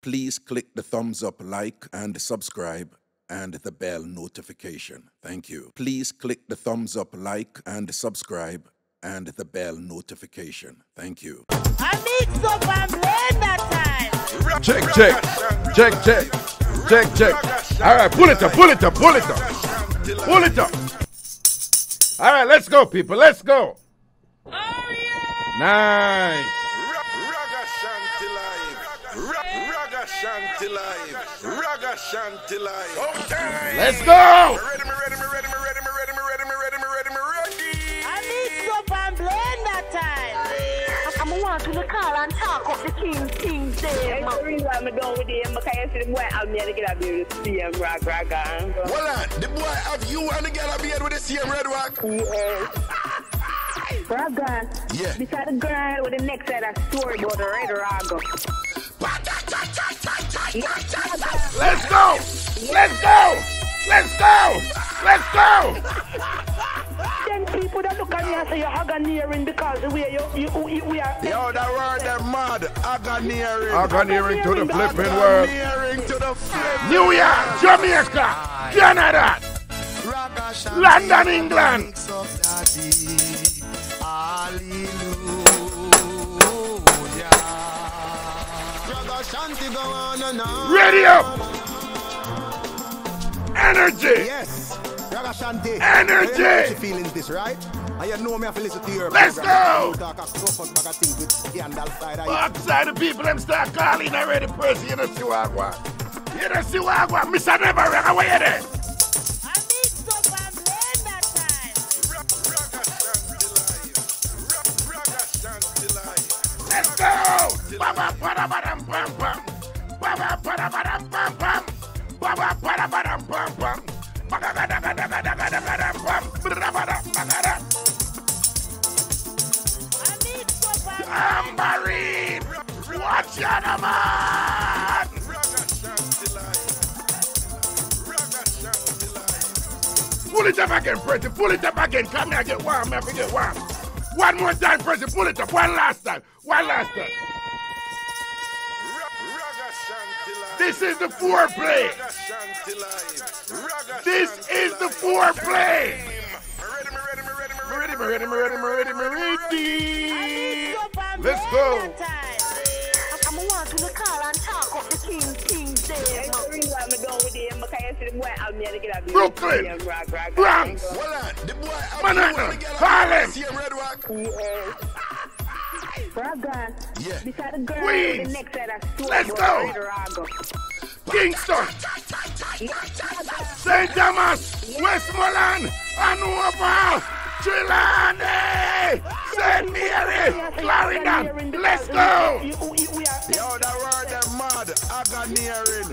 Please click the thumbs up, like, and subscribe, and the bell notification. Thank you. Please click the thumbs up, like, and subscribe, and the bell notification. Thank you. I need some blend that time. Check. All right, pull it up. Pull it up. All right, let's go, people. Let's go. Oh, yeah. Nice. Raga Shanti live. Okay. Let's go. Ready. I need some blend that time. I'm want to call and talk of the King there. The reason I'm done with him because I see the boy I'm here to get a beer with the same Raga. Hold on, the boy have you and the girl a beard with the same red rock? Yes. Raga. Yeah. Beside the girl with the next side of story about the red Raga. Let's go. Then people that look at me and say you're haganeering because the way we are. Yo, that word they're mad. Haganeering. Haganeering to the flipping world. Haganeering to the flipping. New York, Jamaica, Canada, London, England. Ready up. Energy. Yes. Raga Shanti. Energy. You know what you feeling this, right? And you know me have to listen to your Let's program. go. Talk a crop back a thing with scandal side. Outside the people, them start calling already, Percy, you know, see what I want. You know, see what I want. Mr. Never, where you there? I need some blend that time. Let's go! Baba para badam pam pam. Baba para badam pam pam. Baba para badam pam pam. Baga gada gada gada gada gada pam. Brabada bagada. I need some Tambourine! Watch your man! Pull it up again, Percy. Pull it up again. Come here, get warm. Have to get warm. One more time, Percy. Pull it up. One last time. This is the foreplay. This is the foreplay. Ready. Let's go. I'm want to call and talk of the King there. The reason I'm done with him because I see the boy I'm here to get a beer Brooklyn, with the same Raga. Bronx, Hold on, the boy have Manhattan, you and the girl Harlem. a same red rock? Yes. Raga. Yeah. Beside the girl Queens. with the next side of story Let's about go. the red Raga. Kingston, St. Thomas, Westmoreland, Hanover, Trelawney, St. Mary, Clarendon. Let's go. Yo, that word they're mad. Haganeering.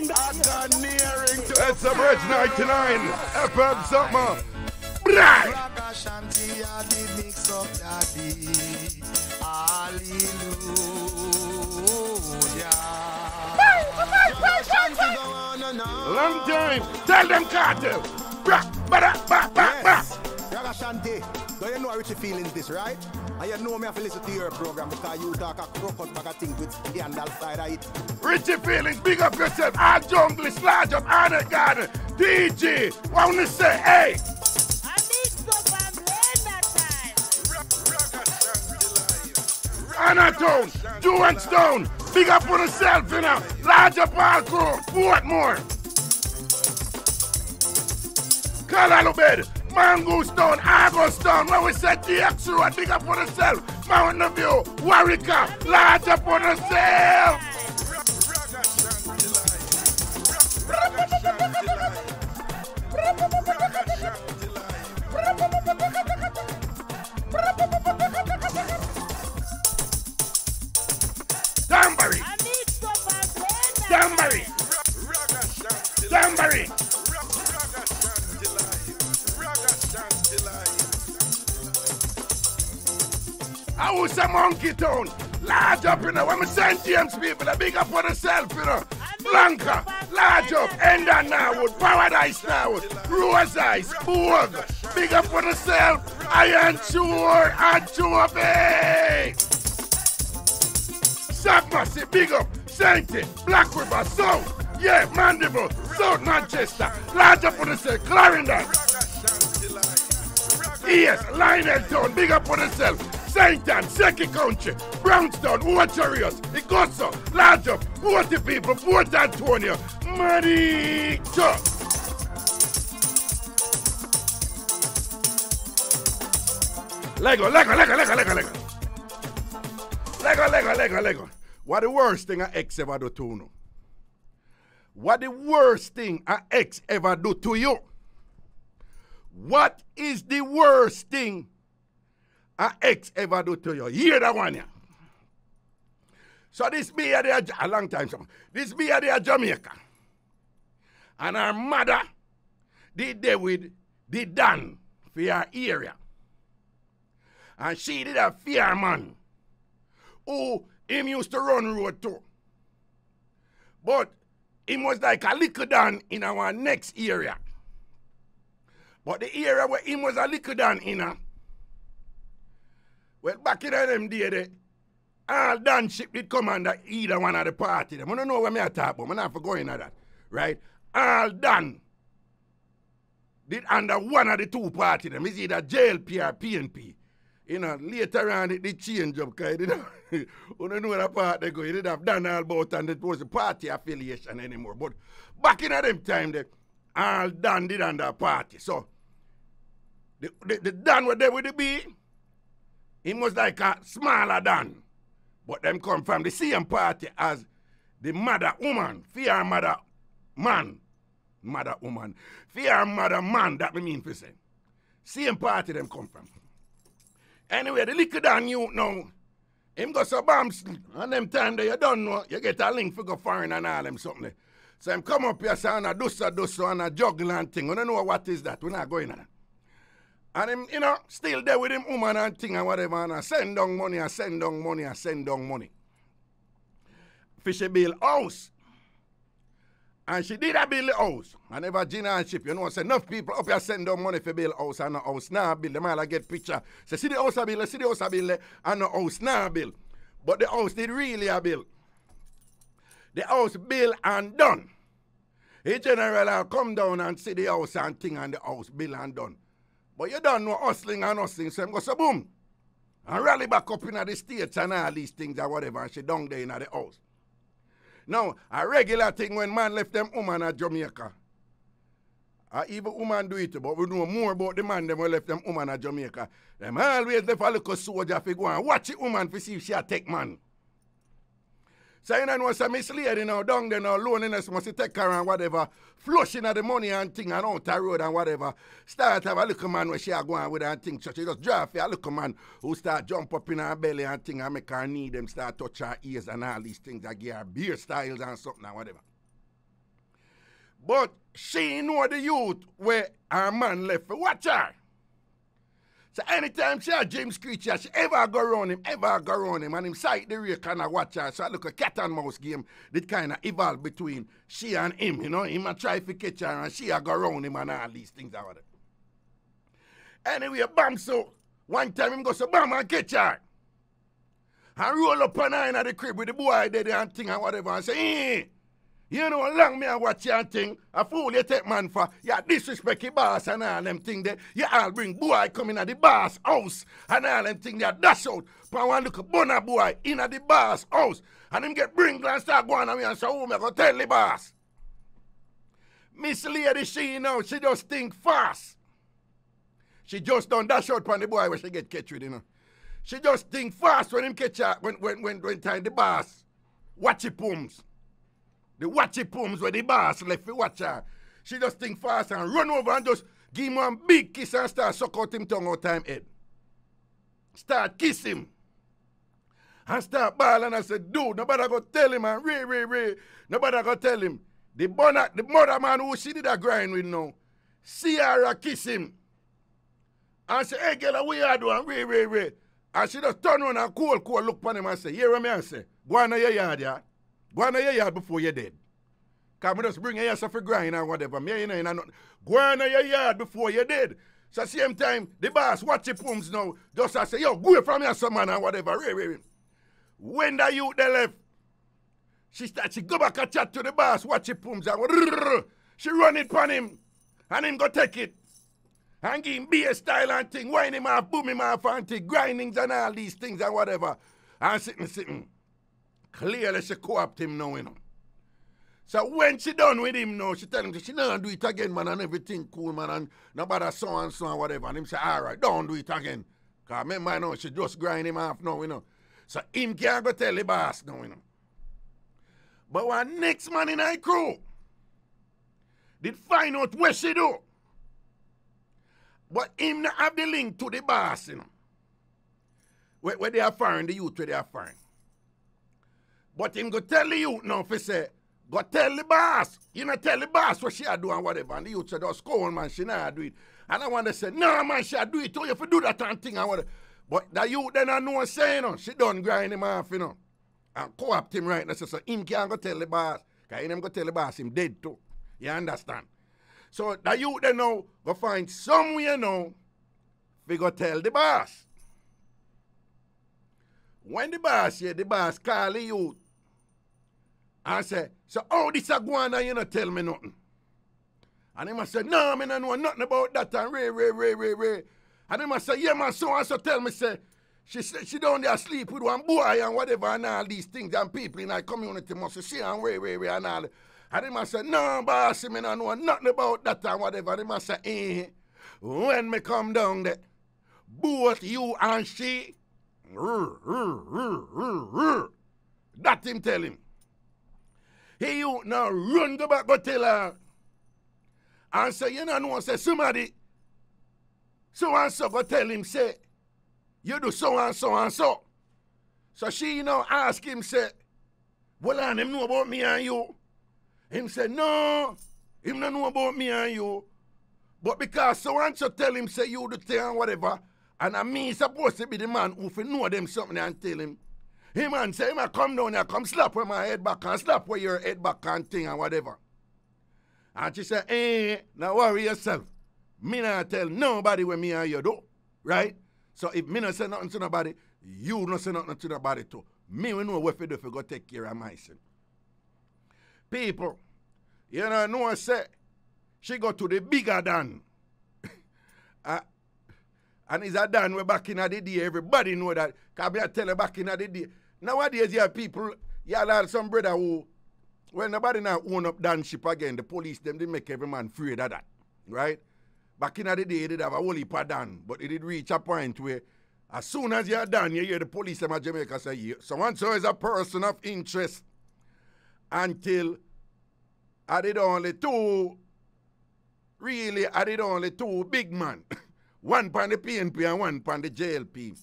Haganeering to That's a Bridge 99, FM Summer. Right. Long time. Tell them Cartel. Yes. Raga Shanti. So you know how you feeling this, right? And you know me have to listen to your program because you talk a crop back a thing with scandal side of it. Richie Feelings, big up yourself. Our junglist, large up, Arnett Garden, DJ. What wanna say? Hey. I need some blend that time. Anatone, Juan Stone, big up on yourself, you know. Large up all crew, Portmore. Calalubed, Mango Stone, Argo Stone, where we said DX Road, big up on yourself. Mountain View, Warwicker, large up on yourself. Danbury, I need some blend that Danbury, Danbury. I was a Monkey Town, large up, you know. When we St. James people, they big up on themselves, you know. Blanca, large up, Enda Narwood, Paradise Narwood, Rose Ice, Bourg, big up on themselves. Iron Shore, and Joe Bay. Sac Massive, big up. Sainty, Black River, South, yeah, Mandible, South Manchester, large up on the cell, Clarendon. Yes, Lionel Town, big up on itself. St. Ann, Second Country, Brownstown, Warriors, Igosso, large up, 40 people, Fort Antonio, money, chop. Lego. What the worst thing an ex ever do to you? What the worst thing an ex ever do to you? What is the worst thing an ex ever do to you? Hear that one, yeah. So this be here a long time, so this be here Jamaica. And her mother did there with the Dan for her area. And she did a fear man who him used to run road too. But him was like a little Dan in our next area. But the area where him was a little Dan in, well, back in them days, all Dan ship did come under either one of the party. I don't know what I talk about, I'm not for going at that. Right? All Dan did under one of the two party. Them is either JLP or PNP. You know, later on it change up, because you don't know what part they go. You didn't have done all about and it was a party affiliation anymore. But back in them time, all Dan did under a party. So the Dan were there with the B, he was like a smaller Dan. But them come from the same party as the mother woman, fear mother man. Mother woman. Fear mother man, that me mean for say. Same party them come from. Anyway, the little Dan you know, him go so bombs, and them time that you don't know, you get a link for go foreign and all them something. So him come up here, say, and a dusa, and a juggle and thing. We don't know what is that. We're not going on that. And him, you know, still there with him woman and thing and whatever, and I send down money. Fishy build house. And she did a build the house. And never Gina and ship. You know, say enough people up here send down money for build house and no house now build. Them all get picture. Say, see the house I build, and no house now build. But the house did really a build. The house built and done. The general come down and see the house and thing and the house built and done. But you don't know hustling, so I'm go so boom. And rally back up in the States and all these things or whatever, and she down there in the house. Now, a regular thing when man left them woman at Jamaica. Even woman do it, but we know more about the man than we left them woman at Jamaica. Them always left a little soldier to go and watch the woman to see if she a take man. So you know some misleading now, down there now, loneliness must take her and whatever, flushing of the money and thing and out the road and whatever. Start have a little man where she a going with and thing. So she just draw for a little man who start jump up in her belly and thing and make her knee them start touch her ears and all these things that give her beer styles and something and whatever. But she know the youth where her man left for watch her. So anytime she a James Creature, she ever go around him, and him sight the real kind of watch her. So I look a cat and mouse game that kind of evolve between she and him, you know. Him a try to catch her and she a go around him and all these things out there. Anyway, bam, so one time him go so bam and catch her. And roll up on her in the crib with the boy there and thing and whatever and say, eh. You know how long me a watch your thing? A fool you take man for. You disrespect your boss and all them thing there. You all bring boy come in at the boss house and all them thing there dash out. But one look a bunner boy in at the boss house. And him get bring and start going on me and say, oh, me go tell the boss. Miss Lady, she know, she just think fast. She just don't dash out on the boy when she get catch with, you know. She just think fast when him catch her, when time the boss watch it pums. The watchy pums where the boss left to watch her. She just think fast and run over and just give him one big kiss and start suck out him tongue out time head. Start kiss him. And start bawling and say, dude, nobody go tell him and Ray. Nobody go tell him. The mother man who she did a grind with now, see her kiss him. And say, hey girl, what you doing? Ray. And she just turn around and cool look upon him and say, hear what I say? Go on to your yard, yeah? Go on to your yard before you're dead. Because I just bring your ass for grind and whatever. Go on to your yard before you're dead. So same time, the boss watch the pums now. Just I say, yo, go away from here, some man and whatever. When the youth they left, She go back and chat to the boss, watch it pums, and she run it upon him, and him go take it. And give him beer style and thing, wind him off, boom him off and thing, grindings and all these things and whatever. And sitting. Clearly she co-opt him now, you know. So when she done with him now, she tell him she don't do it again, man, and everything cool, man, and nobody so and whatever. And him say, all right, don't do it again. Because remember, you know, she just grind him off now, you know. So him can't go tell the boss now, you know. But when next man in our crew did find out what she do, but him not have the link to the boss, you know. Where they are firing, the youth where they are firing. But him go tell the youth now, if he say, go tell the boss. You know, tell the boss what she a do and whatever. And the youth say, just go on, man, she not do it. And I want to say, no, man, she a do it too. You have to do that and thing and whatever. But the youth then I know say, you know, she done grind him off, you know. And co-opt him right now. So him can't go tell the boss. Because him go tell the boss him dead too. You understand? So the youth then now go find somewhere now we go tell the boss. When the boss here, the boss call the youth and say, so how this a go on and you not tell me nothing? And he must say, no, me don't know nothing about that and ray. And he must say, yeah, man, so and so tell me, say, she down there sleep with one boy and whatever and all these things and people in our community must say and ray and all. And he must say, no, boss, me don't know nothing about that and whatever. And he must say, when me come down there, both you and she, that him tell him. He you now run go back go tell her. And say, you know, say somebody, so and so go tell him, say, you do so and so and so. So she, you know, ask him, say, well, and him know about me and you. Him say, no, him don't know about me and you. But because so and so tell him, say, you do thing and whatever, and me supposed to be the man who fi know them something and tell him. Him and say, him a come down here, come slap where my head back and slap where your head back and thing and whatever. And she say, now worry yourself. Me not tell nobody where me and you do, right? So if me not say nothing to nobody, you not say nothing to nobody too. Me we know what to do if we go take care of myself. People, you know I say, she go to the bigger Dan. And it's a Dan way back in the day. Everybody know that. Because I tell you back in the day. Nowadays, you have people, you have some brother who, when nobody now own up Dan ship again, the police, them, they make every man afraid of that. Right? Back in the day, they did have a whole heap of Dan. But it did reach a point where, as soon as you're done, you hear the police in Jamaica say, yeah, so-and-so is a person of interest. Until I did only two big men. One pan the PNP and one pan the JLP.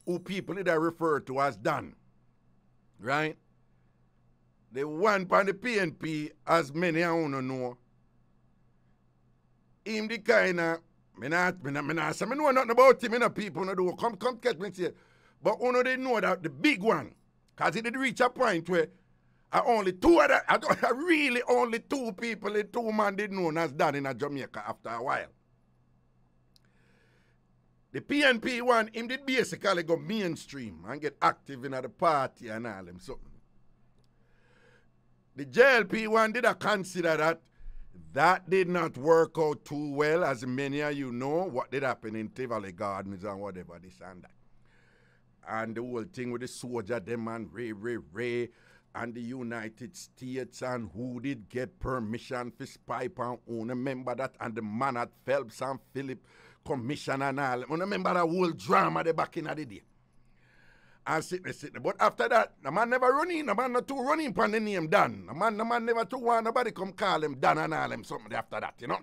Who people did I refer to as Dan. Right? The one pan the PNP, as many I wanna know. Him the kind of, me not say me know nothing about him, people no do. Come catch me here. But uno didn't know that the big one, because it did reach a point where only two people, the two men did know as Dan in Jamaica after a while. The PNP one, him did basically go mainstream and get active in the party and all them something. The JLP one did I consider that did not work out too well, as many of you know what did happen in Tivoli Gardens and whatever this and that. And the whole thing with the soldier, them and Ray, and the United States and who did get permission for spy on own. Remember that, and the man at Phelps and Philip commission and all. Remember that whole drama they back in the day. And sitting. But after that, the man never running. The man not too running upon the name Dan. The man never too want nobody come call him Dan and all him something after that, you know.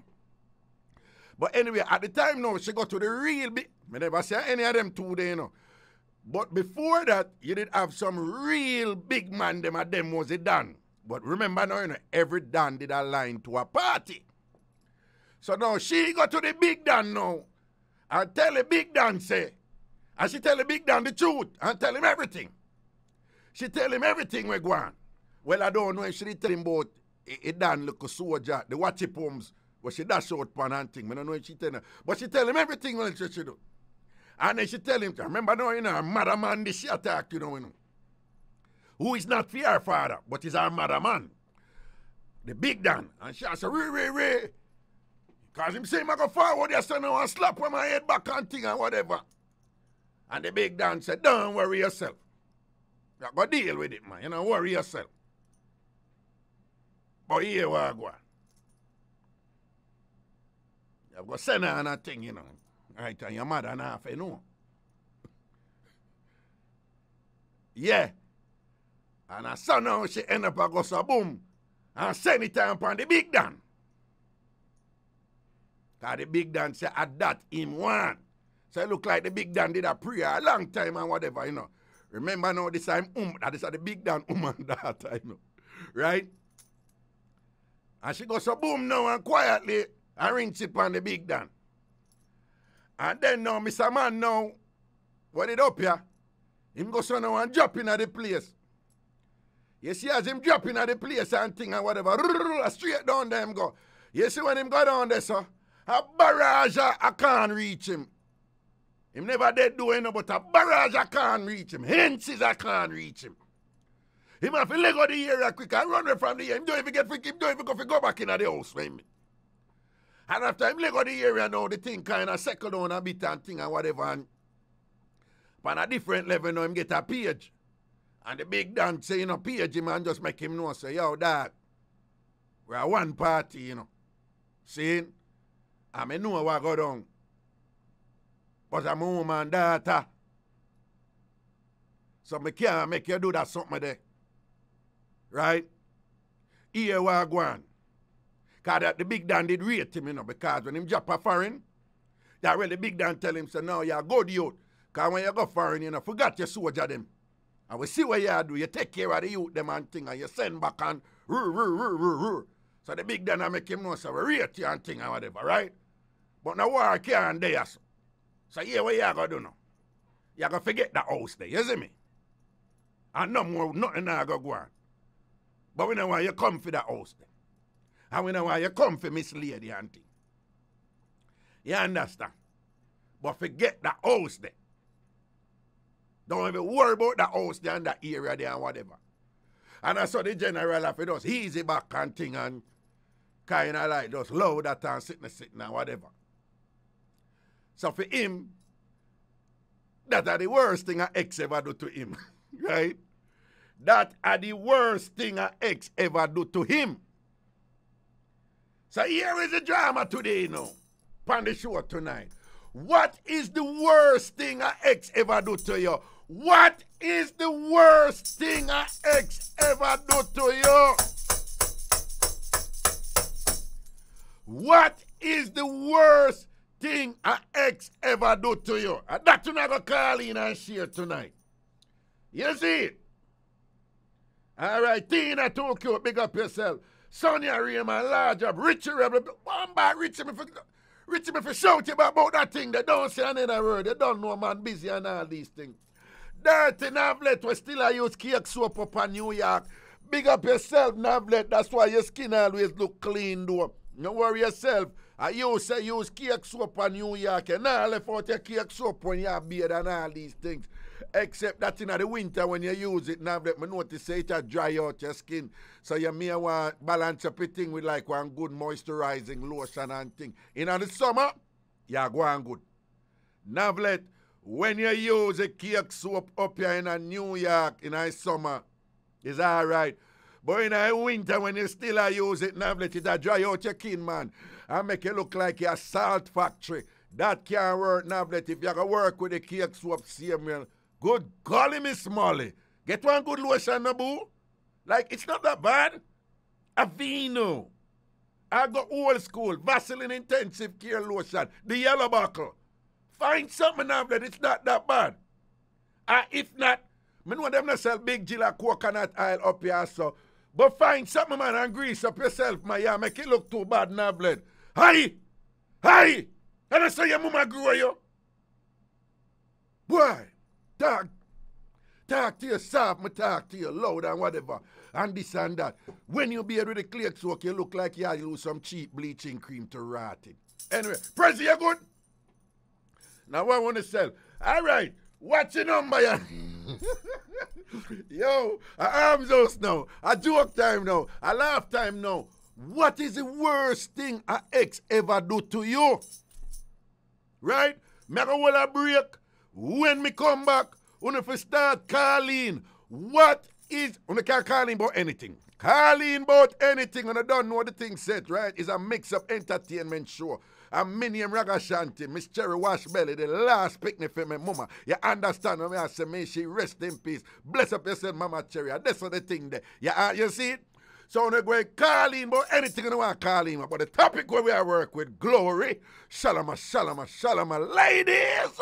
But anyway, at the time now, she got to the real big. I never say any of them two there, you know. But before that, you did have some real big man, them was a Dan. But remember now, you know, every Dan did a line to a party. So now she got to the big Dan now and tell the big Dan say, and she tell the big Dan the truth and tell him everything. She tell him everything we go on. Well, I don't know if she did tell him about a Dan look a soldier, the watchy poems, where she dash out pan and thing. I don't know if she tell him. But she tell him everything when she do. And then she tell him, remember now, you know, mother man, this she attack, you know. who is not for her father, but is her mother man. The big Dan. And she said, Ray. Because him say, I go forward, you son, and slap on my head back and thing and whatever. And the big Dan said, don't worry yourself. You got to deal with it, man. You don't worry yourself. But here we go. You've got to send her on a thing, you know. Right, and your mother and half, you know. Yeah. And her son now, she end up a go so boom. And send it upon the big Dan. Because the big Dan said, at that him want. So it look like the big Dan did a prayer a long time and whatever, you know. Remember now, this time, this is the big Dan and daughter, you know. Right? And she goes so boom now and quietly and rinse it on the big Dan. And then now, Mr. Man now, what it up here? Him go so now and drop in at the place. You see as him drop in at the place and thing and whatever, straight down there him go. You see when him go down there, so a barrage I can't reach him. Him never dead doing no, but a barrage I can't reach him. Hences I can't reach him. Him have to leg out the area quick and run away from the area. Him don't even get free, him don't even go back in the house with him. And after him leg out the area now, the thing kind of settle down a bit and thing and whatever. And on a different level now, him get a page. And the big Dan say, you know, page him and just make him know, say, yo, dad, we're one party, you know. See? And I know what go down. But I'm a woman daughter. So I can't make you do that something there. Right? Here we are going. Because the big Dan did rate him, you know, because when him drop a foreign, that really big Dan tell him, say, no, you're a good youth. Because when you go foreign, you know, forgot your soldier them. And we see what you do. You take care of the youth them and thing, and you send back and So the big Dan make him know, so we rate you and thing and whatever, right? But now war can't there, so. So here what you going to do now? You going to forget that house there, you see me? And no more, nothing now go on. But we know why you come for that house there. And we know why you come for Miss Lady and thing. You understand? But forget that house there. Don't even worry about the house there and that area there and whatever. And I saw the general of it does easy back and thing and kind of like just low that and sitting and whatever. So for him, that are the worst thing an ex ever do to him. Right? That are the worst thing an ex ever do to him. So here is the drama today, you know, on the show tonight. What is the worst thing an ex ever do to you? What is the worst thing an ex ever do to you? What is the worst thing an ex ever do to you? And that you're not going to call in and share tonight. You see it? All right, Tina Tokyo, big up yourself. Sonia Raymond, large up. Richie Rebel, one by Richie me for shout about that thing. They don't say another word. They don't know man busy and all these things. Dirty Navlet, we still a use cake soap up in New York. Big up yourself, Navlet. That's why your skin always look clean, though. Don't worry yourself. I use cake soap in New York. And now left out your cake soap when you have beard and all these things. Except that in the winter when you use it, Navlet, I notice say it dry out your skin. So you may want to balance up your thing with like one good moisturizing lotion and thing. In the summer, you're going good. Navlet, when you use a cake soap up here in New York in the summer, it's all right. But in the winter, when you still use it, Navlet, it dry out your skin, man. And make it look like you're a salt factory. That can't work, Navlet. If you're going to work with the cake soap, same way. Good golly, Miss Molly. Get one good lotion, Nabu. Like, it's not that bad. Aveeno. I got old school, Vaseline intensive care lotion. The yellow buckle. Find something now that it's not that bad. If not, I know them not sell big Jill of coconut oil up here, so. But find something, man, and grease up yourself, man. Yeah, make it look too bad, Navlet. Hi! And I say your mama grew you. Boy, talk to you soft, me talk to you loud and whatever. And this and that. When you be with the clay soak, you look like you use some cheap bleaching cream to rot it. Anyway, Prezi, you good? Now what I want to sell. All right, what's your number? Yo, a arms house now, a joke time now, a laugh time now. What is the worst thing a ex ever do to you? Right? Make a hold a break. When me come back, if we start calling, what is, you can't call in about anything. Calling about anything, and I don't know what the thing said, right? It's a mix-up entertainment show. And me name Raga Shanti, Miss Cherry Washbelly, the last picnic for my mama. You understand what I say? May she rest in peace. Bless up yourself, Mama Cherry. That's what the thing there. You see it? So when I go call in about anything I want to call in about the topic where we are work with glory. Shalama, shalama, shalama. Ladies,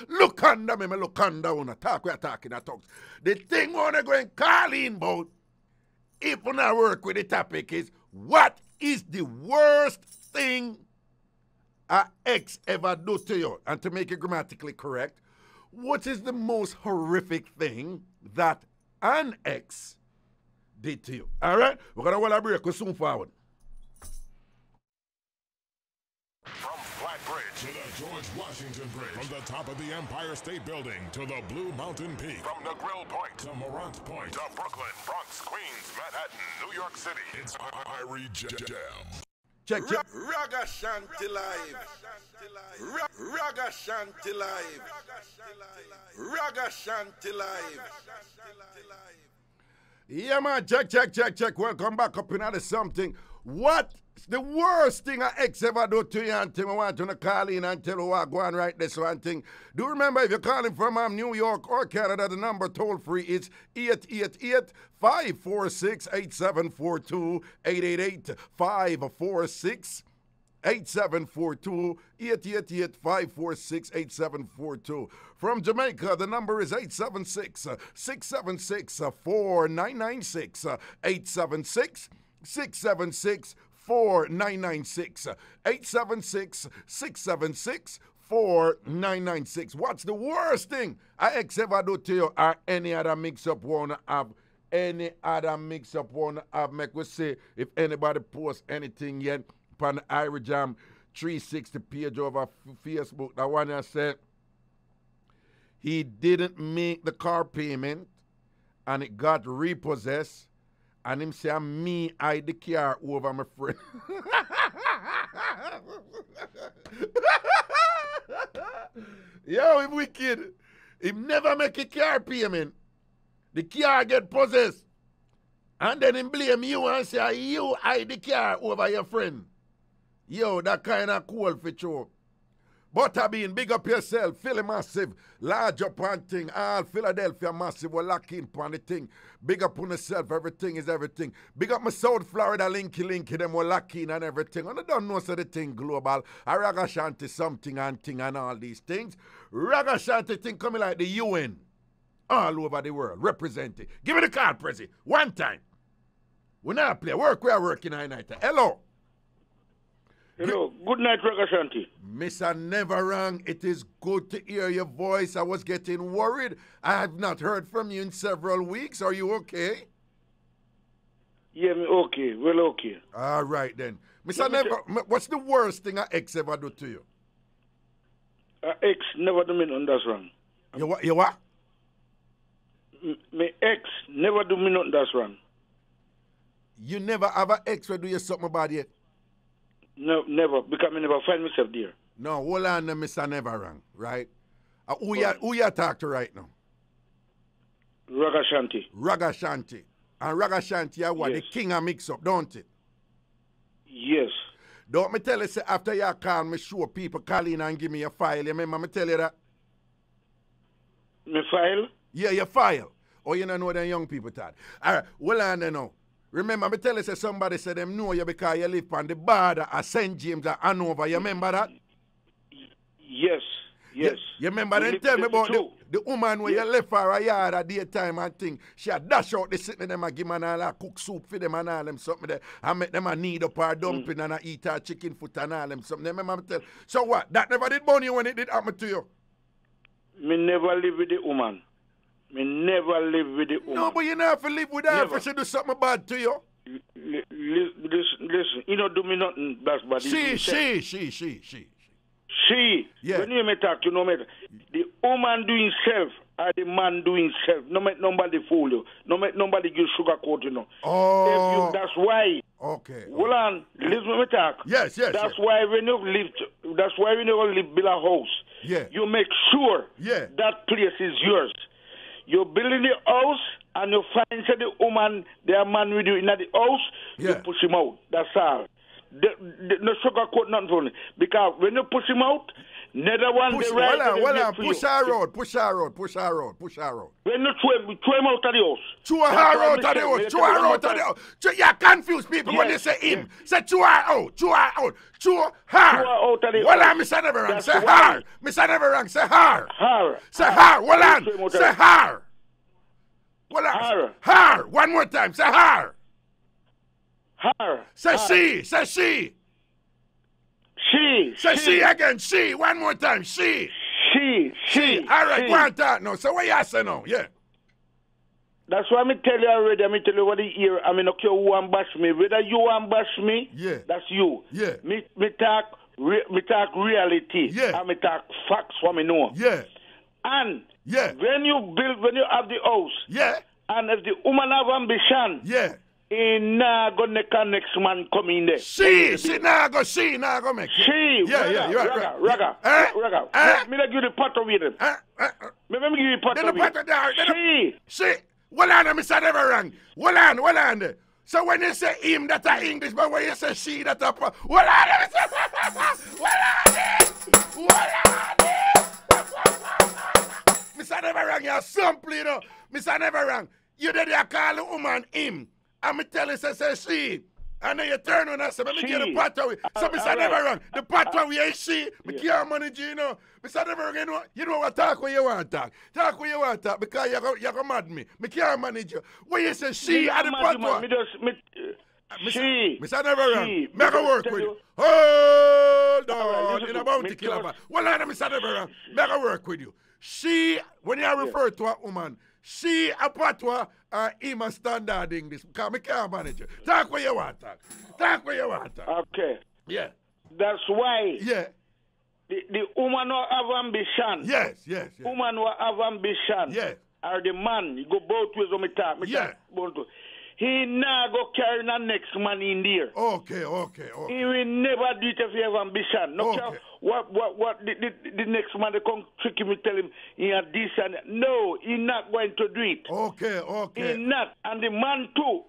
look under me, look under when I talk, we are talking, I talk. The thing I want to go and call in about, if when I work with the topic is, what is the worst thing an ex ever do to you? And to make it grammatically correct, what is the most horrific thing that an ex did to you? All right? We're going to hold a break. We'll soon forward. From Flatbridge to the George Washington Bridge. From the top of the Empire State Building to the Blue Mountain Peak. From the Grill Point to Morant Point to Brooklyn, Bronx, Queens, Manhattan, New York City. It's Irie Jam. Check. Raga Shanti Live. Raga Shanti Live. Raga Shanti Live. Yeah, man, check. Welcome back up in other something. What's the worst thing an ex ever do to you? And I want to call in and tell you what go on right this one thing. Do remember, if you're calling from New York or Canada, the number toll free is 888-546-8742, 888-546-8742, 888-546-8742. From Jamaica, the number is 876-676-4996, 876-676-4996, 876-676-4996. What's the worst thing I ex ever do to you, or any other mix-up wanna have? Any other mix-up wanna have? Make we say, if anybody posts anything yet on the Irie Jam 360 page over Facebook, the one that said he didn't make the car payment and it got repossessed, and him say, me hide the car over my friend. Yo, him wicked. Him never make a car payment. The car get possessed. And then him blame you and say, you hide the car over your friend. Yo, that kind of cool for sure. Butterbean, big up yourself. Philly Massive, large up on thing. All Philadelphia Massive, we're locked in on the thing. Big up on yourself, everything is everything. Big up my South Florida, Linky, them we're locked in and everything. And I don't know so the thing global. A Raga Shanti something and thing and all these things. Raga Shanti thing coming like the UN. All over the world, represented. Give me the card, Prezi. One time. We not play. We are working all night. Hello. Hello, good night, Raga Shanti. Mr. Never Wrong, it is good to hear your voice. I was getting worried. I have not heard from you in several weeks. Are you okay? Yeah, okay. Well, okay. All right, then. Mr. Never, what's the worst thing an ex ever do to you? Ex never do me nothing that's wrong. You what? My ex never do me nothing that's wrong. You never have an ex who do you something about it? No, never, because I never find myself there. No, hold on, Mr. Never Wrong, right? Who you talk to right now? Raga Shanti. Raga Shanti. And Raga Shanti are what? Yes. The king of mix-up, don't it? Yes. Don't me tell you, say, after you call me, show people call in and give me a file. You remember me tell you that? My file? Yeah, your file. Oh, you don't know them young people thought. All right, well, I don't know. Remember, me tell you, say, somebody said them know you because you live on the border at St. James at Hanover. You remember that? Yes. Yes. You remember them tell me about the woman where you left for a yard at daytime and thing. She had dash out the sitting them and give them all a cook soup for them and all them something there. And make them a knead up her dumpling and a eat her chicken foot and all them something. Remember me tell you? So what? That never did bone you when it did happen to you? Me never live with the woman. Me never live with the woman. No, but you never have to live with her if she do something bad to you. Listen, you don't do me nothing that's bad. She. She. Yeah. When you may talk, you know me. The woman doing self or the man doing self. No make nobody fool you. No make nobody give sugar coat, you know. Oh. That's why. Okay. Hold on, listen to me talk. Yes. That's why when you live. That's why when you build a house, you make sure that place is yours. You building the house and you find the woman, the man with you in the house, you push him out. That's all. No sugar coat nothing for me. Because when you push him out, neither one push, the right. Push her road. When you throw him out of the house. Throw her out of the house. You confuse people when they say him. Say throw her out. Throw her. Throw her out of the house. Well, Mr. Neverang, say her. Mr. Neverang, say her. Her. Say her. Well, say her. Well, her. One more time. Say her. Her. Say she. Say she. Say she again. She. One more time. She. All right, go on talk now. So what you say now? Yeah. That's why I tell you already. I tell you what the ear. I mean, okay, who ambash me? Whether you ambash me, that's you. Yeah. Me talk reality. Yeah. I me talk facts for me know. Yeah. And when you have the house, and if the woman have ambition, he not gonna make a next man come in there. She not go make it. She, Raga. Me give the pot with him. Me give you the pot with him. She. Well on, Mr. Neverang. Well on. So when you say him, that's a English, but when you say she, that's a... Well on, Mr. Neverang, you're simple, you know. Mr. Neverang, you did you call the woman him. And me tell you, say she. And then you turn on us, let me get the pot away. So, Mr. Neverang, the pot away ain't she. Me can't manage you, know. Mr. Neverang, you know what, talk when you want to talk. Talk when you want to talk, because you're going to mad me. Me can't manage you. When you say she at the pot away. Mr. Neverang, make a work with you. Hold on, in a bounty killer. Well, Mr. Neverang, make a work with you. She, when you refer to a woman, she a patwa him a standard English because I can't manage it. Talk where you want to. Okay. Yeah. That's why. Yeah. The woman will have ambition. Yes. Woman will have ambition. Yes. Or the man, you go both ways on me talk. He now go carry the next man in there. Okay. He will never do it if he have ambition. No care what the next man they come trick him and tell him he had this and that. No, he's not going to do it. Okay. He's not. And the man too.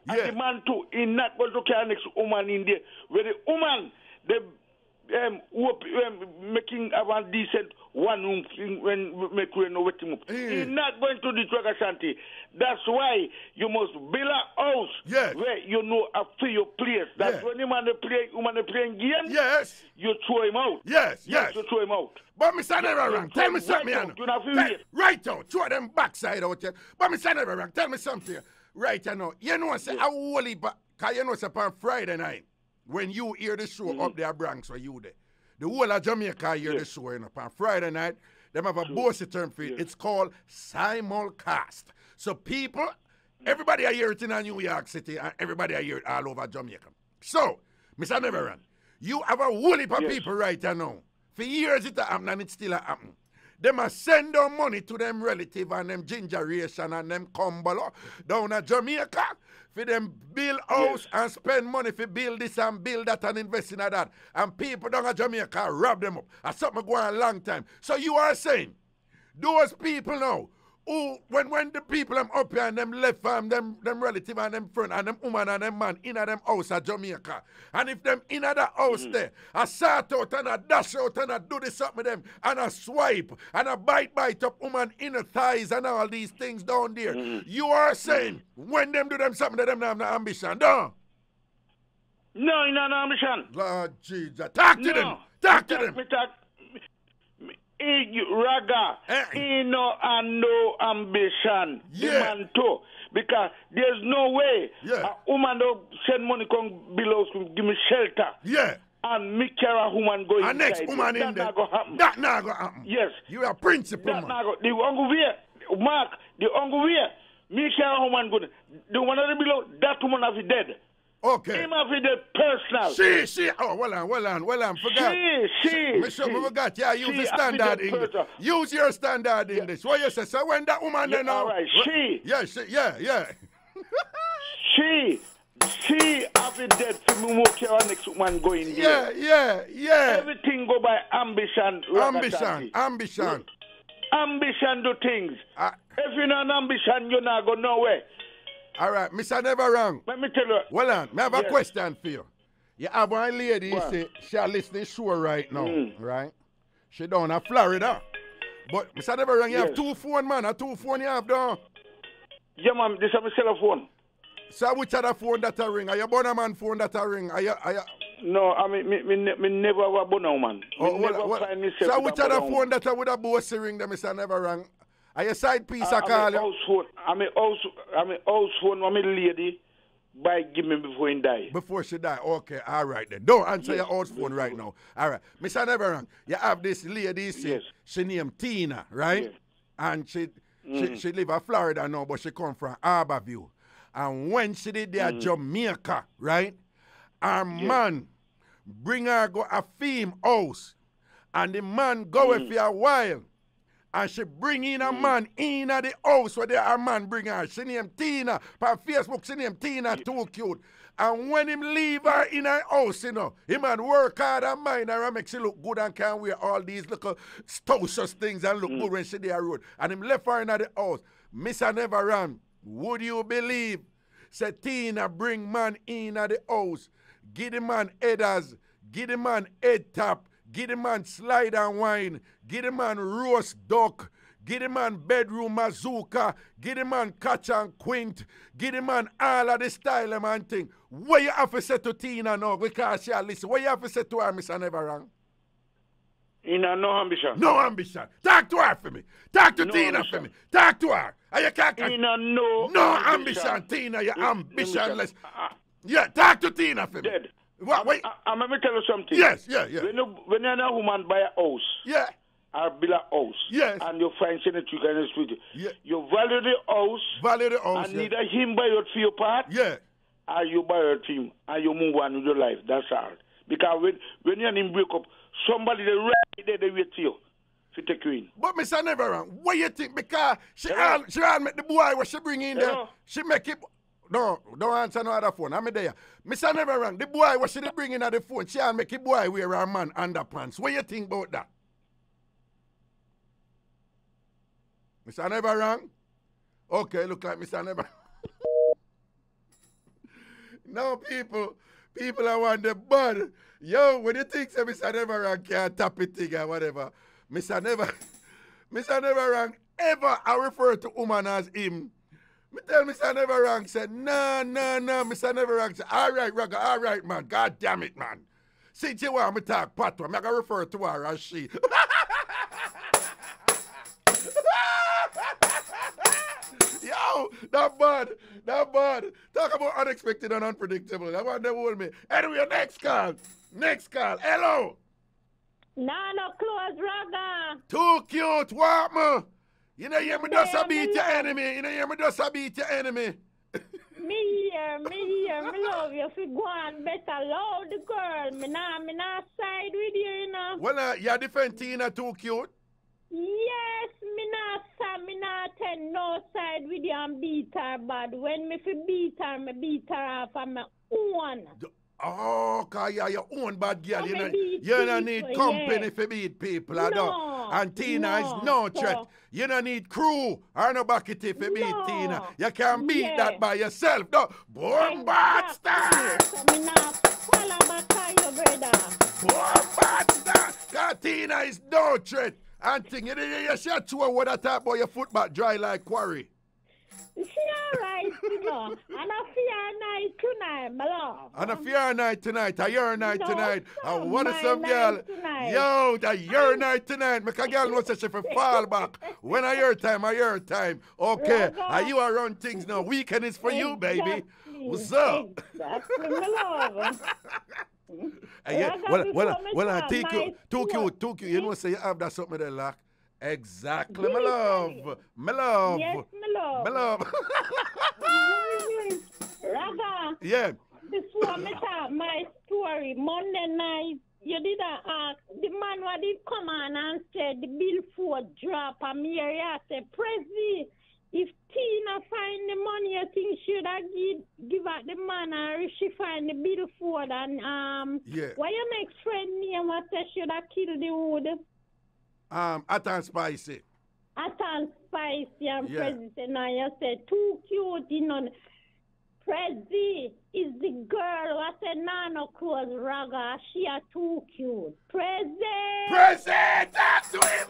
He's not going to carry the next woman in there. Where the woman, making a decent one room when make we know what him. He's not going to do Traga Shanti. That's why you must build a house where you know a your place. That's when the man playing games. Yes. You throw him out. Yes. You throw him out. But Mr. Neverang, tell me something. Right out. Throw them backside out here. But Mr. Neverang, tell me something. Right now. You know, say, I only, because you know, say, on Friday night, when you hear the show up there, Bronx, where you there, the whole of Jamaica hear the show, you know, on Friday night, they have a bossy term for it. It's called simulcast. So people, everybody I hear it in New York City, and everybody I hear it all over Jamaica. So, Mr. Neverang, you have a whole heap of people right now. For years it happened and it still happen. They must send down money to them relative and them gingeration and them Kumbalo down at Jamaica for them build house and spend money for build this and build that and invest in that. And people down at Jamaica rob them up. That's something going on a long time. So you are saying, those people now, who, when the people them up here and them left from them relative and them friend and them woman and them man in a them house at Jamaica, and if them in a the house there, I sort out and I dash out and I do this up with them and I swipe and I bite up woman in the thighs and all these things down there, you are saying when them do them something that them have no ambition, no? No, no ambition. Lord Jesus. Talk to them. Talk to them. Raga, he no ambition. The man too. Because there's no way a woman don't send money come below to give me shelter. Yeah. And me carry a woman go inside. And next woman in there. That not gonna happen. Yes. You are principal, man. The uncle way, Mark, the uncle way, me carry a woman go. The one that below, that woman have dead. Okay. Him have it personal. She. Oh, well on. Forgot. She. Me sure we forgot. Yeah, use the standard English. Use your standard English. What you say? So when that woman then now. All right. She. Yeah, she. Yeah. She have it dead for me more care next woman going there. Yeah. Everything go by ambition. Ambition do things. If you not ambition, you're not go nowhere. All right, Mr. Never Wrong. Let me tell you. Well on, I have a question for you. You have one lady, you say, she listening show right now, right? She down in Florida. But Mr. Never Wrong, you have 2 phone, man. A 2 phone you have down. Yeah, man, this is my cell phone. So which other phone that I ring? Are you born a man phone that I ring? No, I mean, me never have a bonus man. Find myself. So which other phone that I would have both ring them, Mr. Never Wrong? Are you side piece I call you? I'm a house phone, I'm a lady, by give me before he die. Before she die? Okay, all right then. Don't answer your house phone right now. All right. Mr. Never Wrong, you have this lady, she named Tina, right? Yes. And she live in Florida now, but she come from Harborview. And when she did there Jamaica, right? Our man bring her go a theme house. And the man go with for a while. And she bring in a man in the house where a man bring her. She named Tina. On Facebook, she named Tina, too cute. And when him leave her in her house, you know, him man work hard and mind her and make she look good and can wear all these little stouches things and look good when she there road. And him left her in the house. Mr. Never Wrong, would you believe? Say Tina bring man in the house. Give the man headers. Give the man head tap. Give the man slide and wine. Give the man roast duck. Give the man bedroom mazooka. Give the man catch and quint. Give the man all of the style man thing. What you have to say to Tina now? Because she listen. What you have to say to her, Mr. Never Wrong? No ambition. No ambition. Talk to her for me. Talk to Tina for me. Talk to her. You can't. No ambition, Tina. You're ambitionless. Yeah, talk to Tina for me. Dead. Wait. I'm going to tell you something. Yes. When you're a woman buy a house. Or build a house. Yes. And you find sanitary kind of street. Yeah. You value the house. And neither him buy it for your part. Yeah. Or you buy it for him. And you move on with your life. That's all. Because when you and him break up, somebody right there, they wait for you. To take you in. But Mr. Never Wrong, what you think? Because she all make the boy what she bring in there. She make it. No, don't answer no other phone. I'm there. Mr. Never Wrong, the boy what she bring in at the phone, she all make it boy wear her man underpants. What you think about that? Mr. Never Wrong? Okay, look like Mr. Never. No, people I want the bud. Yo, when you think say Mr. Never Wrong can't tap it thing or whatever, Mr. Never Wrong ever I refer to woman as him. Me tell Mr. Never Wrong said, no, Mr. Never Wrong said, all right, Rugger, all right, man, God damn it, man. Since you want me to talk patois, I'm going to refer to her as she. Yo, not bad. Talk about unexpected and unpredictable. That one they hold me. Anyway, next call. Hello. No close, Rugger. Too cute, what, man? You know, you just beat your enemy. Me here, me love you. If you go on better, love the girl. Me not side with you, you know. Well, you defend Tina too cute? Yes, me not tell no side with you and beat her, but when me beat her off on my own. Oh, cause you're your own bad girl. You don't need company to beat people. No, and Tina is no threat. You don't need crew or no bucket to beat Tina. You can beat that by yourself. No. Boom, bad star. So me not follow back on you, brother. Boom, bad star. Cause Tina is no threat. And thing, you shut you what I talk about your foot back dry like quarry. She alright, you know. And a fair night tonight, my love. And a fair night tonight, a your night tonight. And what is some girl? Tonight. Yo, that your night tonight. Make a girl knows that she fall back. When I your time, Okay, and you are run things now. Weekend is for you, baby. What's up? Exactly, my love. Well, too cute. You know, say you have that something there, like. Exactly, my love. Yes, my love. My love. Rugger. Yeah. The before me start my story, Monday night, you did ask, the man what did come on and said the bill for drop, and me here I said, Prezi, if Tina find the money, I think she should have give out the man, or if she find the bill for it, and why your next friend name what say should have killed the wood? Atan Spicy. Atan Spicy and Prezi said, now you said too cute, you know. Prezi is the girl what said no clothes raga, she are too cute. Prezi, talk to him.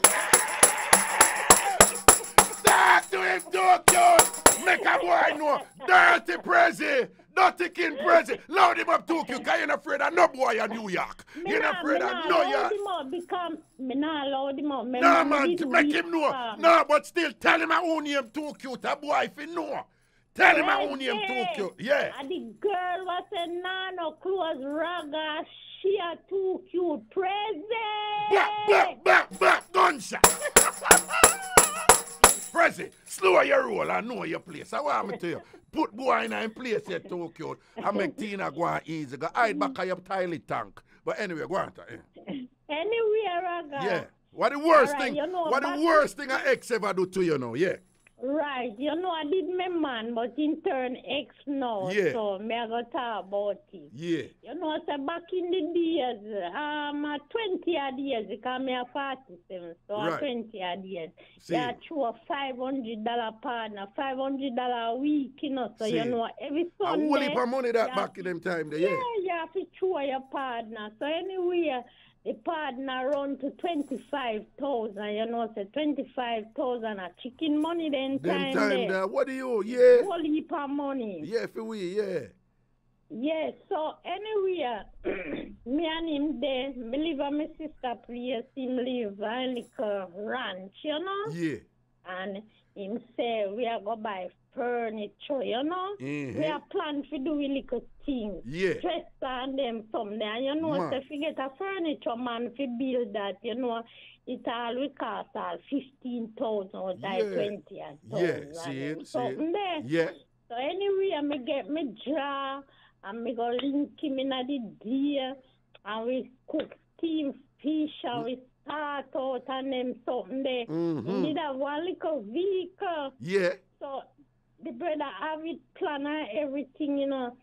Talk to him, too cute. Make a boy know. Dirty Prezi. Dirty King Prezi. Load him up too cute, because you're not afraid of no boy in New York. You're not afraid of no York. Load him up. No, man, to make him know. No, but still tell him I own him too cute. A boy if he know. Tell him I own him too cute. Yeah. And the girl was a no clothes raga, she are too cute. Prezi. Back, gunshot. Prezi, slow your roll and know your place. I want me to you. Put boy in a place here too cute. And make Tina go on easy. Go hide back of your toilet tank. But anyway, go on. Anyway, raga. Yeah. What the worst right, thing? You know, what the worst thing an ex ever do to you now? Yeah. Right, you know I did my man, but in turn ex now, so me I go talk about it. Yeah. You know, so back in the days, 20 odd years, because me a 47, so 20 odd years. Yeah, throw a $500 partner, $500 a week, you know, so you know every Sunday. A whole heap of money that back in them time there, yeah, you have to throw your partner. So anyway, the partner run to 25,000, you know, so 25,000 a chicken money then time there. What do you, yeah? Whole heap of money. Yeah, for we, yeah. Yeah, so anyway, me and him there, me live at my sister place, him live in like a ranch, you know? Yeah. And him say, we are going to buy furniture, you know? Mm-hmm. We are planning to do a little things. Yeah. Dress on them something. And you know, so if you get a furniture man to build that, you know, it all will cost all 15,000 or 20,000. Yeah, see something there. Yeah. So anyway, I get me draw, and me go link him in the deer, and we cook steamed fish, and we start out and them something there. Mm-hmm. We need a one little vehicle. Yeah. So the brother have it plan and everything, you know.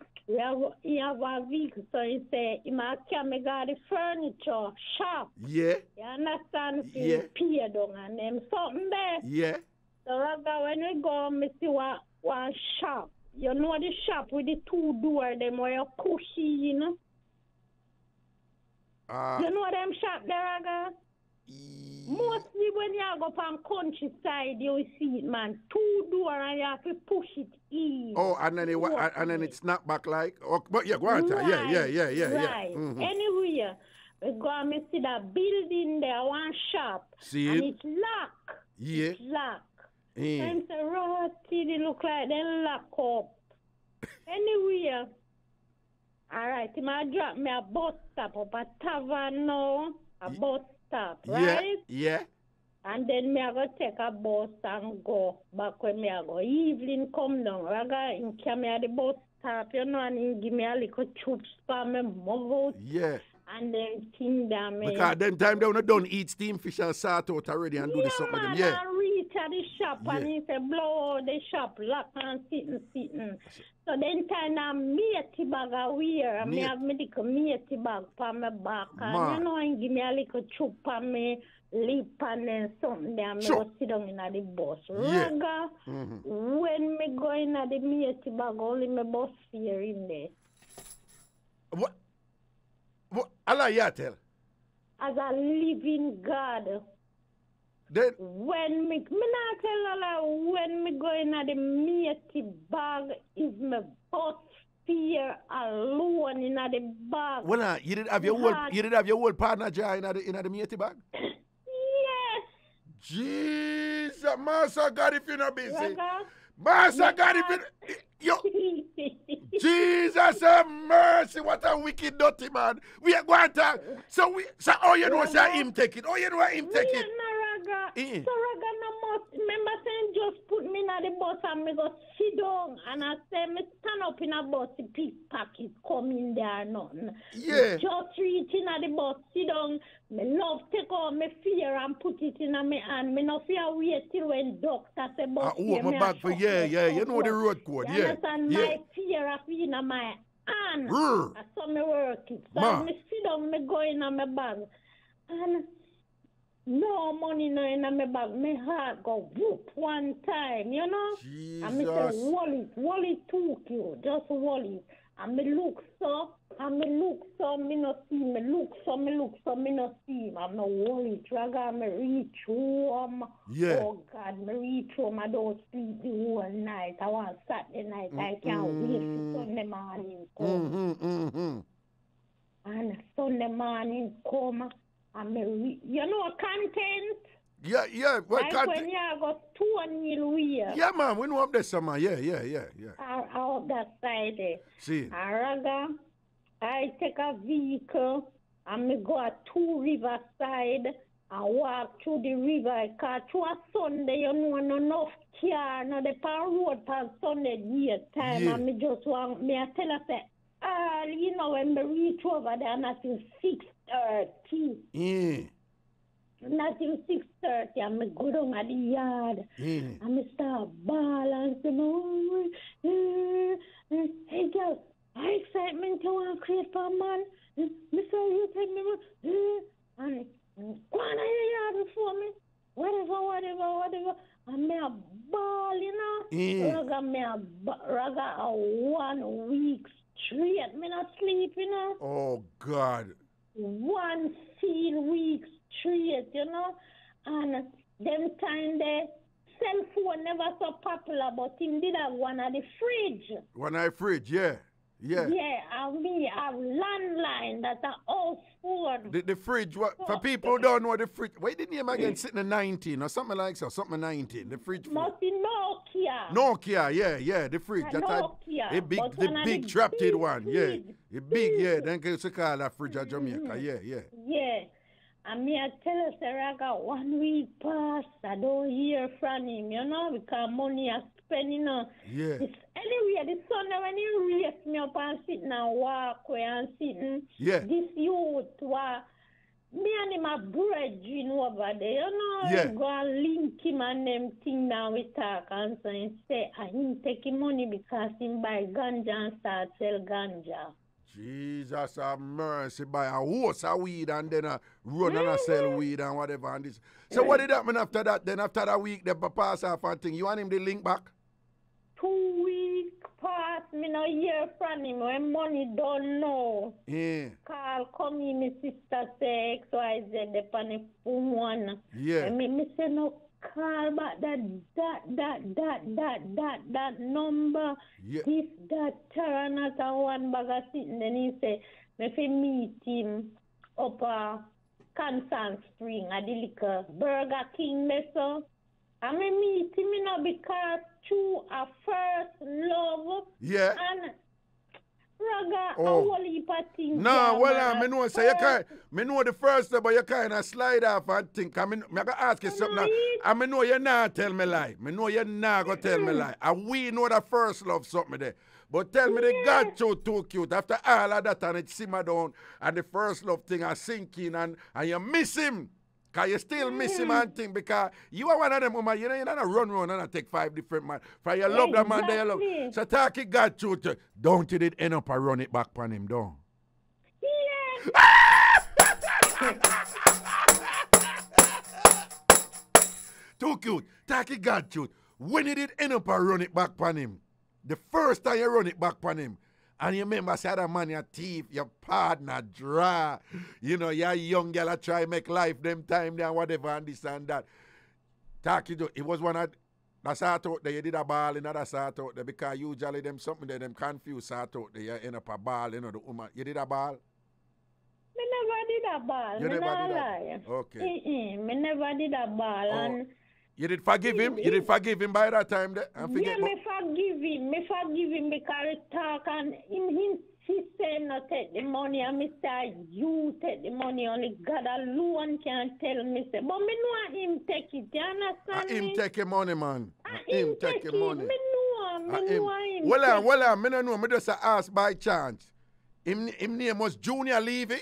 He have a vehicle, so he say, he might carry the furniture shop. Yeah. You understand? So yeah. Pay down and them something there. Yeah. So when we go, we see one shop. You know the shop with the two doors, them where you push in. You know them shop there, Raga? Mostly when you go from countryside, you will see it, man. Two doors and you have to push it in. Oh, and then it snap back like? Oh, but yeah, go on. Right. Yeah. Right. Mm-hmm. Anyway, we go and see that building there, one shop. See and it? it's locked. Yeah. It's locked. Yeah. And so, Rotty, they look like they lock up. Anyway, all right, he might drop me a bus stop up a tavern now, a bus stop, right? Yeah. And then me I go take a bus and go back when me I go. Evening come down, Raga, in me at the bus stop, you know, and he give me a little chups for me move out. Yeah. And then thing down me. Because them time they don't done eat steam fish and salt out already and do the something with them. Yeah. I reach at the shop and he say blow out the shop, lock and sitting. So then time I matey bag a wear and me have me little matey bag for my back. And you know, and give me a little chup on me lip and then something there. Me go sit down in the bus. Raga, when me go in the matey bag, only my bus fare in there. What? Allah ya tell. As a living God. Then when me not tell Allah when me go in the matey bag is my bus fare alone in the bag. Well, you didn't have your whole partner jar in the matey bag? Yes. Jesus, Master God, if you're not busy. Master God, if you Jesus have mercy, what a wicked dirty man. We are going to you know say him take it. Oh, you know him take it. So Raga must remember saying just put me in the bus and me go sit down and I say me stand up in a bus to pick packet come in there nothing. Yeah. Just reach in the bus, sit down, me love take out my fear and put it in my hand. Me no fear wait till when doctor say bus. My bag for you know the road code, you understand? My fear of in my hand. I saw me work it. So me sit down, me go in my bag. And no money no in my bag. My heart go whoop one time, you know? Jesus. And me say, wallet took you. Just wallet. And me look so, me no see. Me look so, me no see. I'm no wallet. Raga, me reach home. Yeah. Oh God, me reach home. I don't sleep the whole night. I want Saturday night. I can't wait for Sunday morning come. And Sunday morning come. And me you know content? Yeah. What like content? when you got 2 years. Yeah, man. We know up there summer. Yeah. Out that side there. See. Araga, I take a vehicle and me go at 2 riverside and walk through the river. Cause through a Sunday, you know, no enough car, no the pan road past Sunday daytime. And me just want me I tell her say, you know, when me reach over there, nothing 6:30. Yeah. Nothing 6:30, and me go down at the yard. And me start ball and say, hey girl, I excitement you want to create for a man. Me say you take me, and go on in the yard before me. Whatever. And me a ball, you know. Raga a 1 week straight. Me not sleep, you know. Oh God. 1 week straight, you know. And them time the cell phone never so popular, but him did have one at the fridge. One at the fridge, yeah. Yeah, and me have landline that's a house phone. The fridge, what for people who don't know the fridge, why didn't you again sitting at 19 or something like so, something 19, the fridge. Must be Nokia. Nokia, yeah, the fridge. Nokia. The big trap-it one, yeah. The big, yeah, then you call that fridge at Jamaica, yeah. Yeah. And me I tell us I got 1 week past, I don't hear from him, you know, because money I spend, you know. Yeah. Anyway, the Sunday when he raised me up and sitting and walk away and sitting, this youth was, me and him a brethren over there, you know. Yeah. Go and link him and them thing down we talk and so he say, I him take him money because him buy ganja and start sell ganja. Jesus have mercy, buy a horse of weed and then run and sell weed and whatever and this. So what did happen after that? Then after that week, they pass off and thing. You want him to link back? 2 weeks past, me no hear from him. When money don't know. Yeah. Call come in, my sister say XYZ upon the phone. Yeah. And me say no call back that number. Yeah. This, that, Taranata, one bag of sitting. Then he say, me fi meet him up Constant Spring at the liquor Burger King so. I me meet him, you know, because through a first love. Yeah. And Raga, a whole heap of things. No, well, I know, so you can't, me know the first step, but you kind of slide off and think. I mean, I gotta ask you something. I mean, know you're not tell me lie. Me know you're not gonna tell me lie. And we know the first love something there. But tell me the God too cute. After all of that and it simmer down and the first love thing are sinking and you miss him. Because you still miss him and thing because you are one of them woman, you know, you're not run and take 5 different man. For you love the man that you love. So talk it God truth. Don't you did end up and run it back on him, don't? Yeah. Too cute. Talk it God truth. When you did end up and run it back on him, the first time you run it back on him, and you remember, say, that man, your thief, your partner, draw. You know, you're young girl, try make life them time there, whatever, and this and that. It was one of that sort out there, you did a ball in that sort out there, because usually them something there, them confused sort out there, you end up a ball, you know, the woman. You did a ball? Me never did a ball. You me never not did lie. Okay. Me never did a ball. Oh. And you did forgive him? You did forgive him by that time there? And forget yeah, me forgive him. Me forgive him because he talk and him She said not take the money, and me say you take the money. Only God alone can tell me. Say, but me know him take it. You understand me? Him take your money, man. Him take your money. Me know him. Well, me no know. Me just ask by chance. Him name was Junior Levy?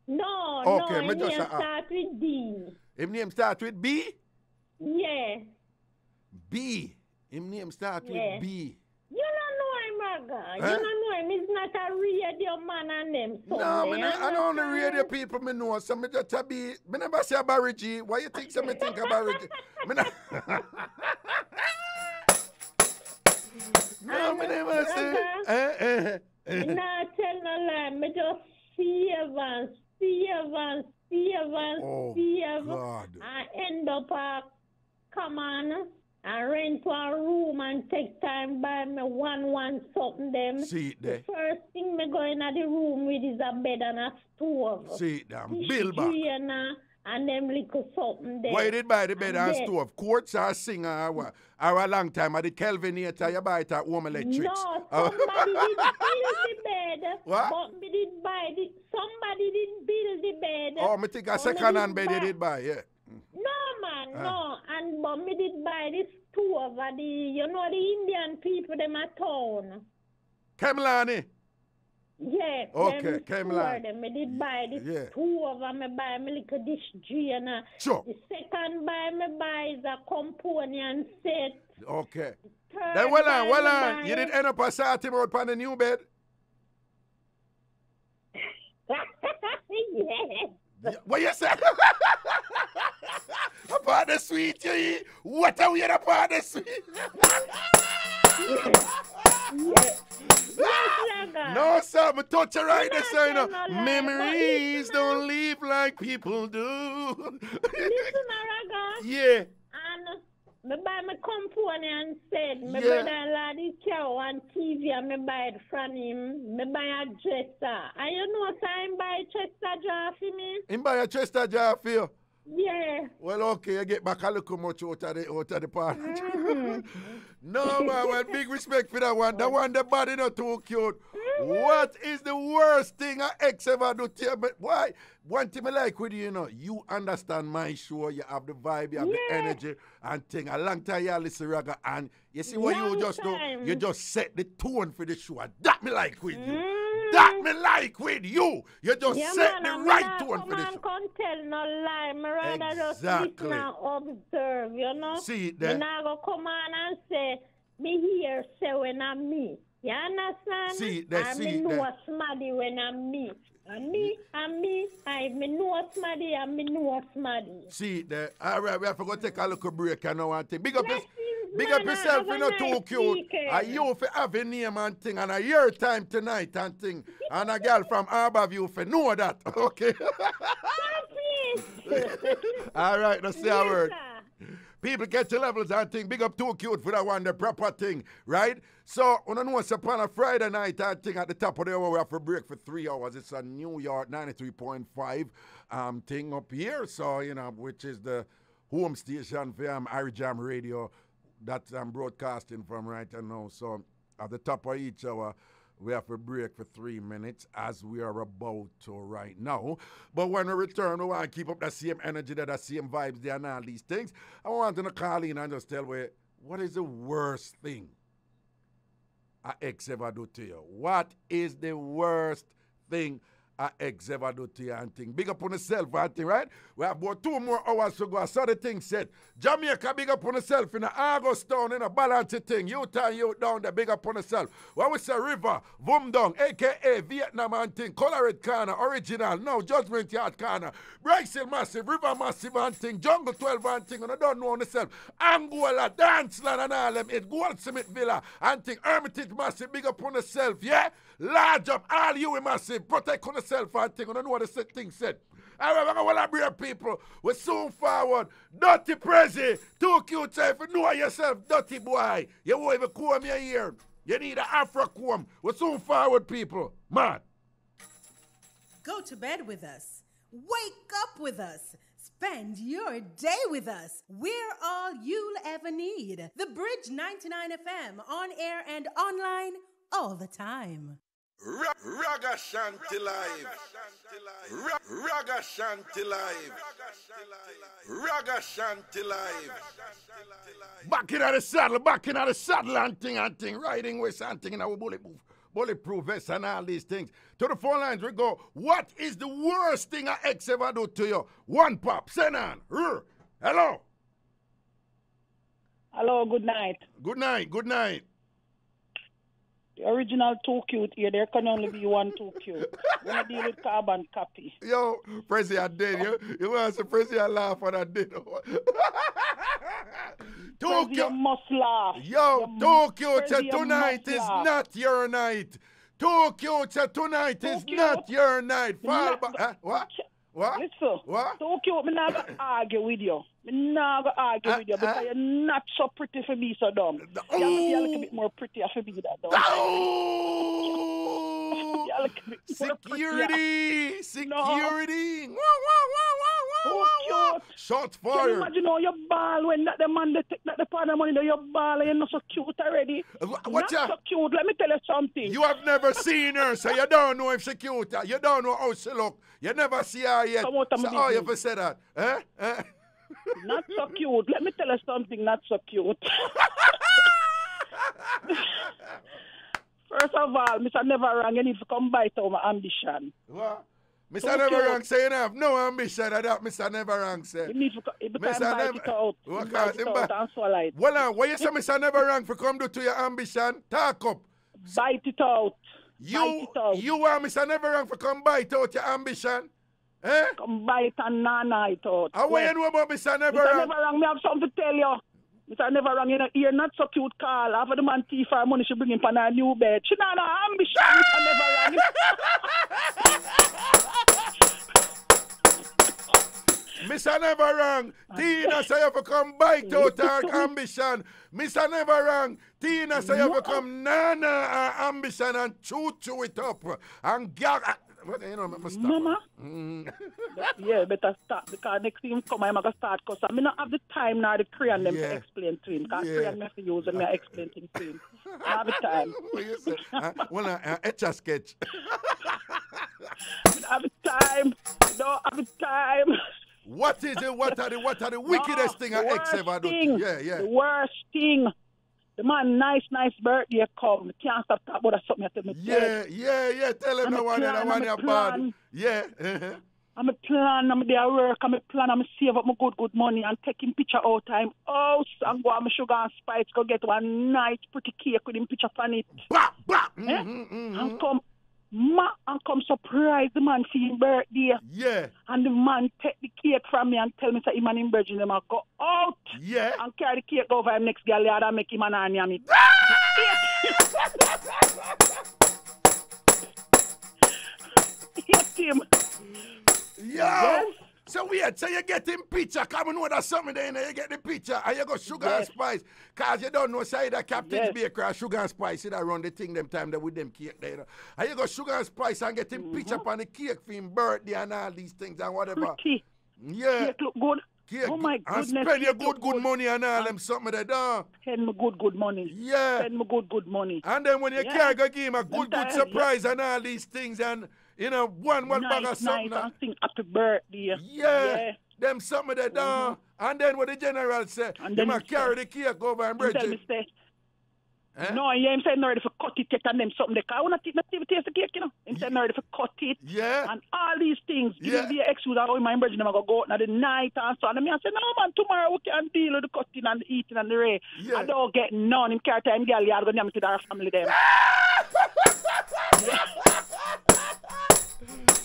No, okay, no, him name start with D. Him name start with B? Yeah. B. Him name start with B. You don't know him, Raga. You don't know him. He's not a radio man and them. No, I don't know radio people me know. So me just a be. Me never say a Barry G. Why you think so me think about Barry G? No, me never say. Nah, tell no lie. Me just see Evans. God. I end up come on and rent a room and take time by me one something them. See it there. The first thing me go in the room with is a bed and a stove. See it there. Bill back. And them little something there. Why did buy the bed and stove? Quartz or singer or a long time? Or the Kelvinator you buy it at Home Electrics? No, somebody did build the bed. What? But me did buy it. Somebody didn't build the bed. Oh, me think a second-hand bed you did buy, yeah. No, man, no. And but me did buy this two over the, you know, the Indian people, them at town. Kemlani? Yeah. Okay, Kemlani. Me did buy this two over, me buy me little dish G and sure. The second buy me buy is a companion set. Okay. Then well on. You did end up a sorting out on the new bed? Yes. What you say? A part of sweet you eat? What are we in a part of sweet? No, sir, but touch it right there, sir. You know. Memories don't leave like people do. Listen, Araga. Yeah. And me buy my companion set. Me brother-in-law the cow and TV and me buy it from him. Me buy a dresser. And you know, so him buy a Chester jar for me. Him buy a Chester jar for you? Yeah. Well, okay, you get back a little much out of the part. No, man, well, big respect for that one. That one, the body not too cute. What is the worst thing an ex ever do to you? But why? One thing I like with you, you know, you understand my show, you have the vibe, you have the energy and thing. A long time you listen Raga, and you see what you just do? You just set the tone for the show. That me like with you. That me like with you. You just set the right tone for the show. Can't tell no lie. Me rather just listen and observe, you know. See it there. Me not go come on and say, me here say when I'm me. You understand? See it there, see it there. I know somebody when I'm me. And me, I know somebody and me know somebody. See it there. All right, we have to go take a little break and one thing. Big up yourself, you're not too cute. And you for have a name and thing, and a year time tonight and thing. And a girl from Harborview for know that, okay? All right, let's see our word. People get to levels and thing. Big up too cute for that one, the proper thing, right? So, on know what's upon a Friday night and thing at the top of the hour, we have to break for 3 hours. It's a New York 93.5 thing up here. So, you know, which is the home station for Harry Jam Radio that I'm broadcasting from right now. So, at the top of each hour, we have to break for 3 minutes as we are about to right now. But when we return, we want to keep up that same energy, that same vibes there and all these things. I want to call in and just tell you, what is the worst thing an ex ever do to you? What is the worst thing an ex ever do to you and thing? Big up on yourself and thing, right? We have about 2 more hours to go. I saw the thing said, Jamaica, big up on yourself in the August town, in a balance thing. You turn you down there, big up on yourself. When we say River, Vumdong, a.k.a. Vietnam and thing, Colored Corner, Original, now Judgment Yard Corner, Bryce Massive, River Massive and thing, Jungle 12 and thing, and I don't know on yourself, Angola, Danceland and all them, it Goldsmith Villa and thing, Hermitage Massive, big up on yourself, yeah? Large up, all you Massive, protect on yourself and thing, and I know what the thing said. All right, we're going to bring people. We're soon forward. Dirty Prezi. Too cute, if you know yourself, dirty boy. You won't even comb your ear. You need an Afro comb. We're soon forward, people. Man. Go to bed with us. Wake up with us. Spend your day with us. We're all you'll ever need. The Bridge 99 FM, on air and online all the time. Raga Shanti Live. Raga Shanti Live. Raga Shanti Live. Back in the saddle and thing, riding with something in our bulletproof vest and all these things. To the phone lines we go. What is the worst thing an ex ever do to you? One pop, send on. Hello. Hello, good night. Good night. The original too cute here. There can only be one too cute. When I deal with carbon copy. Yo, Prezi, I did. You want to say Prezi, I laugh when I did. Too cute. You must laugh. Yo, too cute. Tonight is not your night. Too cute. Tonight is not your night. Fall back. What? Listen. What? Too cute. I'm not going to argue with you. I'm not going to argue with you because you're not so pretty for me, so dumb. You're a little bit more prettier for me than that, dumb. Security! Too cute. Shot Can you fire. imagine how your ball when that the man they take the part of money, your ball and you're not so cute already? What not so cute. Let me tell you something. You have never seen her, so you don't know if she's cute. You don't know how she look. You never see her yet. So how you ever say that? Not so cute. Let me tell you something. Not so cute. First of all, Mr. Never Wrong, you need to come by to my ambition. What? Mr. Never Wrong say you have no ambition of that, Mr. Never Wrong say. You need to bite it out. Bite it out and swallow it. Well, what you say Mr. Never Wrong for come do to your ambition? Talk up. Bite it out. You want Mr. Never Wrong for come bite out your ambition? Eh? Come bite and nana it out. How what you know about Mr. Never Wrong? Mr. Never Wrong, me have something to tell you. Mr. Never Wrong, you're not so cute, Carl. After the man thief her money, she bring him on a new bed. She not no ambition, Mr. Never Wrong. Mr. Never Wrong, Tina say you have to come bite out her ambition. Mr. Never Wrong, Tina say you have to come nana her ambition and chew it up. And gag. You know, I stop. Mama? Yeah, better start because next thing come, I'm going to start because I don't have the time now to crayon them to explain to him. Because crayon me to use and I explain things to him. I have the time. What you say? Well, etch a sketch. I don't have the time. Don't have the time. What is it? What are the wickedest thing an ex ever do? Yeah. The worst thing. The man, nice birthday come. Can't stop talking about something. Yeah. Tell him the one you're bad. Yeah. I'm a plan. I'm there work. I'm a plan. I'm save up my good money and taking picture all time. House and go on my sugar and spice. Go get one nice pretty cake with him picture on it. And come. And come surprise the man for his birthday. Yeah. And the man take the cake from me and tell me that him and him virgin them go out. Yeah. And carry the cake over him next girl and make him an onion it. Hit him. Yo. Yes. So weird. So you get him picture. Come and know that something there, you get the picture. And you go sugar and spice. Because you don't know side of Captain's Baker and sugar and spice. You don't run the thing them time that with them cake there. You know. And you go sugar and spice and get him picture on the cake for him birthday and all these things and whatever. Pretty. Yeah. Cake look good. Cake. Oh my goodness. And spend your good money and all them something there, done. Spend me good money. Yeah. Spend me good money. And then when you can't go give him a good surprise and all these things and you know, one bag of something. Nice and sing happy birthday. Yeah. Them something they done. And then what the general say, you might carry the cake over and break it. No, him saying not ready for cut it and them something. I want to taste the cake, you know. Him saying not ready for cut it. Yeah. And all these things. Yeah. Give me the excuse of how my virgin go out at the night and so on. And I say, no man, tomorrow we can deal with the cutting and the eating and the ray. Yeah. I don't get none. Him carry time girl, you are going to our family them.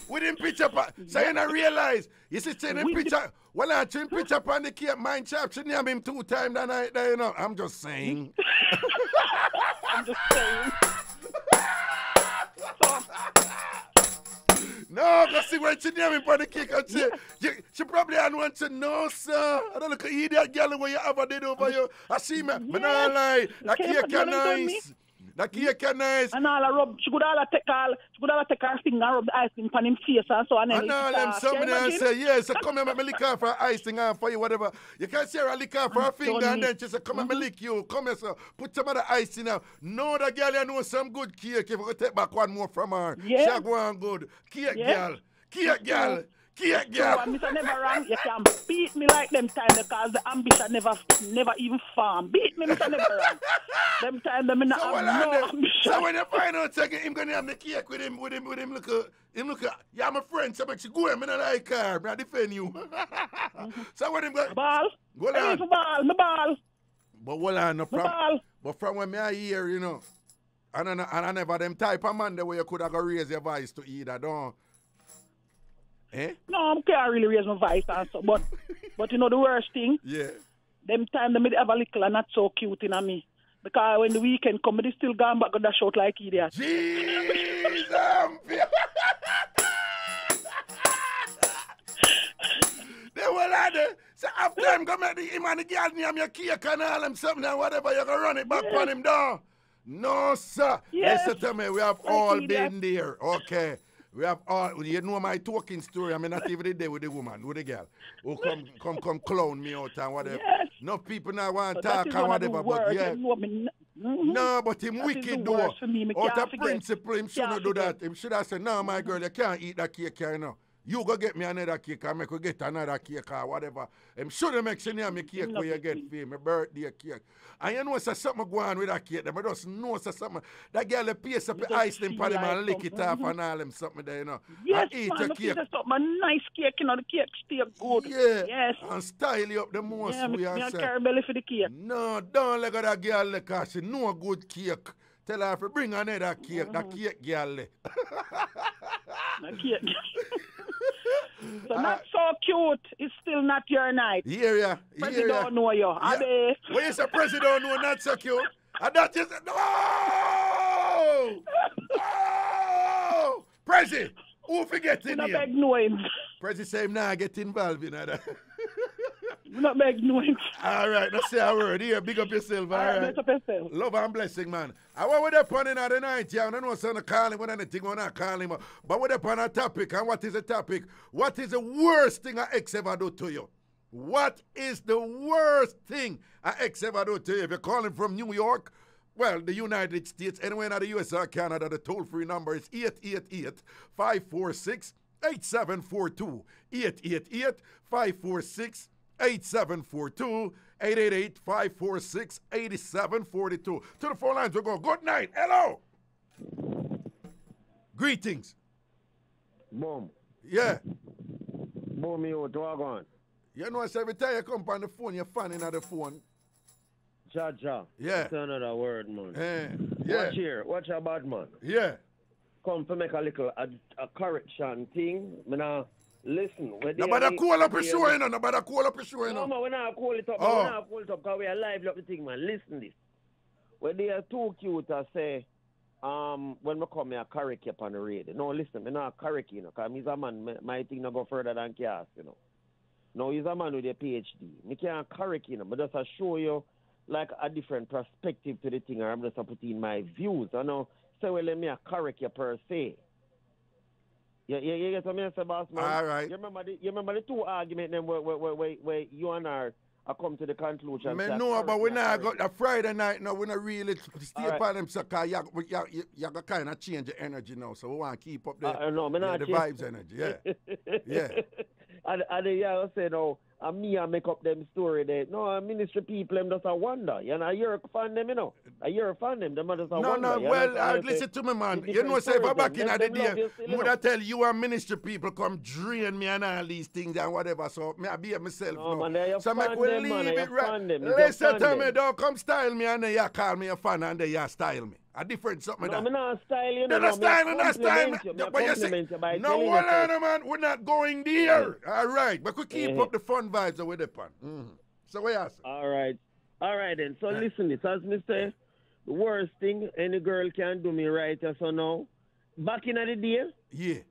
With him picture, so you don't realize. You see, saying him picture, well, I him picture on the cake, mind chap, she name him 2 times that night, you know. I'm just saying. I'm just saying. No, because see when she name him on the cake and say, she probably don't want to know, sir. I don't look at idiot girl where you ever did over you. I see me, but no lie, that cake is nice. That cake is nice. And all I rub, she could all take her finger and rub the icing on him face and so on. And all them somebody and say, yes, so come here, make me lick off her icing on for you, whatever. You can see her lick off her finger and then she say, come here, me lick you. Come here, sir. Put some of the icing out. No, the girl, you know some good cake. If you take back one more from her, yeah. she go on good. Cake girl. Cake girl. Cake girl. So, Mr. Never Wrong, you can beat me like them time because the ambition never even farm. Beat me, Mr. Never Wrong. Them time them not have no ambition. So when you find out second him gonna have the cake with him look at yeah, my friend, so make you go him, I don't like her, I defend you. So when him go ball. Go on. My ball. But hold on, no problem. But from when I hear, you know, and I never them type of man the way you could have go raise your voice to either, don't. Eh? No, I can't really raise my voice and so, but you know the worst thing? Yeah. Them time they have a little and not so cute in me. Because when the weekend come, they still gone back on the shout like idiot. Jesus! They will have the so after him go make him and the girl name your cake and all them something and whatever, you gonna run it back on him down. No, sir. Yes. Listen to me, we have all been there. Okay. We have all, you know my talking story. I mean, not even there with the woman, with the girl, who come clown me out and whatever. Yes. No people now want to talk and whatever, but yeah. No, but him wicked though. Out of principle, him shouldn't do that. Him should have said, no, my girl, you can't eat that cake, you know. You go get me another cake and make we get another cake or whatever. Him should make sure you make cake where you get for my birthday cake. And you know so something go on with that cake. I just know so something. That girl the piece up the ice them for them and lick it off and all them something there, you know. Yes, and eat man, your cake. Something nice cake, you know, the cake stay good. Yeah. Yes. And style you up the most. Yeah, me and carry belly for the cake. No, don't let that girl because she know good cake. Tell her to bring another cake, that cake girl. That cake. So not so cute. It's still not your night. Yeah. President don't know you. Yeah. When you say President don't know, not so cute. And that is no. Oh, Prezi, who forget in here? Beg knowing. Prezi say him nah get involved in that. Not beg knowing. All right, let's say a word here. Big up yourself. All right. Big up yourself. Love and blessing, man. I want with up on in the night, yeah. I don't know what's to call him, anything when I call him. But with up on a topic, and what is the topic? What is the worst thing an ex ever do to you? What is the worst thing an ex ever do to you? If you're calling from New York, well, the United States, anywhere in the US or Canada, the toll-free number is 888-546-8742. 888-546-8742. 888-546-8742. To the phone lines we go. Good night. Hello. Greetings. Boom. Yeah. Boom, you dog on. You know, every time you come on the phone, you're fanning at the phone. Cha. Yeah. That's another word, man. Yeah. Watch here. Watch your bad man. Yeah. Come to make a little a correction thing. Listen. Nobody call up a show, you know. Nobody call up a show, you know. No, we're not call it up. Oh. We're not call it up because we are live up the thing, man. Listen this. When they are too cute to say, when we come here, correct you on the radio. No, listen, I'm not correct you, know, because he's a man, my thing not go further than chaos, you know. No, he's a man with a PhD. I can't correct you, know, but just show you like a different perspective to the thing, or I'm just putting my views. I know, so well, let me correct you per se. You get what I say, boss man? All right. You remember the two arguments then where you and I come to the conclusion. Man, no, but we not got a Friday night now. We not really stay upon them, so you got kind of change the energy now. So we want to keep up the vibes energy. Yeah. Yeah. And I say no. And me, I make up them story there. No, ministry people, them just a wonder. You know, you're a fan them, you know. You're a fan them, them just a wonder. No, well, listen to me, man. You know, say, if I back in the day, would I tell you and ministry people come drain me and all these things and whatever. So, I be myself now. So, I will leave it right. Listen to me, don't come style me and then you call me a fan and then you style me. A different something no, that. No, I'm style you. No, style me. But you say, no, hold on, man. We're not going there. All right. But we keep up the fun vibes with the pan. So, what you ask? All right then. So, listen, it as me say, the worst thing any girl can do me right, so now, back in the day,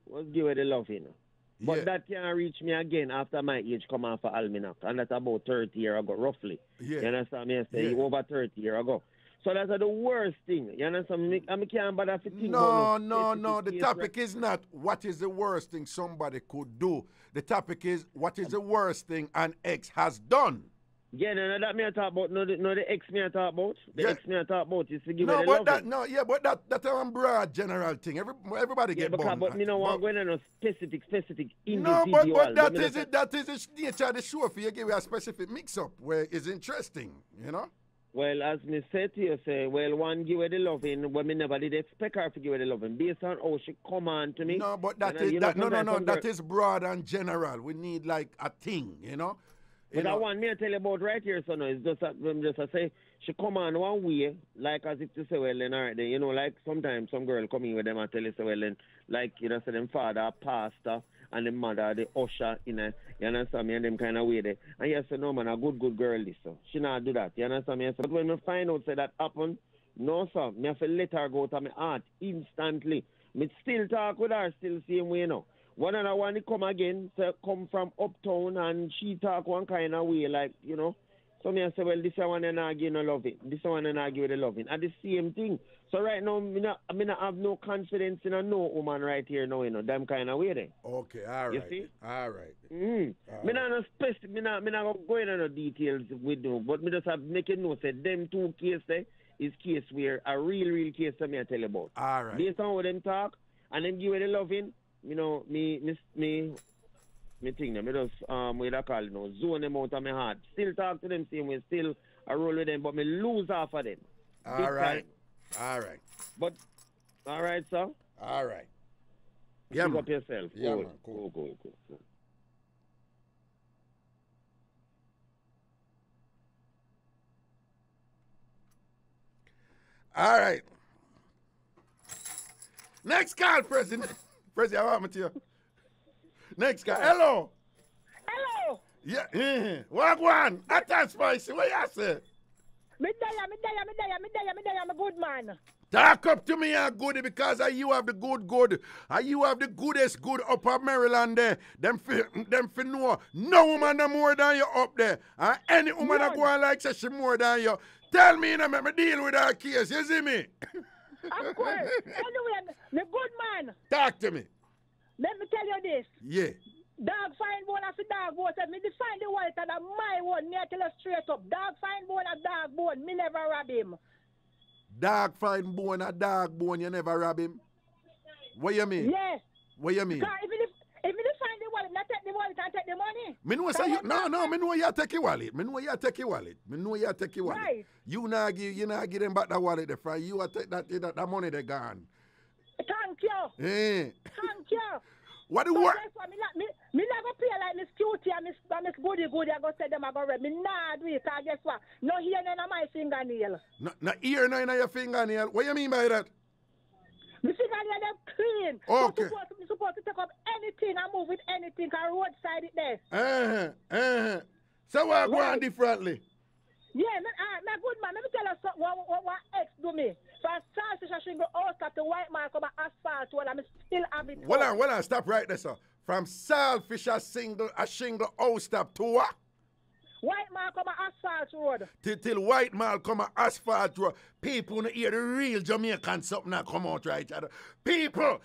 was give her the love, you know. But that can't reach me again after my age come off of Almanac. And that's about 30 years ago, roughly. You understand me? I say over 30 years ago. So that's the worst thing. You understand? I can't bother to think No. The topic is not what is the worst thing somebody could do. The topic is what is the worst thing an ex has done. Yeah, no, that me I talk about. No, the ex me I talk about. The ex me I talk about is to give no, me but the that, but that's a broad general thing. Everybody get bummed. But me no want going on a specific No, individual. but that is the nature of the show for you give you a specific mix-up where it's interesting, you know? Well, as me said to you, say, one give her the loving when me never did expect her to give her the loving based on how she come on to me. No, but that is broad and general. We need like a thing, you know? But that one me I tell you about right here, so no, it's just I say she come on one way, like as if to say, well then alright then, you know, like sometimes some girl come in with them and tell you say, well then, like, you know, say them father a pastor and the mother the usher in a, you understand me, and them kind of way there. And you say, no man, a good girl this, so she not do that, you understand me? But when I find out say that happen, no sir, me have to let her go to my heart instantly. Me still talk with her, still same way, you know. One other one, he come again, so come from uptown, and she talk one kind of way, like, you know. So me I say, well, this one and I give no loving. This one and I give the loving. And the same thing. So right now, me not have no confidence in a no woman right here now, you know, them kind of way there. Okay, all right. You see? All right. Me not go into no details with you, but me just have make it know, say, them two cases there is case where a real case that me I tell you about. All right. Based on what them talk, and them give the loving, you know, me think them, me just, what I call it now, zone them out of my heart. Still talk to them same way, still I roll with them, but me lose half of them. All right. All right. But, all right, sir? All right. Yeah, pick up yourself. Yeah, cool. man. Cool. All right. Next call, President. President, I want to you. Next call. Hello. Hello. Yeah. Walk one. Attack spicy. What you say? Me there, I'm a good man. Talk up to me, goody, because you have the good. You have the goodest good upper Maryland there. Them for know. No woman no more than you up there. And any woman that go on like say she more than you. Tell me, make me deal with that case. You see me? Of course. Anyway, the good man. Talk to me. Let me tell you this. Yeah. Dog find bone after dog bone. Said me define the one that my one. Me I tell you straight up. Dog find bone a dog bone. Me never rob him. Dog find bone a dog bone. You never rob him. What you mean? Yes. What you mean? Because if you find the wallet, not take the wallet and take the money. Me know say you, no. Me know you take your wallet. Me know you take your wallet. Right. You not give them back that wallet there. For you take that money they gone. Thank you. Thank you. What do you want? Me not go play like Miss Cutie and Miss Goody. I go say them I go read. Me not do it. Cause guess what? No ear none of my fingernail. No ear none of your fingernail. What you mean by that? My fingernail them clean. Okay. So supposed to take up anything and move with anything. Cause roadside it there. So what go on differently? Yeah, my good man. Let me tell you something. What ex do me? From Saltfish and Shingle All-Stop to White Mark over asphalt, well, I'm still have it. Hold on, stop right there, sir. From Saltfish a Shingle All-Stop to what? White Mark over asphalt road. Till White Mark come asphalt road. People hear the real Jamaican something that come out right. People,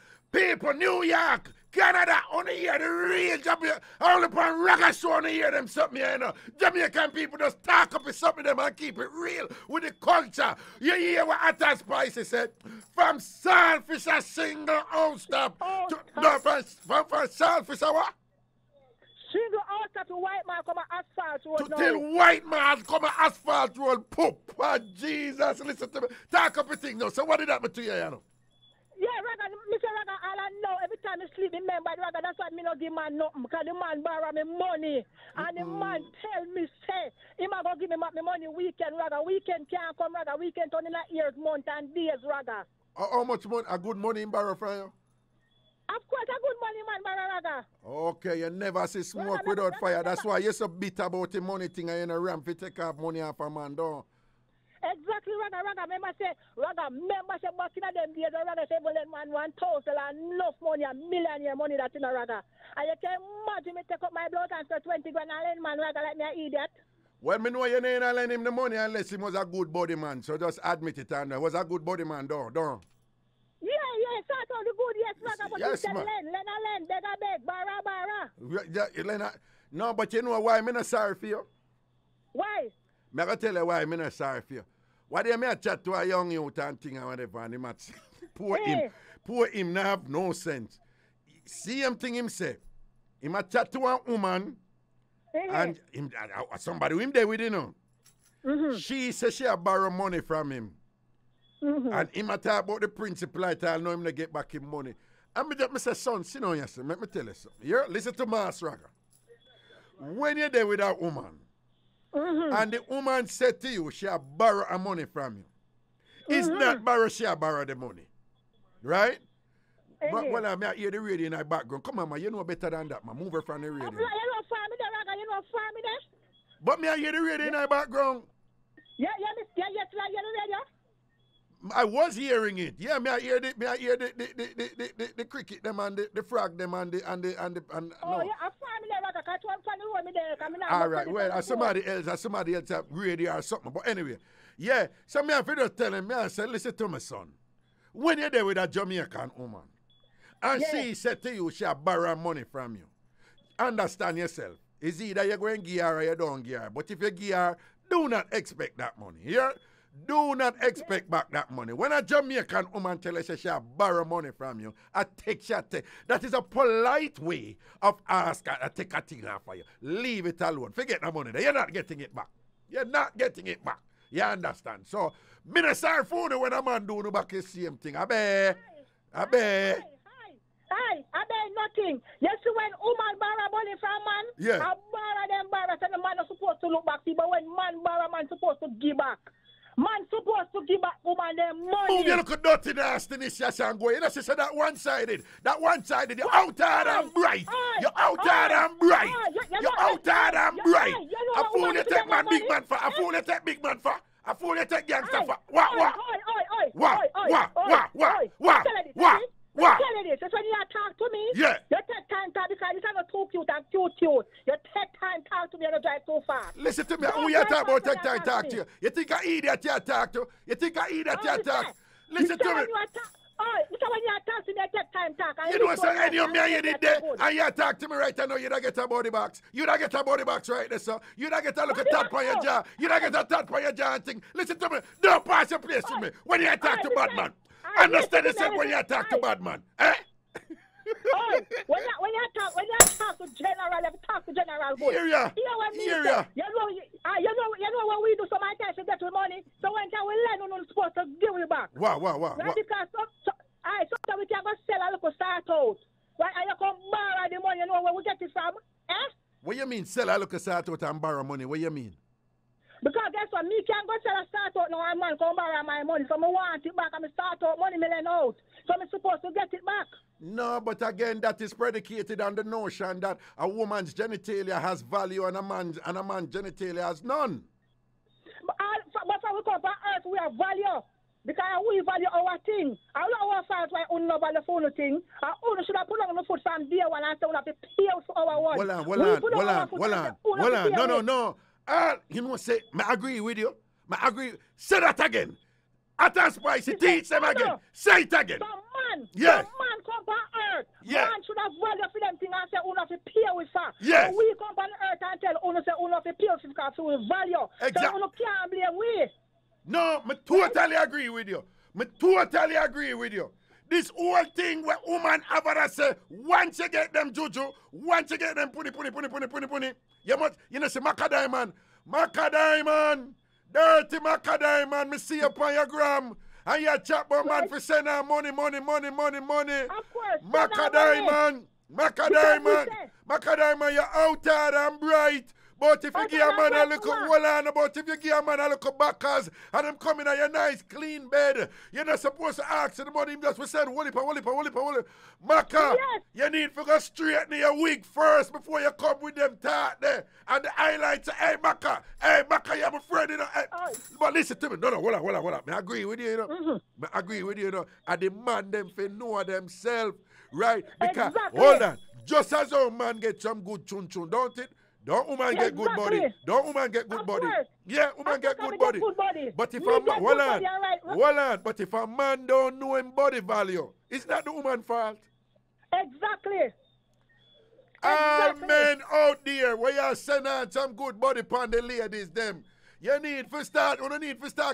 New York, Canada, only hear the real Jamaican. Only upon Ragga Show only hear them something, you know. Jamaican people just talk up with something them and keep it real with the culture. You hear what Atta Spicy said? From Saltfish a Shingle All-Stop. From Saltfish a what? Shingle All-Stop to White Mark come asphalt road. Till White Mark come asphalt road. Poop. Oh, Jesus, listen to me. Talk up a thing now. So what did that happen to you, you know? Yeah, Ragga, Mr. Ragga, all I know, every time I sleep, remember, Ragga, that's why me not give man nothing, because the man borrow me money, and the man tell me, say, he might go give me my money weekend, Ragga, weekend can't come, Ragga, weekend turn in a years, month, and days, Ragga. How much money, a good money in borrow from you? Of course, a good money, man, borrow, Ragga. Okay, you never see smoke without fire, that's why you're so bitter about the money thing, and you ramp to take off money off a man, don't. Exactly, Ragga, remember say, back in them days, Ragga say, well, man, 1,000 and enough money, a millionaire money that's in a Ragga. And you can imagine me take up my blood and for 20 grand and then man, Ragga, like me an idiot. Well, me know you ain't lend him the money unless he was a good body man. So just admit it and was a good body man, don't. Yeah, start out the good, yes, Raga, but Yes, you said man. lend, beg, bara. No, but you know why I'm not sorry for you? Why? Me gonna tell you why I'm not sorry for you. Why do you me a chat to a young youth and thing and whatever and him at poor him not have no sense. See him thing him say. Him a chat to a woman and him, somebody him there with you know. She says she a borrow money from him. And him a talk about the principle I tell know him to get back his money. And me say, son, sit down here, let me tell you something. You listen to Master Raga. When you're there with that woman, and the woman said to you, she a borrow a money from you. It's not borrow, she a borrow the money. Right? But when I hear the radio in the background, come on, man, you know better than that, man. Move her from the radio. You know farming there, Raga, you know farming there? But me I hear the radio in the background. Yeah, the radio? I was hearing it. Yeah, me I hear the cricket them and the frog them and no. Yeah, I'm farming there, Raga, because I'm from the road me there. All right, well, somebody else have radio or something. But anyway, yeah, so me have to just tell him, I said, listen to my son. When you're there with a Jamaican woman, and she said to you, she'll borrow money from you, understand yourself. It's either you're going to give her or you don't give her. But if you give her, do not expect that money. Yeah? Do not expect back that money. When a Jamaican woman tell you she'll borrow money from you, that is a polite way of asking her to take a thing off of you. Leave it alone. Forget the money there. You're not getting it back. You're not getting it back. You understand? So, me not sorry for you when a man do no back the same thing. I bet. I bet nothing. Yes, when woman borrow money from man, I borrow, so the man is supposed to look back. But when man borrow, man supposed to give back. Man supposed to give back woman them money. Move your little dirty nastiness, yes, and go. You know, she said that one-sided. You're outside and bright. You're outside and bright. You're outside and bright. A fool you take man, big man for. A fool you take big man for. A fool you take gangster for. What? Tell you this. That's when you talk to me. Yeah. You take time talk because it's not too cute and cute. You take time talk to me and you drive too fast. Listen to me. Who you talk about take time talk to you? You think I idiot you talk to? You think I idiot you talk? Listen to me. When you talk to me, I take time talk. You know what I'm saying? You did there and you talk to me right now. You don't get a body box. You don't get a body box right there, sir. You don't get a look at tap on your jaw. You don't get a tap on your jaw and thing. Listen to me. Don't pass your place to me when you talk to bad man. Understand yourself when you talk to bad man. Eh? When you talk to general, you talk to general good. Hear ya. You know what we do sometimes to get the money. So when we lend, we're not supposed to give it back. Wow. Right? Because sometimes we can go sell a little start out. Right? And you come borrow the money, you know where we get it from. Eh? What you mean sell a little start out and borrow money? What you mean? Because guess what? Me can't go sell a start out now and man come borrow my money. So I want it back and I start out money me lend out. So I'm supposed to get it back. No, but again, that is predicated on the notion that a woman's genitalia has value and a man's genitalia has none. But when we come from earth, we have value. Because we value our thing. I don't know what fault why we don't value for the thing. We should have put on the foot from day one and say we have to pay for our one. Hold on. No. You know, say, I agree with you. I agree. Say that again. At a spicy, teach them again. Say it again. Man yes. come from earth. Yes. Man should have value for them things and say, we have to pay with her. Yes. So we come from earth and tell, we have to pay with because we value. Exactly. So we can't blame we. No, I totally agree with you. This whole thing where woman have to say, once you get them juju, once you get them puni, you know, say Macadaiman, dirty Macadaiman, me see up on your gram, and you chat about man for send her money. Of course. Macadaiman, you're out there and bright. But if you give a man a little backers and them coming on your nice clean bed, you're not supposed to ask the money, him just for saying, Maka, yes. You need to go straighten your wig first before you come with them tat there. And the highlights, hey Maka, you're my friend, you know. But listen to me, no, hold on. I agree with you, you know. I agree with you, you know. I demand them to know themselves, right? Because, hold on, just as our man get some good chun-chun, don't it? Don't woman get good body. Don't woman get good body. Yeah, woman get good body. But if a man, hold on. But if a man don't know him body value, it's not the woman's fault. Exactly. All men out there, where you send out some good body upon the ladies, them. You need to start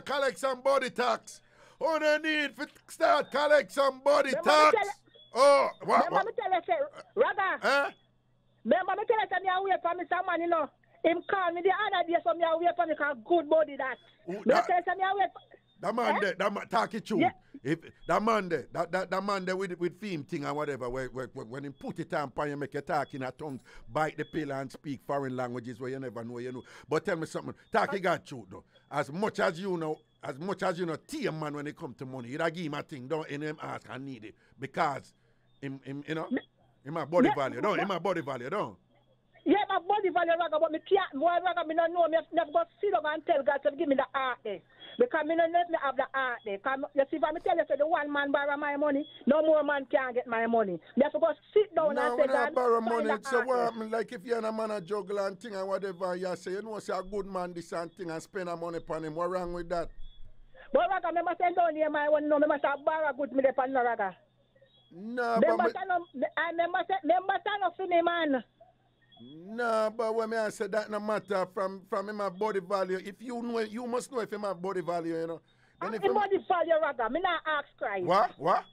collect some body tax. You need to start collect some body tax. Oh, what? Remember me tell you, say, Raga. Remember me tell you, say, me away from me some man, you know. Him call me the other day, so me away from me, cause good body that. Me tell you, say, me away from... That man there, that man, talk it true. Yeah. If that man there with theme thing and whatever, when he put it on you make you talk in a tongue, bite the pill and speak foreign languages where you never know, you know. But tell me something, talk you got truth though. As much as you know, tear man when it come to money, you'd give him a thing, don't in him ask and need it. Because him you know, in my body value, don't in my body value, don't. Yeah, my body value, Raga, but me can't, boy, Raga, me don't know, me never go sit up and tell God to give me the heart there. Because me don't let me have the heart there. Because you see, if I tell you, say, the one man borrow my money, no more man can get my money. Me have to go sit down and say, God, borrow money, so what, like if you're a man a juggle and thing and whatever, you say, you know, say a good man this and thing and spend a money upon him, what wrong with that? But Raga, me must send down here my one, no, me must have borrow good me upon no, Raga. No, but I remember stand up for me, man. No, but when I say that no matter from him have body value. If you know, you must know if him have body value, you know. Then if body value, Raga, me not ask Christ. What?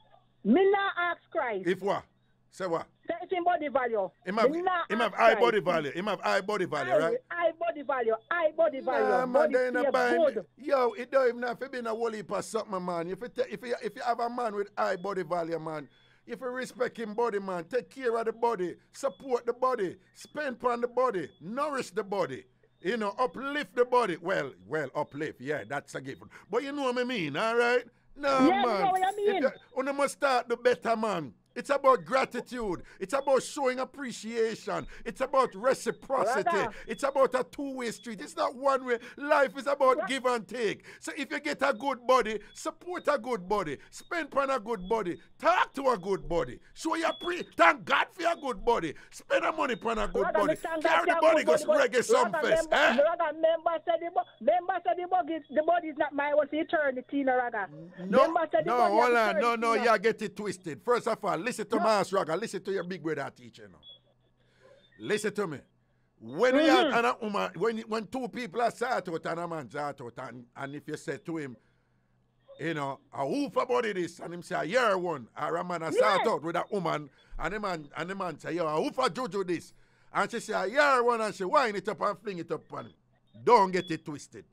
Me not ask Christ. If what? Say what? It's in body value. Him have high body value. Him have high body value, right? High body value. High body value. Nah, man, they ain't buy good. Yo, it don't even have to be a whole heap of something, man. If you have a man with high body value, man, if you respect him body, man, take care of the body, support the body, spend on the body, nourish the body, you know, uplift the body. Well, uplift, yeah, that's a gift. But you know what I mean, all right? No, yeah, man. You know what I mean. You must start the better, man. It's about gratitude. It's about showing appreciation. It's about reciprocity. Brother. It's about a two-way street. It's not one way. Life is about give and take. So if you get a good body, support a good body. Spend on a good body. Talk to a good body. Show your thank God for a good body. Spend the money on a good body. Carry the body, go reggae some fest. Member said the body is not my one for eternity, Raga. No, hold on. No, you get it twisted. First of all, listen to Master Raga. Listen to your big brother teacher now. Listen to me. When you and a woman, when two people are sat out and a man sat out, and if you say to him, you know, who for body this, and him say, you're one, or a man sat out with a woman, and the man say, yo, who for Jojo this? And she say, you're one, and she wind it up and fling it up on him. Don't get it twisted.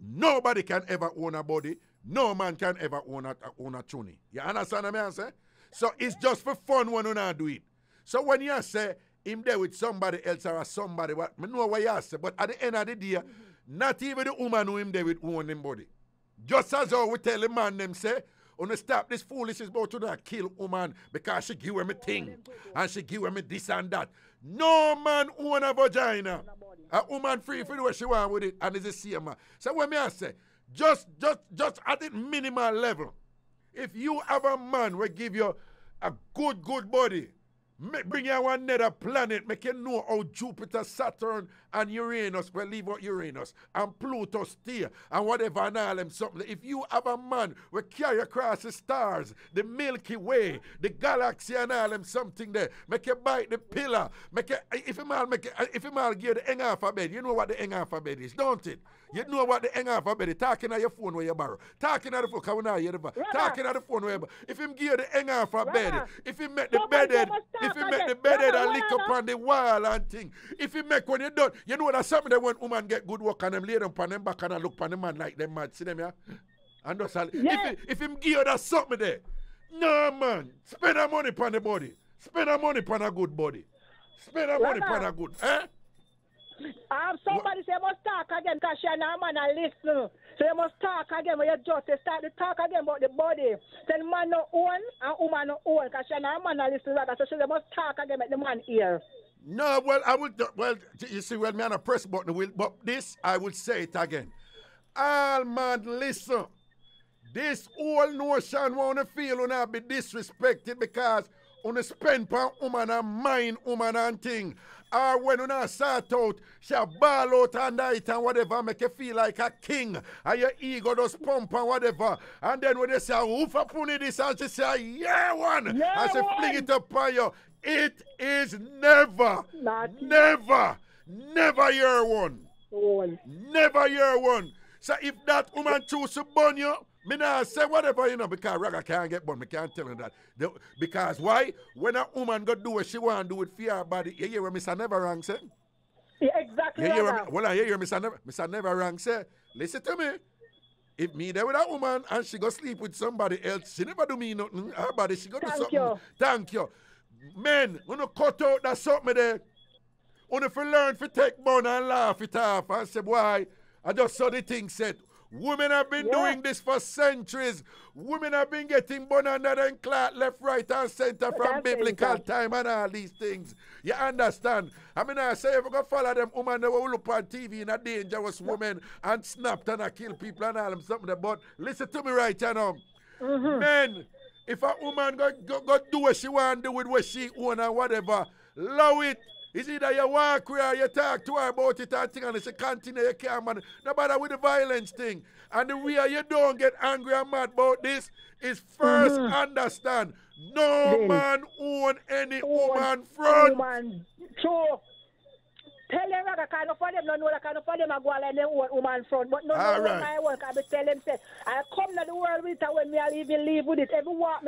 Nobody can ever own a body. No man can ever own a tune. You understand what I say? So it's just for fun when you not do it. So when you say him there with somebody else or somebody, I know what you say, but at the end of the day, not even the woman who him there with own them body. Just as how we tell the man them say, to stop this foolishness about to not kill woman because she give him a thing and she give him this and that. No man own a vagina. A woman free for do what she want with it, and it's the same man. So when I say, just at the minimal level, if you have a man will give you a good body, bring you one another planet, make you know how Jupiter, Saturn, and Uranus will leave out Uranus, and Pluto steer, and whatever, and all them something. If you have a man will carry across the stars, the Milky Way, the galaxy, and all them something there, make you bite the pillar, if a man give you the Eng alphabet, you know what the Eng alphabet is, don't it? You know what the Eng alphabet is, talking on your phone where you borrow, talking on the phone, talking on the phone where you borrow. If him give you the Eng alphabet, if he make the bedded, and lick up on the wall and thing, if he make when you done, you know that something that when woman get good work and them lay down on them back and look on the man like them mad, see them, yeah? And that's all. If him give you that something there, no man, spend that money upon the body, spend that money upon a good body, spend that money upon a good, somebody say you must talk again because you're not a man and listen. So you must talk again when you just start to talk again about the body. Then man no own and woman no own because you're not a man and listen. So she must talk again with the man here. No, you see, me on a press button, but this, I will say it again. All man, listen. This whole notion want to feel will not be disrespected because on a spend pan woman and mind woman and thing. Or when you not start out, she ball out under it and whatever, make you feel like a king. And your ego just pump and whatever. And then when they say, woof up on this, and she say, yeah, one. Yeah, and she one. fling it up on you. It is never your one. Never your one. So if that woman choose to burn you, me not say whatever, you know, because Raga can't get burned. Me can't tell her that. Because why? When a woman go do what she want to do with fear body, you hear what Mr. Never Wrong say? Yeah, exactly. You hear what I hear Mr. Never Wrong say? Listen to me. If me there with a woman and she go sleep with somebody else, she never do me nothing. Her body, she go do something. Thank you. Men, when you cut out that something there, when you learn to take bun and laugh it off and say, why? I just saw the thing said. Women have been doing this for centuries. Women have been getting bun under them clot left, right, and center from biblical time and all these things. You understand? I mean, I say if you go follow them women that will look on TV in a dangerous woman and snapped and kill people and all them something. But listen to me right now. Men, if a woman go do what she want to do with what she own and whatever, allow it. It's either you walk with her, you talk to her about it and thing, and she continue, you can't man. No matter with the violence thing. And the way you don't get angry and mad about this is first understand, no man own any woman front. True. Tell them I kind of for them, no that kind of for them I go and they own woman front. But no, my work, I be tell them say, I come to the world with her when me I even live with it. Every walk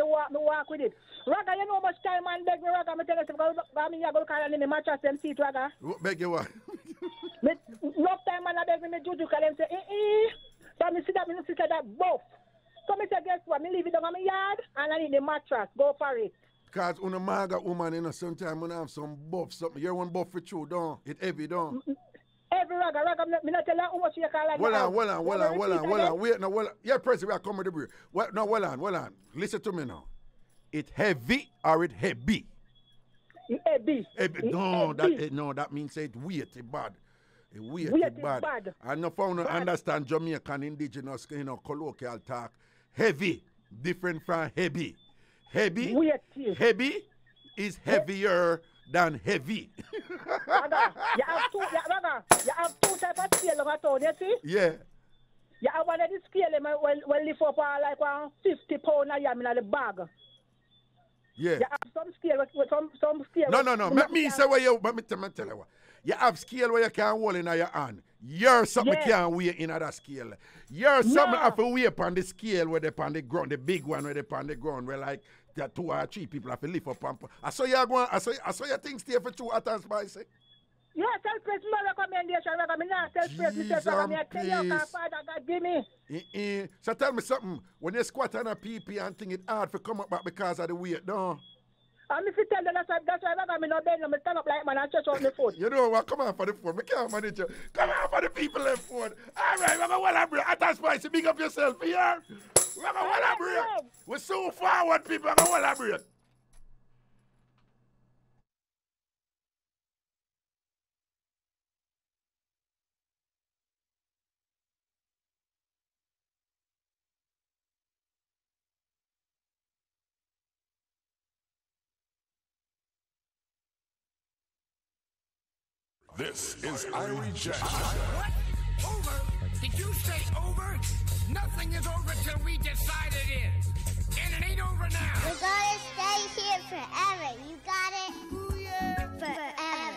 with it. Raga, you know how much time man beg me, Raga, me tell you, because me I go call in the mattress them seat, Raga. Beg you what? Enough time man I beg me juju, call them say, So me see that, me see that both. So me say, guess what, me leave it down on my yard, and I need the mattress, go for it. Because on a maga woman, you know, sometimes when I have some buff, something, you're one buff for true, don't it? Heavy, don't every Raga, me not tell her how much you call like Well on. Wait, no, well on. Yeah, President, we are coming to the break. Well on. Listen to me now. It heavy or it heavy? It heavy. That means it weight, it bad. It weight, it bad. I know found to understand Jamaican indigenous, colloquial talk. Heavy, different from heavy. Heavy is heavier than heavy. Raga, you have two types of scale of town, you see? Yeah. You have one of the scale when lift up like 50 pounds a yam in the bag. Yeah. You have some scale. No. Let me tell you what. You have scale where you can't hold in your hand. You're something can't weigh in that scale. You're something have to weigh upon the scale where they on the ground, the big one where they on the ground, where like there 2 or 3 people have to lift up and I saw your things stay for 2 hot and spicy. Yeah, self-praise, my recommendation. Me not self-praise, me tell you, Father God give me. So tell me something. When you squat on a PP and think it hard to come up back because of the weight, no? And if you tell them that's why me no bend, me stand up like man and stretch out my foot. You know what? Come on for the phone. Me can't manage you. Come on for the people left phone. All right, we're going to break. Hot and spicy, big up yourself here. We're going to break. We're so forward, people. We're going to break. This is Irie Jack. What? Over? Did you say over? Nothing is over till we decide it is. And it ain't over now. We're gonna stay here forever. You got it? Ooh, yeah. Forever.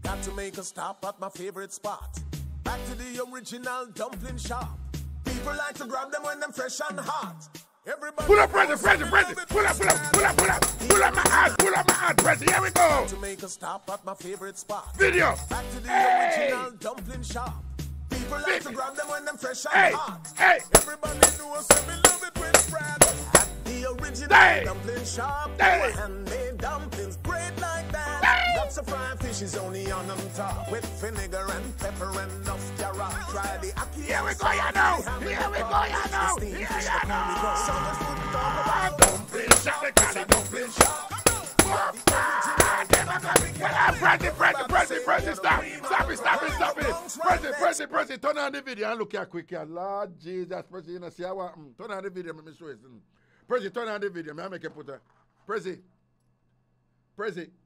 Got to make a stop at my favorite spot. Back to the original dumpling shop. People like to grab them when they're fresh and hot. Everybody pull up, President. Pull up my hand, President. Here we go. To make a stop at my favorite spot. Video. Back to the original dumpling shop. People like to grab them when they're fresh and hot. Everybody knows that we love it with spread. At the original dumpling shop, handmade dumplings, great like that. Lots of fried fish is only on them top with vinegar and pepper and enough carrot. Try the ackee. Here we go, you know. Dumpling shop, they call it dumpling shop. President, stop. President, turn on the video and look here quick here. Lord Jesus, President, you know, see how turn on the video, let me show you. Prezi, turn on the video. I make you put a... Prezi,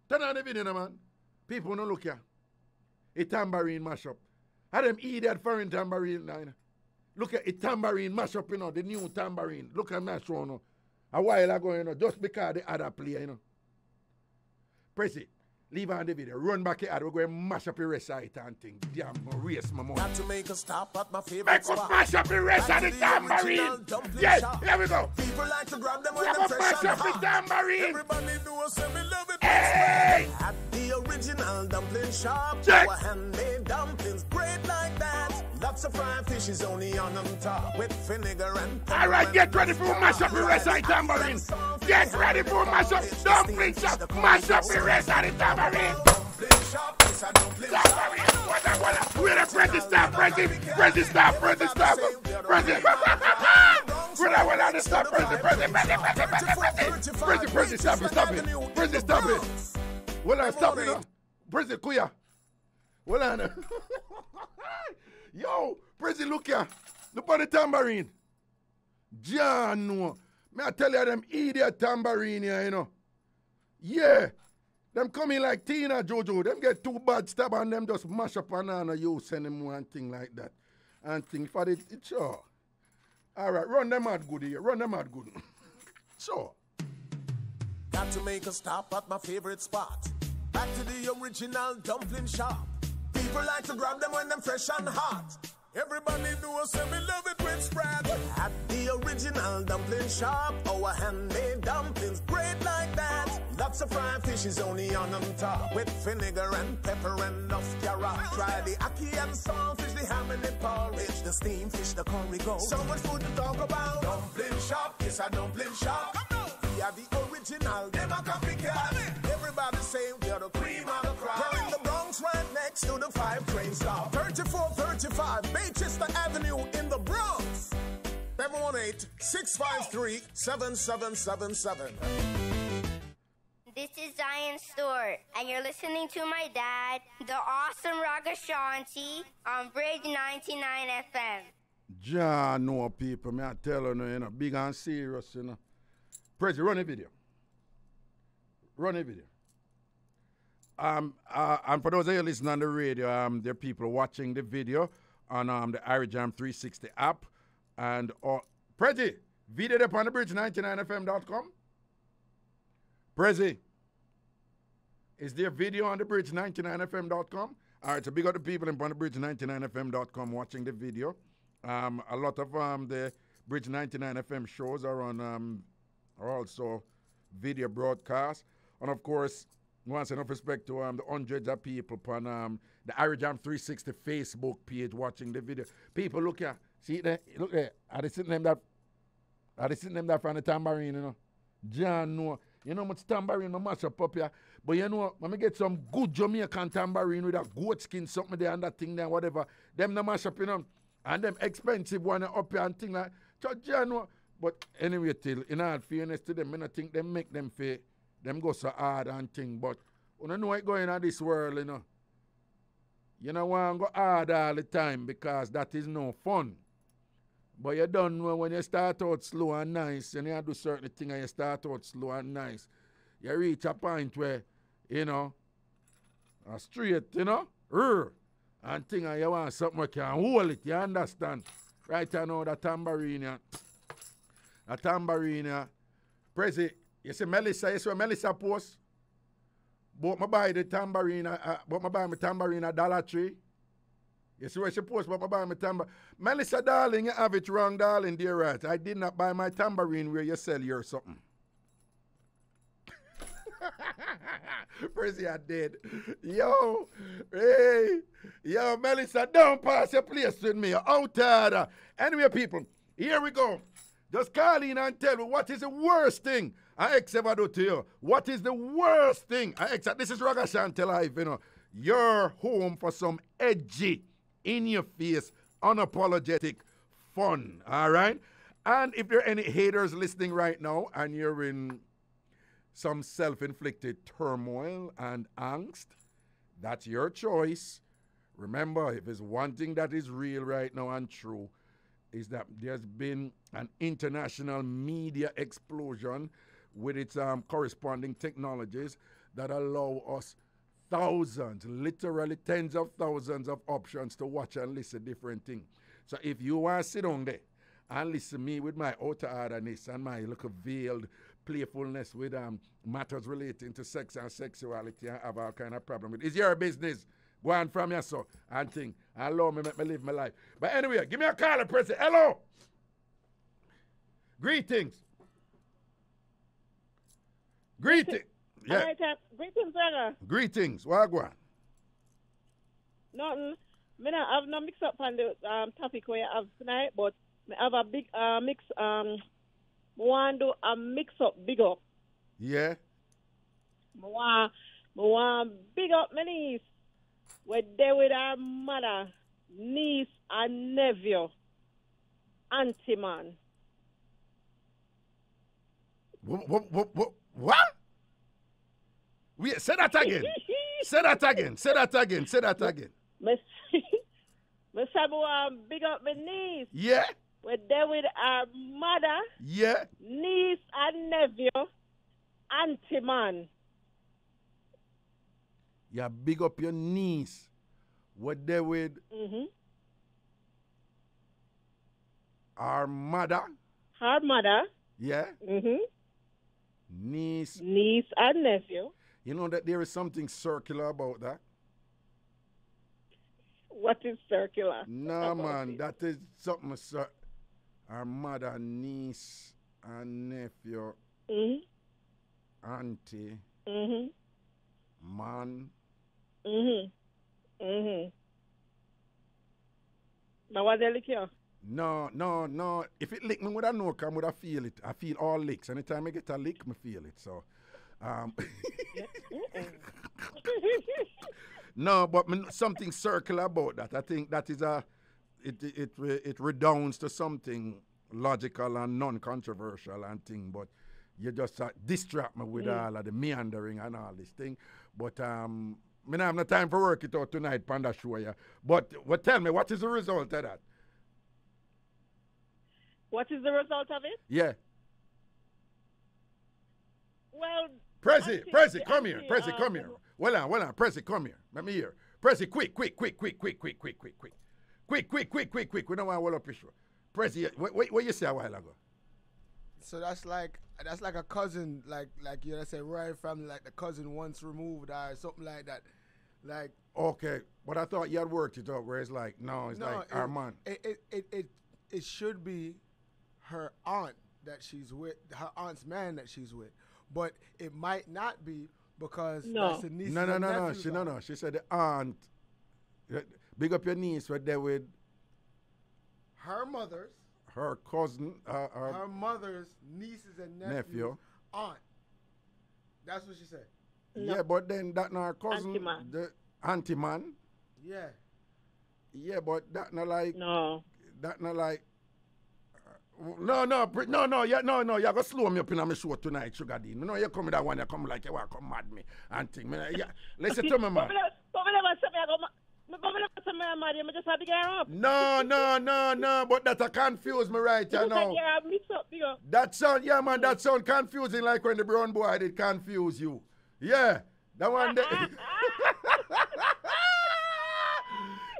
turn on the video, man. People don't look here. A tambourine mashup. Had them idiot foreign tambourine line. Look at a tambourine mashup, you know, the new tambourine. Look at that show, you know. A while ago, you know, just because the other play, you know. Prezi, leave on the video. Run back your ad. We're going to mash up the rest of it and thing. Damn, I'm race my money. Got to make a stop at my favorite Make us spot. mash up the rest of the tambourine. Yes, here we go. People like to grab them when We're they're going to fresh mash and up the hot. tambourine. Everybody knows and we love it. Hey! At the original dumpling shop, Check. our handmade dumplings, great like that. Lots of fried fish is only on top with vinegar and pepper. All right, and get ready for mash up the rest of the tambourine. Get ready for mash up dumpling shop. Mash up the rest of the tambourine. Dumpling shop, it's a dumpling shop. We're the Prezi stop, Prezi stop. Prezi, stop it. Prezi, stop it. Well, I'm stopping it. Prezi, kuya. Well, I'm... Yo, Prezi, look here. Look at the tambourine. John, no. May I tell you them idiot tambourine here, you know. Yeah. Them come in like Tina Jojo. Them get too bad stab and them just mash up and you send them one thing like that. And thing for it, sure. All right, run them out good here. Run them out good. Sure. Got to make a stop at my favorite spot. Back to the original dumpling shop. People like to grab them when they're fresh and hot. Everybody knows and we love it with spread. At the original dumpling shop, our handmade dumplings, great like that. Lots of fried fish is only on top with vinegar and pepper and enough carrot. Try the ackee and saltfish, the ham and the porridge, the steamed fish, the curry goat. So much food to talk about. Dumpling shop, it's a dumpling shop. We are the original, them a copycat. Everybody say we are the cream of the crop. We're in the Bronx, right next to the 5 train stop. 3435 Baychester Avenue in the Bronx. 718-653-7777. This is Zion Stewart, and you're listening to my dad, the awesome Raga Shanti, on Bridge 99 FM. John, no people, me I tell you, know, big and serious, you know. Prezi, run a video. Run a video. And for those of you listening on the radio, there are people watching the video on the Irijam 360 app. And Prezi, video up on the bridge99fm.com. Prezi, is there video on the bridge99fm.com? All right, so big up the people on the bridge99fm.com watching the video. A lot of the Bridge 99 FM shows are on are also video broadcasts. And of course, once enough respect to the hundreds of people on the Irijam 360 Facebook page watching the video. People look here, see there, look there. Are they sitting them that from the tambourine, you know? John, no. You know much tambourine no mash up here. But you know, when we get some good Jamaican tambourine with a goat skin, something there and that thing there, whatever, them no mash up, you know. And them expensive one up here and thing like so John, no. But anyway, till in all fairness to them, I don't think them make them fair. Them go so hard and thing. But you don't know what's going on this world, you know. You don't want to go hard all the time because that is no fun. But you don't know when you start out slow and nice and you do certain things and you start out slow and nice, you reach a point where, you know, straight, you know, and thing and you want something where you can hold it, you understand? Right now, the tambourine, Prezi, you see Melissa, you see what Melissa post? But I buy the tambourine, but I buy my tambourine at Dollar Tree. You see what she post about buy my tambourine? Melissa, darling, you have it wrong, darling, dear right. I did not buy my tambourine where you sell your something. Prezi, I did. Yo, hey, yo, Melissa, don't pass your place with me. Out there. Anyway, people, here we go. Just call in and tell me what is the worst thing I ever do to you. What is the worst thing I This is Raga Shanti Live, you know. You're home for some edgy, in-your-face, unapologetic fun, all right? And if there are any haters listening right now and you're in some self-inflicted turmoil and angst, that's your choice. Remember, if there's one thing that is real right now and true, is that there's been an international media explosion with its corresponding technologies that allow us thousands, literally tens of thousands of options to watch and listen different things. So if you want to sit down there and listen to me with my outer hardness and my little veiled playfulness with matters relating to sex and sexuality and have all kind of problem with it, it's your business. Go on from here, so, and think. Allow me, make me live my life. But anyway, give me a call, President. Hello. Greetings. Greetings. Yeah. Greetings, brother. Greetings. Wagwan. Nothing. Me not have no mix up on the topic where you have tonight, but me have a big mix. Me want to do a mix up, big up. Yeah. Me want big up my niece. We're there with our mother, niece, and nephew, auntie man. What? Say that again. Say that again. Say that again. Say that again. Me say big up my niece. Yeah. We're there with our mother. Yeah. Niece and nephew, auntie man. Yeah, big up your niece. What they with our mother. Her mother. Yeah. Niece and nephew. You know that there is something circular about that? What is circular? No, man, that is something. Our mother, niece, and nephew, auntie, man. Now what they lick you? No. If it lick me, would I know? Cause would I feel it? I feel all licks. Anytime I get a lick, I feel it. So, no, but something circular about that. I think that is it redounds to something logical and non-controversial and thing. But you just distract me with all of the meandering and all this thing. But me not have no time for work it out tonight, Panda show ya. But tell me, what is the result of that? What is the result of it? Yeah. Well, Prezi, come here. Prezi, come here. Well on. Prezi, come here. Let me hear. Prezi, quick. We don't want to hold up your show. Prezi, what you say a while ago? So that's like a cousin, like you know, say royal family, like the cousin once removed or something like that. Like, okay, but I thought you had worked it out where it's like like Armand. It should be her aunt that she's with, her aunt's man that she's with, but it might not be because that's the niece. No. She said the aunt. Big up your niece right there with her mother's. Her cousin, her mother's nieces and nephew, aunt. That's what she said. No. Yeah, but then that not her cousin, the auntie man. Yeah. Yeah, but that not like. No. That not like. No. You go slow me up in my show tonight, Sugar Dean. You come with that one. You come like you want to come mad me and thing. Yeah, listen to me, man. No, but that confuse me right you know. That sound confusing like when the brown boy did confuse you. Yeah, that one there.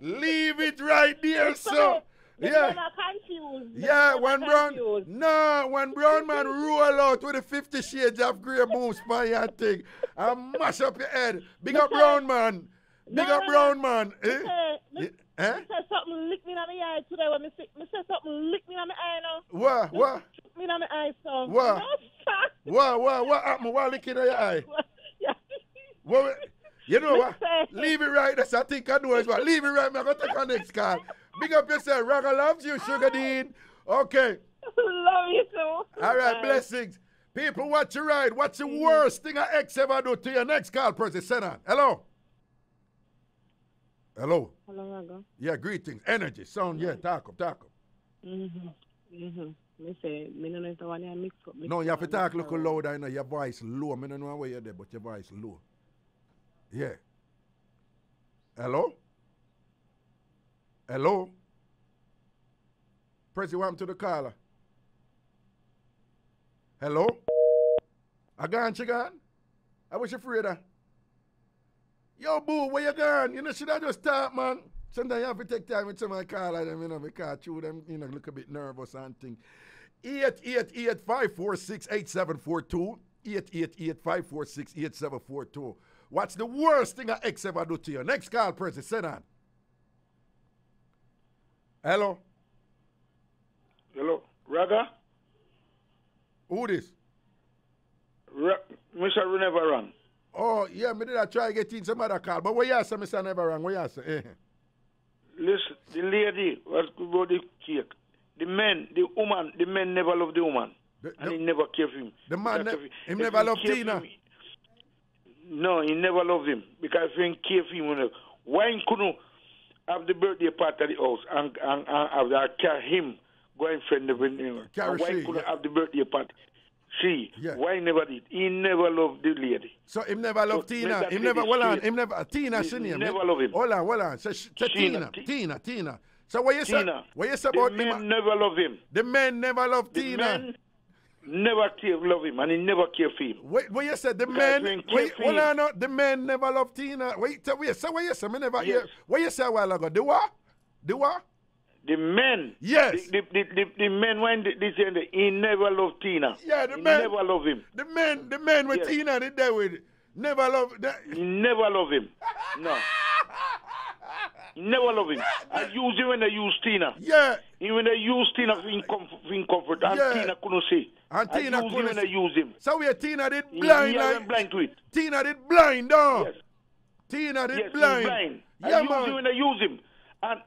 Leave it right there, so. Yeah. Yeah, when brown man roll out with the 50 shades of grey moves by your thing and mash up your head. Big up brown man. Brown man. Me say something lick me in my eye today when me say something lick me in my eye now. What? Lick me in my eye, so. What happened? What licking in your eye? What? You know what? Leave it right. That's I think I know as well. Leave it right. I'm going to take our next call. Big up yourself. Ragga loves you, Sugar Dean. Okay. Love you too. All right, blessings. People, watch your ride. What's the worst thing an ex ever do to your next call, person? Send on. Hello. Hello, Ragga. Yeah, greetings. Energy, sound, yeah, talk up. Me say, me no know if I want to mix up. No, you have to talk a little louder. I know your voice low. I don't know where you're there, but your voice low. Yeah. Hello? Prezi, what happened to the caller? Hello? I gone, she gone? I was afraid of. Yo, boo, where you gone? You know, should I just talk, man? Sometimes you have to take time with some of my caller, them, you know, because through them, you know, look a bit nervous and thing. 888-546-8742. 888-546-8742. What's the worst thing an ex ever do to you? Next call, Prezi, sit down. Hello? Hello? Raga? Who this? Mr. Never Run. Oh, yeah, me did I try to get in some other call. But what you say, Mr. Never Run? What you say? Listen, the lady was about the cake. The men, the woman, the men never love the woman. And he never care for him. The man, he never loved Tina. No, he never loved him. Because he didn't care for him. Why he couldn't have the birthday party at the house and have that carry him going friend with him? Why he couldn't have the birthday party? Why he never did? He never loved the lady. So he never loved Tina. He never, hold on, he never, Tina, she name. Never loved him. Hold on. So Tina. So what you say? What you say about him? The men never love him. The men never love Tina. Men never love him, and he never care for him. What you said? The men. Hold on, no. The men never love Tina. Wait. So what you say? Me never hear. What you say a while ago? The what? The men. Yes. The men when they say he never loved Tina. Yeah, the men. Never love him. The men with Tina they there with never love that. He never love him. No. He never love him. I use him when they use Tina. Yeah. Even when they use Tina in comfort, and Tina couldn't see. And Tina couldn't see. When they use him. So where Tina did blind, he went blind to it. Tina did blind, though. Yes. Tina did yes, blind. blind. Yeah, I use him when I use him. And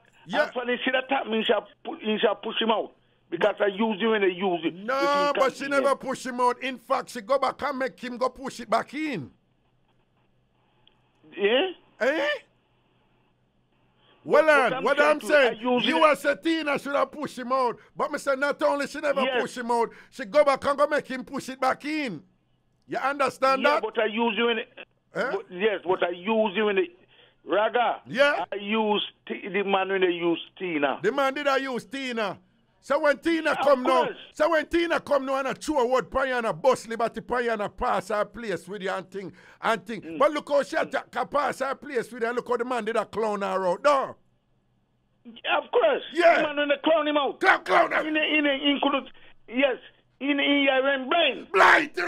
when they see that happen, he shall push him out. Because I use him when I use him. No, but she never push him out. In fact, she go back and make him go push it back in. Eh? Well, what I'm saying, you as a Tina should have pushed him out. But me say not only she never push him out, she go back and go make him push it back in. You understand that? Yeah, but I use you in it. Yes, but I use you in it. Raga. Yeah. I use the man when they use Tina. The man did I use Tina. So when Tina come now, and I throw a word pay and a bus liberty pay and a pass her place with you and thing. But look how she can pass her place with you and look how the man did a clown her out. No. Yeah, of course. Yeah. The man when they clown him out. Clown him. Yes. He went blind. Blind. He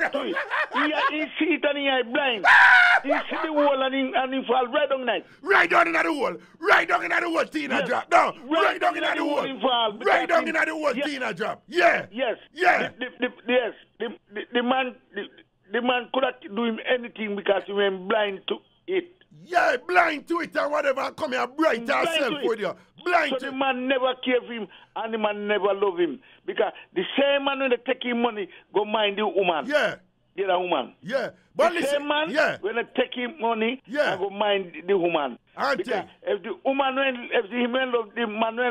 see it and he blind. He see the wall and he fall right down night. Right down in the wall. Right down in the wall, Tina drop. No. Right down in the wall. Right down in the wall, Tina drop. Yeah. Yes. Yeah. The man could not do him anything because he went blind to it. Yeah, blind to it and whatever, and come here bright yourself with you. Blind so the man never care for him and the man never love him. Because the same man when they take him money, go mind the woman. Yeah. The other woman. Yeah. But the same man when they take him money, and go mind the woman. Because if the woman if the man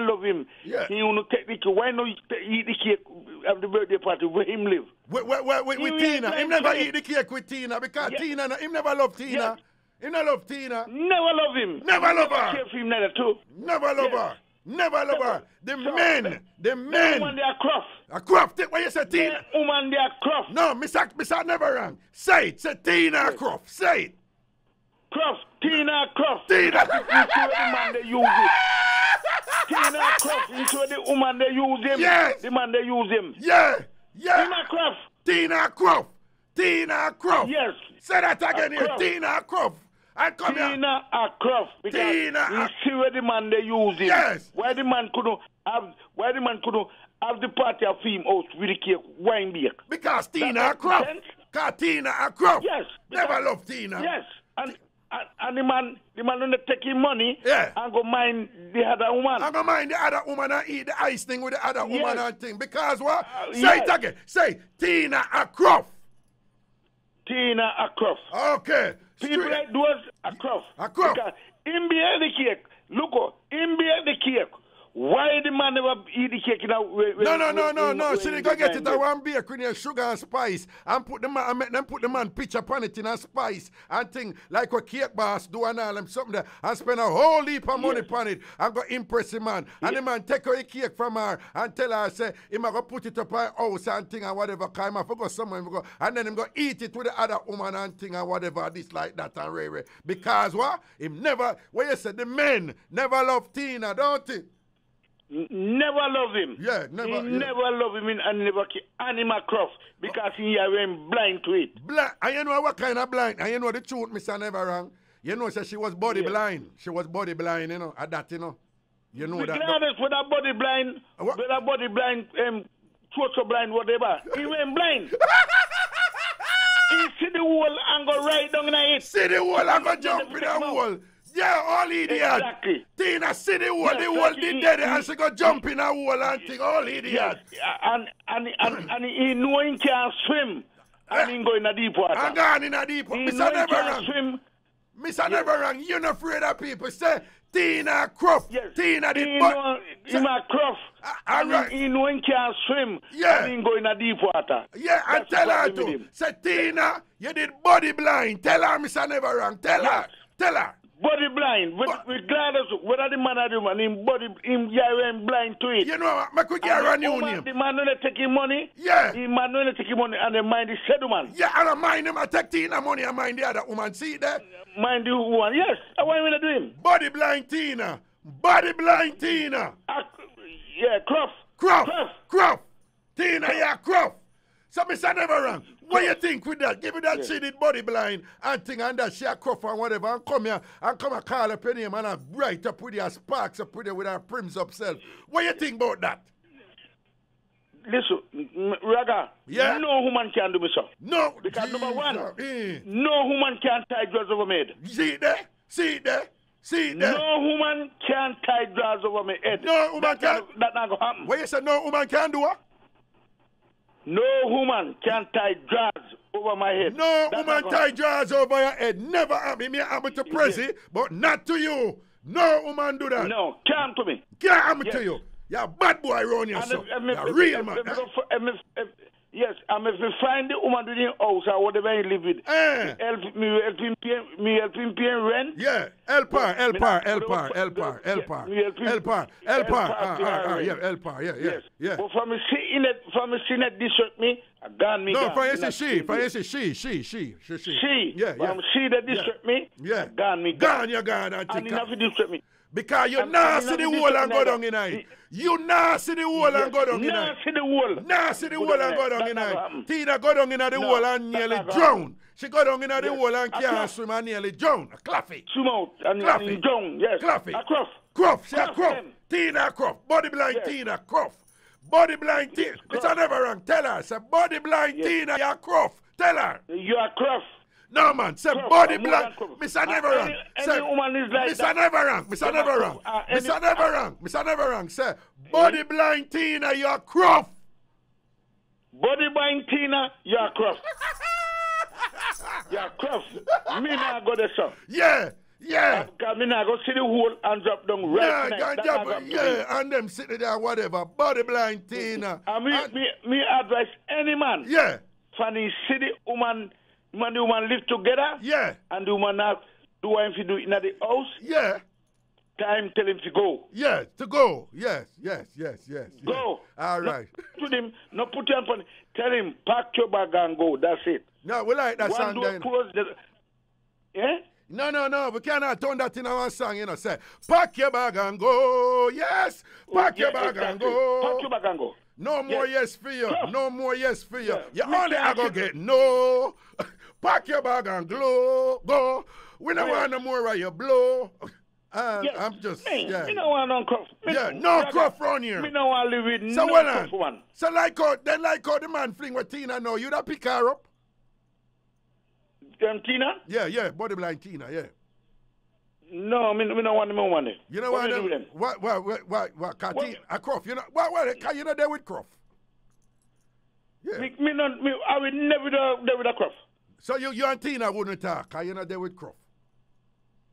love him, he will take the cake. Why not eat the cake at the birthday party where him live? With Tina. Him never eat the cake with Tina because Tina, him never love Tina. Yeah. He never love Tina. Never love him. Never love her. Care for him neither too. Never love her. Never love her. The men. The woman they are croft. A croft. What you say, Tina? The woman they are croft. No, Miss never wrong. Say it. Say Tina croft. Say it. Croft. Tina croft. Tina. You see the man they use it. Tina croft. You see the woman they use him. Yes. The man they use him. Yeah. Tina croft. Tina croft. Tina croft. Yes. Say that again here. Tina croft. And come Tina a croft. Because you see where the man they use him. Yes. Why the man couldn't have the party of him out with the cake wine beer. Because Tina a croft. Because Tina a croft. Yes. Never love Tina. Yes. And the man when they take him money and go mind the other woman. And go mind the other woman and eat the ice thing with the other woman and thing. Because what? Say it again. Say Tina a croft. Tina a croft. Okay. People like those a croft. A croft. Because him bear the cake. Look, him bear the cake. Why the man never eat the cake? No. She didn't go get it at one bakery near sugar and spice and put the man, and make them put the man picture upon it in a spice and thing like what cake boss do and all them something there and spend a whole heap of money upon it and go impress the man. And the man take away cake from her and tell her, say, he might go put it up her house and thing and whatever, cause him have to go somewhere and go, and then him go eat it with the other woman and thing and whatever, this like that and rare. Because what? Him never, what you said, the men never love Tina, don't it? Never love him. Yeah, never. Never love him and never Animal Croft because he went blind to it. Blind. And you know what kind of blind? And you know the truth, Mr. Never Wrong. You know, so she was body blind. She was body blind, you know, at that, you know. You know that. Regardless for that body blind, total blind, whatever. He went blind. He see the wall and go right down in it. See the wall and go jump in the wall. Yeah, all idiot. Exactly. Tina see the wall, the wall did dead and she go jump in a wall and think, all idiot. Yes. And he know he can't swim. And he go in a deep water. And gone in a deep water. Mr. Never Wrong. Mr. Never Wrong, you're not afraid of people. Say, Tina Croft. Yes. Tina did He's a Croft. And he know he can't swim. Yeah. And he go in a deep water. Yeah, and tell her to. Say, Tina, you did body blind. Tell her, Mr. Never Wrong. Tell her. Tell her. Body blind, regardless of whether the man or the woman, him went blind to it. You know what? I could get a new name. The man only taking money. Yeah. The man only taking money and the mind the said woman. Yeah, and I mind him. I take Tina money and mind the other woman. See that? Mind the woman. Yes. What are you do him? Body blind Tina. Body blind Tina. Yeah, Croft. Tina, yeah, Croft. So, Mr. Never Wrong, what you think with that? Give me that she did body blind and thing and that she a Croft and whatever and come here and come and call up her name and a bright up with her sparks up with her with her prims up self. What you think about that? Listen, Raga, no woman can do me so. No. Because number one, no woman can tie drugs over my head. See there? See there? See there? No woman can tie drugs over my head. No woman can. That not gonna happen. What you said? No woman can do what? No woman can tie drugs over my head. No woman tie drugs over your head. Never happen. It may happen to Prezi, but not to you. No woman do that. No, come to me. Can't happen to you. You're a bad boy around yourself. You're real man. Yes, and if you find the woman in the house or whatever you live with, help him pay rent. Yeah, help her. Yeah, But from me seeing it disrupt me, I gone me. No, for you she. Yeah. From see that disrupt me, yeah, gone me. Gone, you gone. And enough to disrupt me. Because you not see the wall and go down in it. You not see the wall and go down in it. Not see the wall. Not see the wall and go down in it. Tina go down in the wall and nearly drown. She go down in the wall and can't swim and nearly drown. Claffy. Swim out and drown, yes. Claffy. Croft. She a Croft. Tina Croft. Body blind Tina Croft. Body blind Tina. Mr. Never Wrong. Tell her. Say body blind Tina, you're Croft. Tell her. You are Croft. No man, say body blind. Mr. Never Wrong. Any woman is like Mr. Never Wrong. Mr. Never Wrong. Say body blind Tina, you're Croft. Body blind Tina, you're Croft. You're Croft. Me now go there, sir. Yeah. Because me now go see the hole and drop down right Yeah, and them sitting there, whatever. Body blind Tina. And me advise any man. Yeah. Funny, see the woman. Man, the woman live together. Yeah. And the woman have do what he do in the house. Yeah. Time tell him to go. Yeah, to go. Yes. Go. All right. Not him, not put him on. Tell him, pack your bag and go. That's it. No, we like that song then. Yeah? No. We cannot turn that in our song, you know. Say, pack your bag and go. Yes. Pack your bag and go. Pack your bag and go. No more yes for you. No more yes for you. You only are going to get no. Pack your bag and go. We don't want no more of your blow. I'm just, me don't want no Croft. No Croft around here. Me don't want to live with no Croft one. So like how the man fling with Tina now, you that pick her up? Tina? Yeah, body blind Tina, yeah. No, me don't want no money. You know what? What? Croft, you know, you know there with Croft? Yeah. I will never there with a Croft. So you and Tina wouldn't talk, because you're not there with Croft?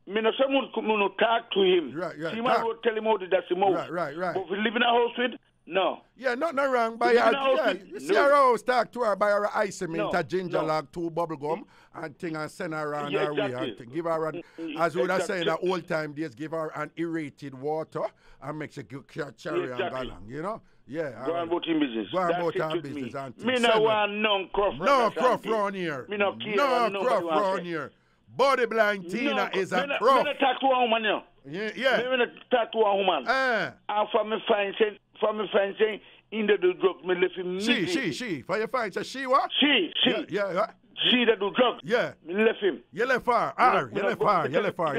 Me no someone come no talk to him. Right. See man will tell him how to that's the most. Right. But if we live in a house with, no. Yeah, nothing wrong. Buy her, you see her house, talk to her, buy her ice mint, a ginger log, 2 bubble gum, and thing and send her around her way. And give her, as we would have said in the old time days, give her an aerated water and make she carry and go along, you know? Yeah. Go on about him business. Go on about her business. Me no want none cruff. No cruff round here. Me no care. No cruff round here. Body blind Tina is a cruff. Me no talk to a woman now. Yeah. Me no talk to a woman. And for me find saying, in the do drugs, me left him. She. For you find say she what? She. Yeah. She that do drugs. Yeah. Me left him. You left her. You left her.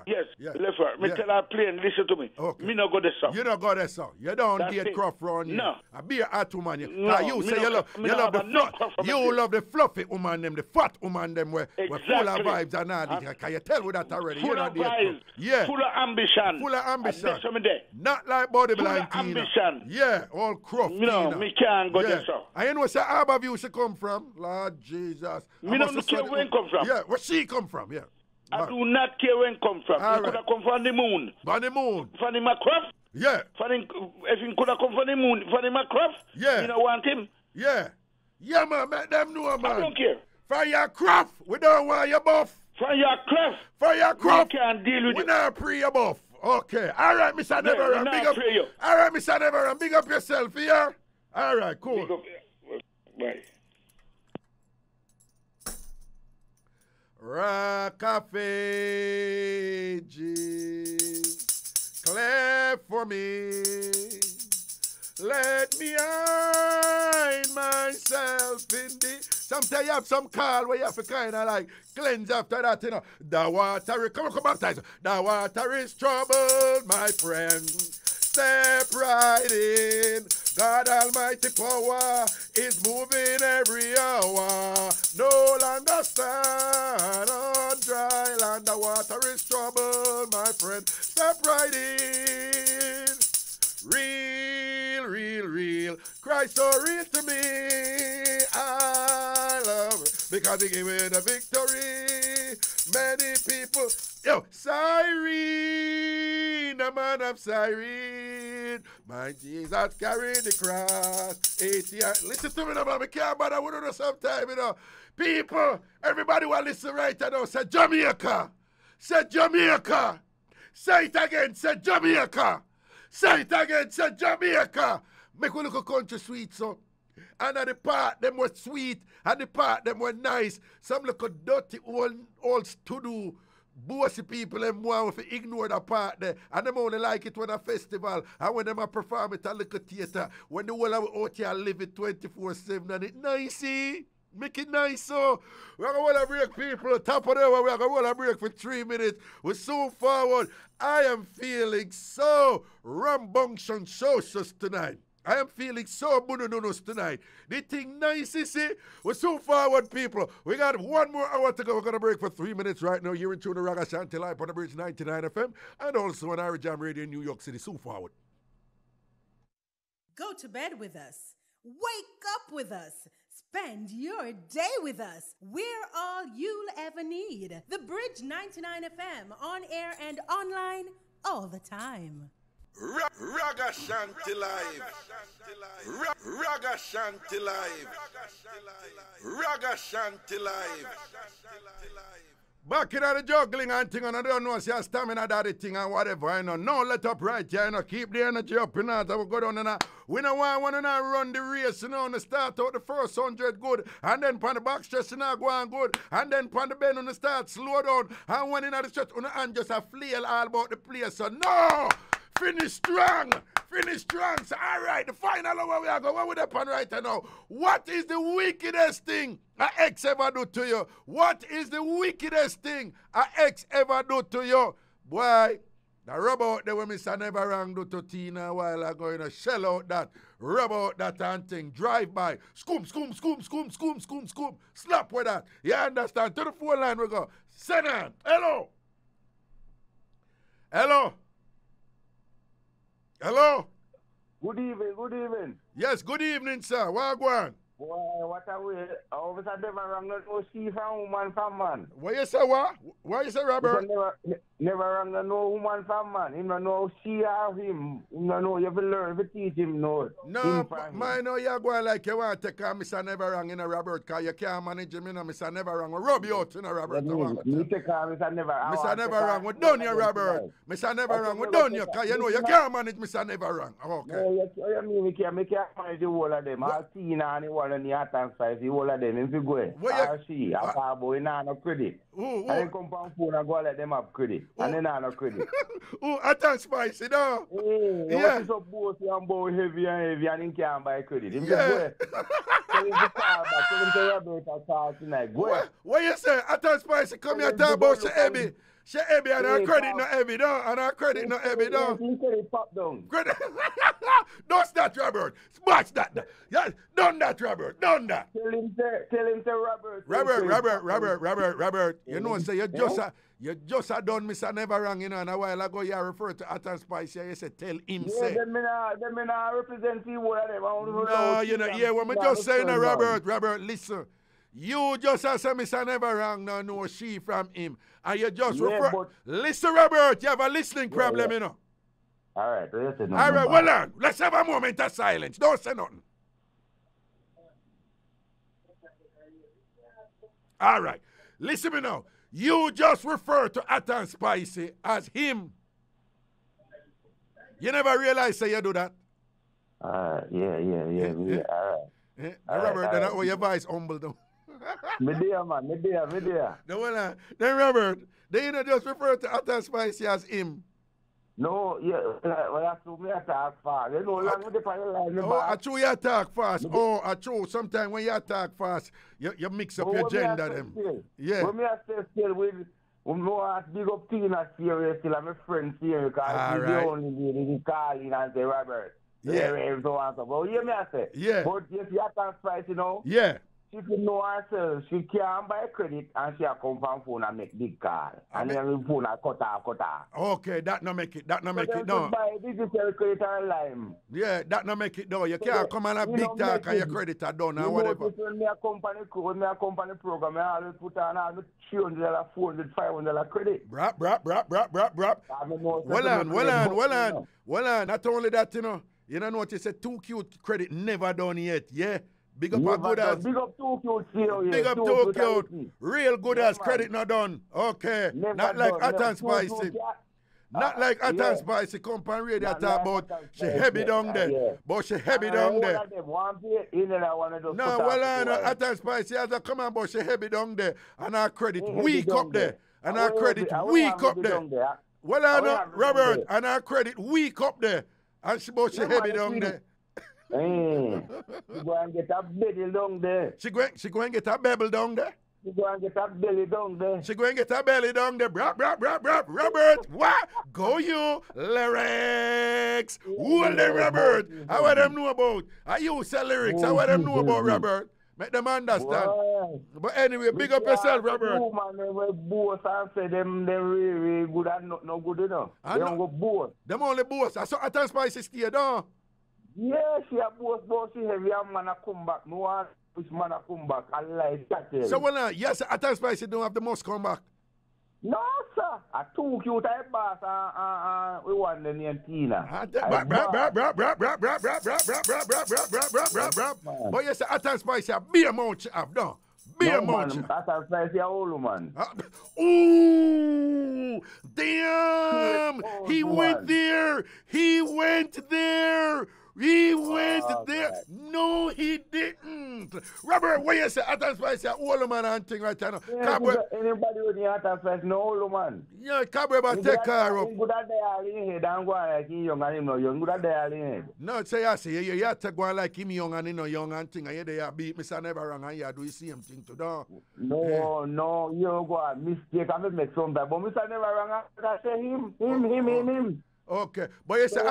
Yes. Left her. Me tell her play and listen to me. Okay. Me no go there, sir. You don't go there, sir. You don't date cruff round here. No. I be a hot woman. No. You say you love the fluff. You love the fluffy woman them, the fat woman them where full of vibes and all this. Can you tell with that already? Full of vibes. Yeah. Full of ambition. That's what me there. Not like body blind Tina. Ambition. Yeah. All cruff. No, me can't go there, sir. And you know where Harborview she come from? Lord Jesus. Me don't care where it come from. Yeah, where she come from, yeah. I do not care where it come from. It could have come from the moon. From the moon. From the Macroft? Yeah. If it could have come from the moon, from the Macroft? Yeah. You don't want him? Yeah. Yeah, man, make them know, man. I don't care. For your craft, we don't want your buff. For your craft? For your craft. We can't deal with we it. We not pre your buff. Okay. All right, Mr. Neveran, big up. All right, Mr. Neveran, big up yourself here. All right, cool. Big up. Bye. Rockafage, clap for me. Let me hide myself in the. Sometimes you have some call where you have to kind of like cleanse after that, you know. The water, come on, baptize. The water is troubled, my friend. Step right in. God Almighty power is moving every hour. No longer stand on dry land. The water is troubled, my friend. Step right in. Real. Christ so real to me. I love it because he gave me the victory. Many people. Yo, Cyrene, the man of Cyrene. My Jesus carried the cross. 80. Listen to me now, man. I can't bother with you sometime, you know. People, everybody will listen right now. Say Jamaica. Say Jamaica. Say it again. Say Jamaica. Say it again. Say Jamaica. Make we look a country sweet, so. And the part them were sweet, and the part them were nice. Some look a dirty old to-do. Bossy people them want to ignore the part there. And them only like it when a festival. And when them a perform it at a little theater. When the whole of out here live it 24/7 and it nice, make it nice, so. We're going to break people. Top of the hour, we're going to break for 3 minutes. We're so forward. I am feeling so rambunctious tonight. I am feeling so bunununus tonight. The thing nice, you see? We're so forward, people. We got 1 more hour to go. We're going to break for 3 minutes right now. You're in tune to Raga Shanti Live on the Bridge 99 FM and also on Ira Jam Radio in New York City. So forward. Go to bed with us. Wake up with us. Spend your day with us. We're all you'll ever need. The Bridge 99 FM, on air and online all the time. Raga Shanti Live. Raga Shanti Live. Raga Shanti Live. Back in the juggling and thing, and I don't know, see a stamina daddy thing and whatever, you know. No, let up right here, you know. Keep the energy up, you know. So we go down and we don't want to run the race, you know, and start out the first 100 good, and then pan the back stretch, you know, go on good, and then pan the bend on the start, slow down, and when in the stretch, on the hand just a flail all about the place, so no! Finish strong. So, all right, the final hour we are going. What we upon right now? What is the wickedest thing a ex ever do to you? What is the wickedest thing a ex ever do to you? Boy, the rub out there when Mr. Neverang do to Tina a while ago, you know, shell out that, rub out that and thing, drive by, scoom. Slap with that. You understand? To the phone line we go. Senan, hello. Good evening. Yes, good evening, sir. Wagwan. Boy, what a way. Always I never wrong no she from woman from man. What you say, what? What you say, Robert? Never wrong no woman from man. Him no know she or him. Him no know you have to learn, you teach him know. No, I know you're going like you want to take Mr. Never Wrong in a Robert, because you can't manage him in a Mr. Never Wrong. We'll rub you out in a Robert. Me take Mr. Never Wrong. Mr. Never Wrong, we're done you, Robert. Mr. Never Wrong, we're done you, because you know you can't manage Mr. Never Wrong. Okay. No, you mean we can't manage the whole of them. I'll see now and the one in the Attack Spice, the whole of them. If you go, I'll see. I'll have boy, no credit. And then come on phone and go let them have credit. And then no credit. Oh, Attack Spice, you know? Yeah. So both you and boy heavy and he can't buy credit. Him just go. Tell him to call back. Tell him to Robert to call tonight. Go. What you say? Attack Spice come here talk about she heavy. She heavy and her credit not heavy down. And her credit not heavy down. Credit pop down. Credit. Don't that, Robert. Smash that. Yeah, done that, Robert. Done that. Tell him to Robert. You know, say you just done Mr. Never Wrong, you know, and a while ago you referred to Attack Spice, you said tell him say. Them not represent the whole of them. No, you know, yeah, what me just saying, Robert, listen. You just say Mr. Never Wrong, no she from him. And you just refer. Listen, Robert, you have a listening problem, you know. All right, listen. All right, well on. Let's have a moment of silence. Don't say nothing. All right. Listen me now. You just refer to Attack Spicy as him. You never realize say you do that? Yeah. All right. Robert, then how your voice humble though. Me there, man. Then Robert, then you know just refer to Attack Spicy as him. No, yeah, well, that's true. Me attack fast. You know, long with the fire line. I true you attack fast. I true. Sometimes when you attack fast, you mix up your gender them. Yeah. When me I stay still with, when me want big up Tina serious still, I'm a friend serious, because he's the only lady he call in and say, Robert. Yeah. So on. But you hear me I say? Yeah. But if you attack Spice, you know? Yeah. She can know herself. She can't buy credit and she come from phone and make big call. And then the phone and cut off. Okay, that no make it. No. Buy digital credit and lime. Yeah, that no make it though. You can't come on a big talk and your credit are done or whatever. When me a company program, I always put on all the $300, $400, $500 credit. Brap. Well on. Not only that, you know. You know what you said, Too Cute credit never done yet, yeah? Big up a good as. Big up Too Cute. Big up Too Cute. Real good as credit not done. Okay. Not like Attack Spicy. Not like Attack Spicy company radio talk about she heavy down there. But she heavy down there. No, well, Attack Spicy has a come on, but she heavy down there. And our credit weak up there. And our credit weak up there. Well, Robert, and our credit weak up there. And she heavy down there. She go and get a belly down there. She go and get a belly down there? She go and get a belly down there. She go and get a belly down there. Brap. Robert, what? Go you, lyrics. Who are they, Robert? How would them know about? I use lyrics. How would them know about, Robert? Make them understand. But anyway, big up yourself, Robert. Man, they were both and say them really good and not no good enough. They don't go both. Them only both. I saw Attack Spicy stay down. Yeah, she a both she heavy and man a come back. No one which man a come back. I like that. So well, yes, Attack Spicy don't have the most come back. No, sir. I Too Cute type boss and we want the name Tina. But yes, Attack Spicy a big amount she have done. Big amount. Attack Spicy a old man. Ooh, damn! He went there. No, he didn't. Robert, what you say? Attack Spicy, old man and thing right now. Anybody with the Attack Spicy, no old man. Yeah, Cabra, but take care of. Good at the head and go like him young and him no young. Good at the head. No, say I say you have to go like him young and him no young and thing. And you there beat Mr. Never Wrong and you do the same thing to them. No, you go a mistake and make something. But Mr. Never Wrong, I say him. Okay, but you say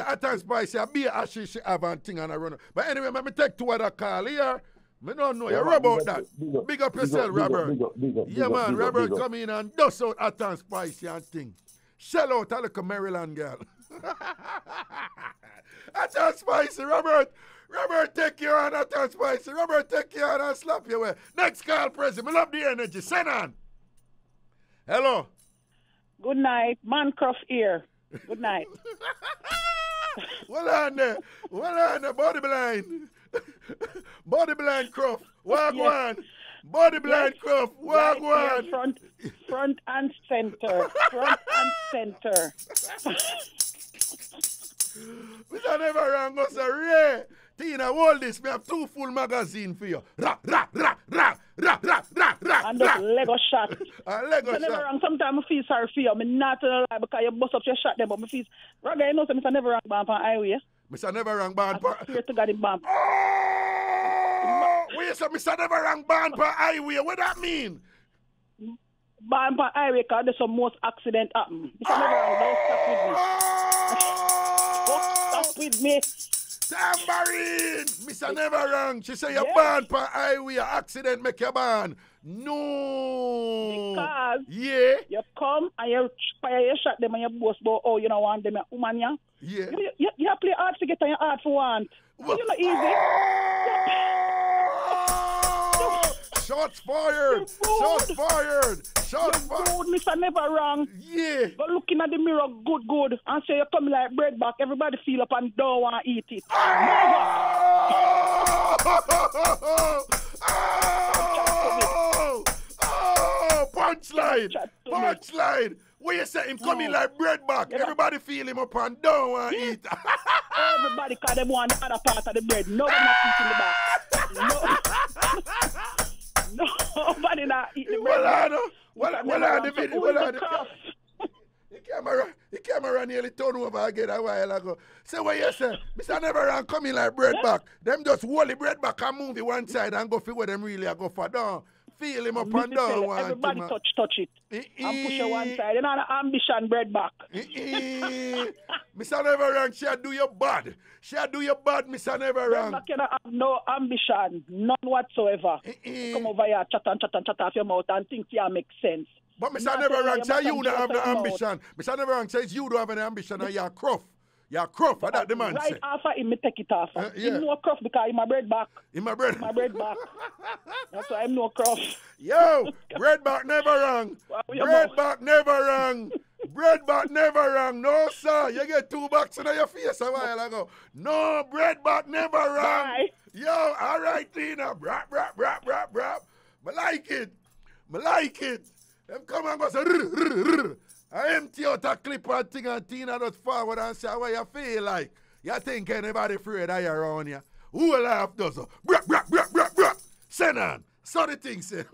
Attack Spicy, be a she have a thing and a run. But anyway, let me take two other call here. I don't know you about that. Big up yourself, Robert. Yeah, man, Robert come in and dust out Attack Spicy and thing. Shell out a little Maryland girl. Attack Spicy, Robert. Robert, take you on that and spicy. Robert, take you on and slap you away. Next call, President. I love the energy. Send on. Hello. Good night. Mancroft here. Good night. Well on there. Body blind. Body blind Croft. Wagwan. Body blind Croft. Wagwan. Front and center. Front and center. We don't never wrong us a Ray. Tina, hold this. We have 2 full magazine for you. Ra. And just Lego shot. Lego shot. Never wrong. Sometimes I feel sorry for you. I'm not gonna lie because you bust up your shot them, but I feel Raga, you know so Mr. Never wrong band on highway. Mr. Never wrong band on here to God the band. Oh, wait, so Mr. Never wrong band on highway. What that mean? Band on highway because there's some most accident happen. Mr. Never wrong, don't stop with me. Tambourine! Mr. Never wrong. She say you're born per highway, accident make you born. No. Because you come and you shot them and you boast about, oh, you don't want them, woman, yeah? Yeah. You play hard to get and you hard for want. Well, you're not easy. Shots fired! Shots fired! Shots fired! Good, Mr. Never wrong. Yeah. But looking at the mirror, good, and say you're coming like bread back, everybody feel up and don't want to eat it. Punchline! Punchline! What you say? Him coming like bread back. Everybody feel him up and don't want to eat. Everybody call them one the other part of the bread. Nobody not eating the back. Nobody not eating the bread. Well, the video. The camera nearly turned over again a while ago. So what you say? Mr. Never run coming like bread back. Them just hold the bread back and move it one side and go for where them really go for. Don't feel him up and down. Everybody touch it. And push it one side. You know the ambition bread back. Mr. Never run, she do your bad. She do your bad, Mr. Never run. You cannot have no ambition. None whatsoever. Come over here, chat off your mouth and think you make sense. But Mr. Never wrong say you don't have the ambition. Mr. Never wrong says you don't have any ambition and you're Croft. You're Croft, that the man right say. After him, me take it off. Him no Croft because he's my bread back. My bread back. That's why I'm no Croft. Yo, bread back never wrong. Bread back never wrong. Bread back never wrong. No, sir. You get 2 bucks in your face a while ago. No, bread back never wrong. Bye. Yo, all right, Tina. Brap. I like it. Them come and go say, I empty out a clip and thing and Tina just forward and say what you feel like. You think anybody afraid of you around here? Who will laugh does? Brap. Send on. So the thing say.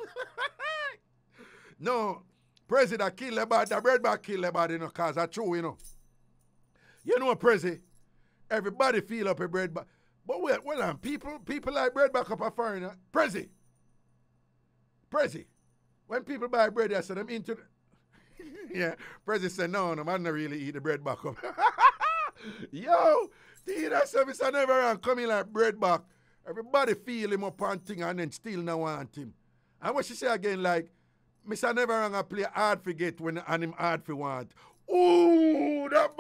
No, President kill the bad, the bread back kill the bad, you know, because that's true, you know. You know, President, everybody feel up a bread back. But well, people like bread back up a foreigner. President. When people buy bread, I say them into the... Yeah, President said, no, man don't really eat the bread back up. Yo, Tina said, Mr. Never coming like bread back. Everybody feel him up and thing and then still not want him. And what she say again, like, Mr. Never I play hard for get when and him hard for want. Ooh, that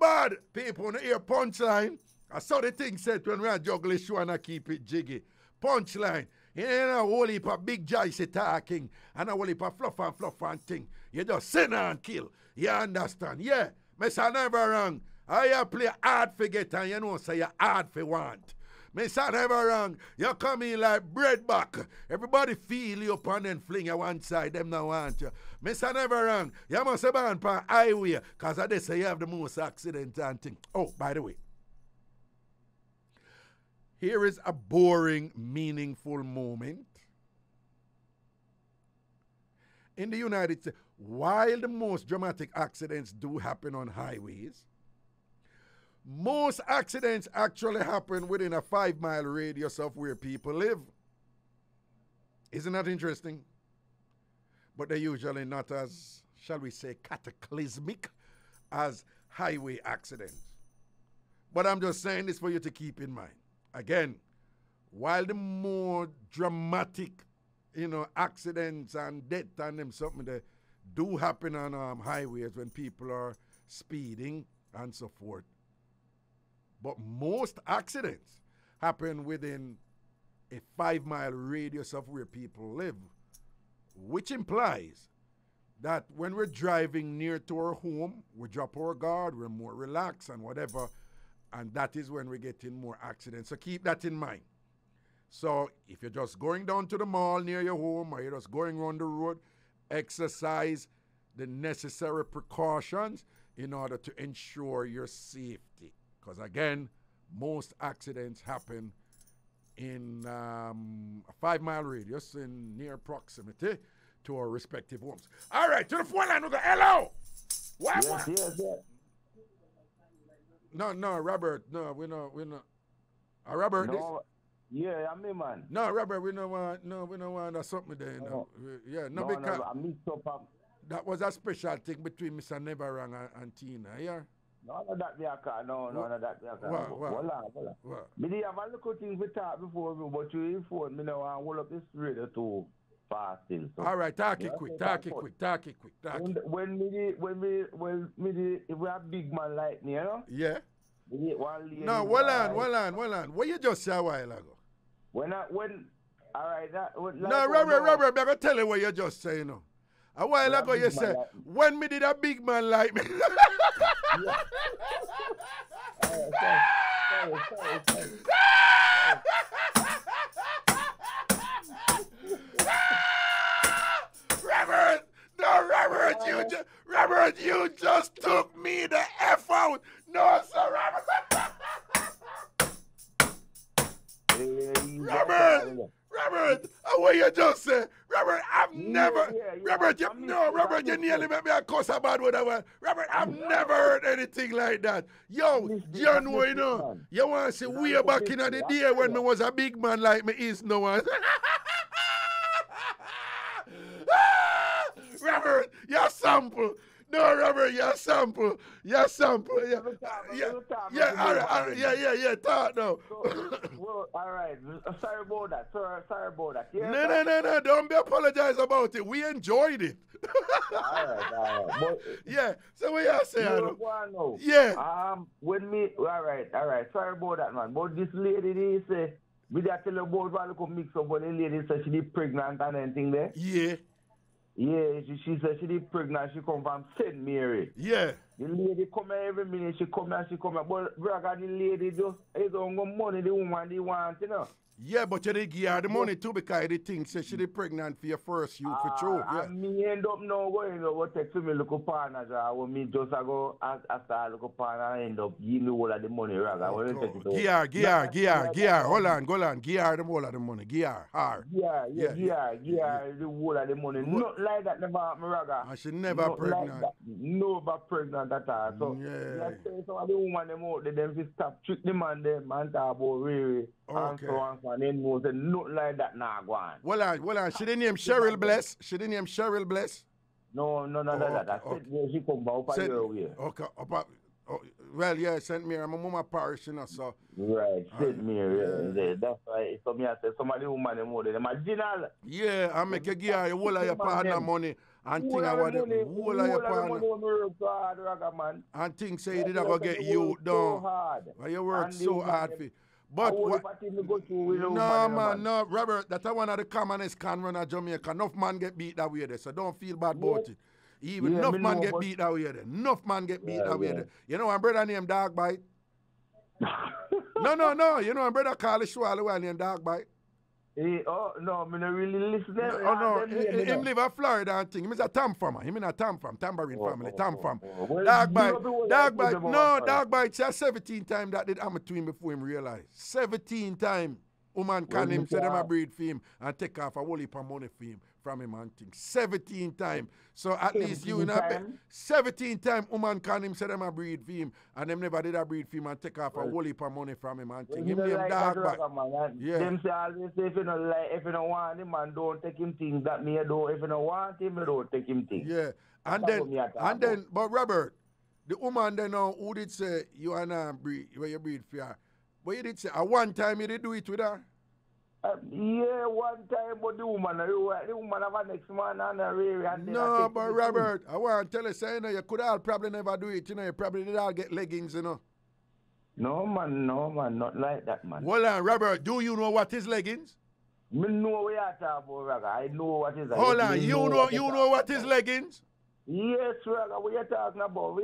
bad. People on the ear punchline. I saw the thing said when we are juggling show and I keep it jiggy. Punchline. You know, a whole heap of big joyce talking and a whole heap of fluff and thing. You just sin and kill. You understand? Yeah, Mr. Never wrong. I play hard for get and you know say you hard for want. Mr. Never wrong. You come in like bread back. Everybody feel you up and then fling you one side. Them not want you. Mr. Never wrong. You must have been on highway because they say you have the most accidents and thing. Oh, by the way. Here is a boring, meaningful moment. In the United States, while the most dramatic accidents do happen on highways, most accidents actually happen within a 5-mile radius of where people live. Isn't that interesting? But they're usually not as, shall we say, cataclysmic as highway accidents. But I'm just saying this for you to keep in mind. Again, while the more dramatic, accidents and death and them something that do happen on highways when people are speeding and so forth, But most accidents happen within a 5-mile radius of where people live, which implies that when we're driving near to our home, we drop our guard, we're more relaxed and whatever, and that is when we're getting more accidents. So keep that in mind. So if you're just going down to the mall near your home or you're just going around the road, exercise the necessary precautions in order to ensure your safety. Because again, most accidents happen in a 5-mile radius in near proximity to our respective homes. All right, to the phone line with the hello. What? Yes. No, Robert. No, we not. Robert. No. Yeah, I'm me, man. No, Robert, we don't want that something there. No. Because I mixed up. That was a special thing between Mr. Neverang and Tina, yeah? No, that we are. No, that we are. What? Me did have a little thing we talk before, but you informed me now and hold up this radio too fast still. So. All right, talk it quick. When if we have big man like me, you know? Yeah. No, hold on. What you just said a while ago? All right, no, Robert, I'm going to tell you what you just said, you know. A while ago you said, when me did a big man like me. Robert, you just took me the F out. No, sir, Robert, what you just said? Robert, I've never. Robert, you nearly made me a cuss a bad word. Robert, I've never heard anything like that. Yo, you know, you want to see way back in the day when me was a big man like me is no one. Robert, you sample. No, Robert, you sample. Yeah, talk now. Well, all right. Sorry about that. Sorry about that. Yeah, no. Don't be apologize about it. We enjoyed it. all right. But, yeah. So what you say? Yeah. All right. Sorry about that, man. But this lady, they say, we got to tell about what look mix up, but the lady said she be pregnant and anything there. Yeah. Yeah, she said she be pregnant. She come from St. Mary. Yeah. The lady come here every minute. She come here. But brother, the lady just is on money. The woman they want, you know. Yeah, but you did give her the money too because the thing says she be pregnant for your first youth for true. Yeah. And me end up now going to take to me look upon as when me just go after look upon and end up give me all of the money rather. Give her. Hold on. Give her the whole of the money. Give her. Give her the whole of the money. Not like that never happen, rather. And she never pregnant. Never pregnant at all. So yeah. Some of the woman them out there, them just stop trick the man them and talk about really. Okay. And then no say nothing like that now go on. Well on. She didn't name Cheryl Bless? No. That. She come back up your way. Okay. Well, yeah, St. Mary. I'm a mama parish, you know, so. Right, St. Mary. Yeah. That's why some I say some of the woman them more them original. Yeah, I make you give her whole of your partner money. And think about it, whole of your partner. And think say you didn't go get you done. But you work so hard for it. But what? No, Robert, that's one of the commonest can run at Jamaica. Enough man get beat that way there, so don't feel bad about it. Even enough man get beat that way there. Enough man get beat that way there. You know one brother named Dog Bite? No. You know one brother called Swallow named Dog Bite? No, I don't really listen. Him live in Florida and thing. He's a Tam farmer. Him in a Tam farm, Tambourine family, Tam farm. Dog Bite. No, Dog Bite. Say 17 times that did happen to him before him realize. 17 times. Woman can him say them a breed for him and take off a whole heap of money for him from him and things. 17 times. So at least you know 17 times woman can him say them a breed for him and them never did a breed for him and take off a whole heap of money from him and things. Him name Dog Bite. Yeah. Them say always say if you don't like, if you don't want him and don't take him things that me do. If you don't want him, you don't take him things. Yeah. And then but Robert, the woman then now who did say you are not breed where you breed for her. But you did say, at one time you did do it with her? Yeah, one time, but the woman have a next man and a rear. No, but Robert, I want to tell you, say, you know, you could all probably never do it, you know, you probably did all get leggings, you know. No, man, not like that, man. Hold on, Robert, do you know what is leggings? Me know what you're talking about, Raga. I know what is. Hold on, you know what is leggings? Yes, Raga, what you talking about?